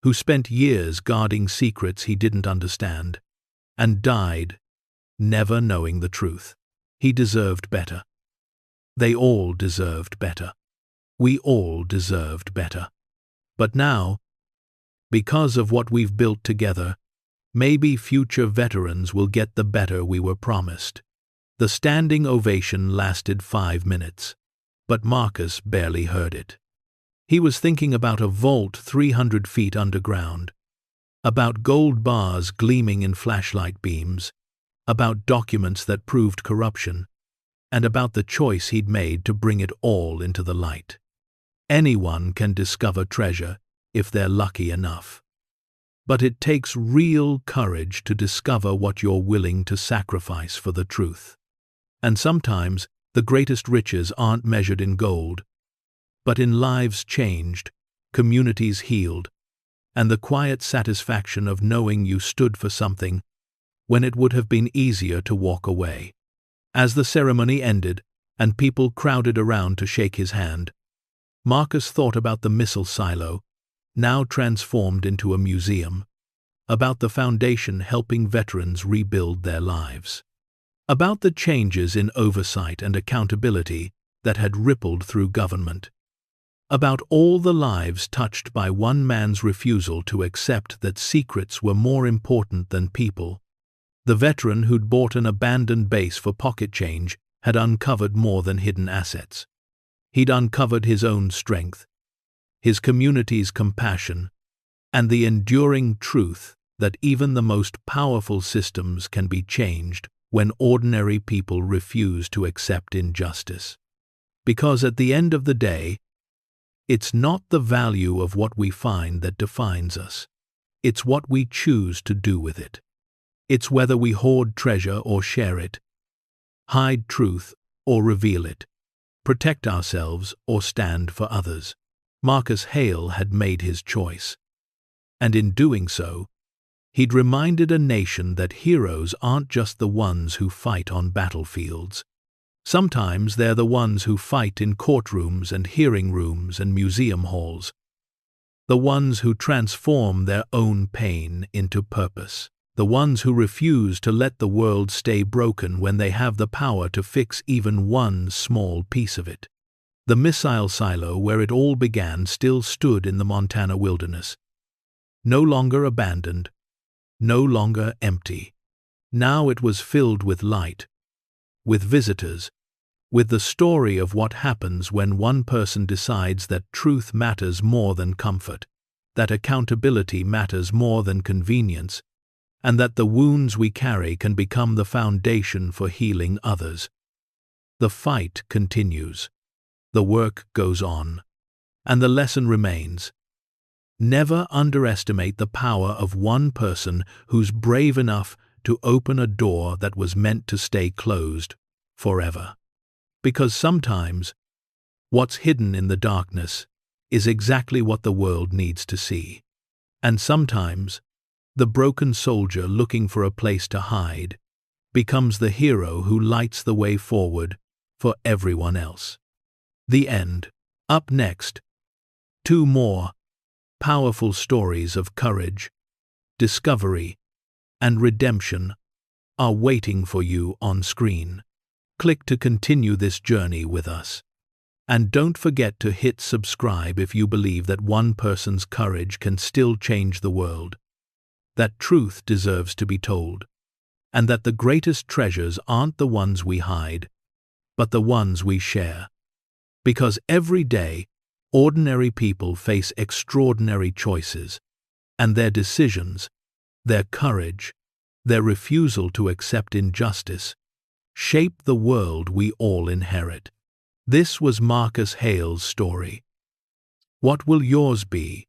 who spent years guarding secrets he didn't understand, and died, never knowing the truth. He deserved better. They all deserved better. We all deserved better. But now, because of what we've built together, maybe future veterans will get the better we were promised. The standing ovation lasted 5 minutes, but Marcus barely heard it. He was thinking about a vault 300 feet underground, about gold bars gleaming in flashlight beams, about documents that proved corruption, and about the choice he'd made to bring it all into the light. Anyone can discover treasure if they're lucky enough. But it takes real courage to discover what you're willing to sacrifice for the truth. And sometimes the greatest riches aren't measured in gold, but in lives changed, communities healed, and the quiet satisfaction of knowing you stood for something when it would have been easier to walk away. As the ceremony ended, and people crowded around to shake his hand, Marcus thought about the missile silo, now transformed into a museum, about the foundation helping veterans rebuild their lives, about the changes in oversight and accountability that had rippled through government, about all the lives touched by one man's refusal to accept that secrets were more important than people. The veteran who'd bought an abandoned base for pocket change had uncovered more than hidden assets. He'd uncovered his own strength, his community's compassion, and the enduring truth that even the most powerful systems can be changed when ordinary people refuse to accept injustice. Because at the end of the day, it's not the value of what we find that defines us. It's what we choose to do with it. It's whether we hoard treasure or share it, hide truth or reveal it, protect ourselves or stand for others. Marcus Hale had made his choice, and in doing so, he'd reminded a nation that heroes aren't just the ones who fight on battlefields. Sometimes they're the ones who fight in courtrooms and hearing rooms and museum halls, the ones who transform their own pain into purpose, the ones who refuse to let the world stay broken when they have the power to fix even one small piece of it. The missile silo where it all began still stood in the Montana wilderness, no longer abandoned, no longer empty. Now it was filled with light, with visitors, with the story of what happens when one person decides that truth matters more than comfort, that accountability matters more than convenience, and that the wounds we carry can become the foundation for healing others. The fight continues, the work goes on, and the lesson remains. Never underestimate the power of one person who's brave enough to open a door that was meant to stay closed forever. Because sometimes, what's hidden in the darkness is exactly what the world needs to see. And sometimes, the broken soldier looking for a place to hide becomes the hero who lights the way forward for everyone else. The end. Up next, 2 more powerful stories of courage, discovery, and redemption are waiting for you on screen. Click to continue this journey with us. And don't forget to hit subscribe if you believe that one person's courage can still change the world, that truth deserves to be told, and that the greatest treasures aren't the ones we hide, but the ones we share. Because every day, ordinary people face extraordinary choices, and their decisions, their courage, their refusal to accept injustice, shape the world we all inherit. This was Marcus Hale's story. What will yours be?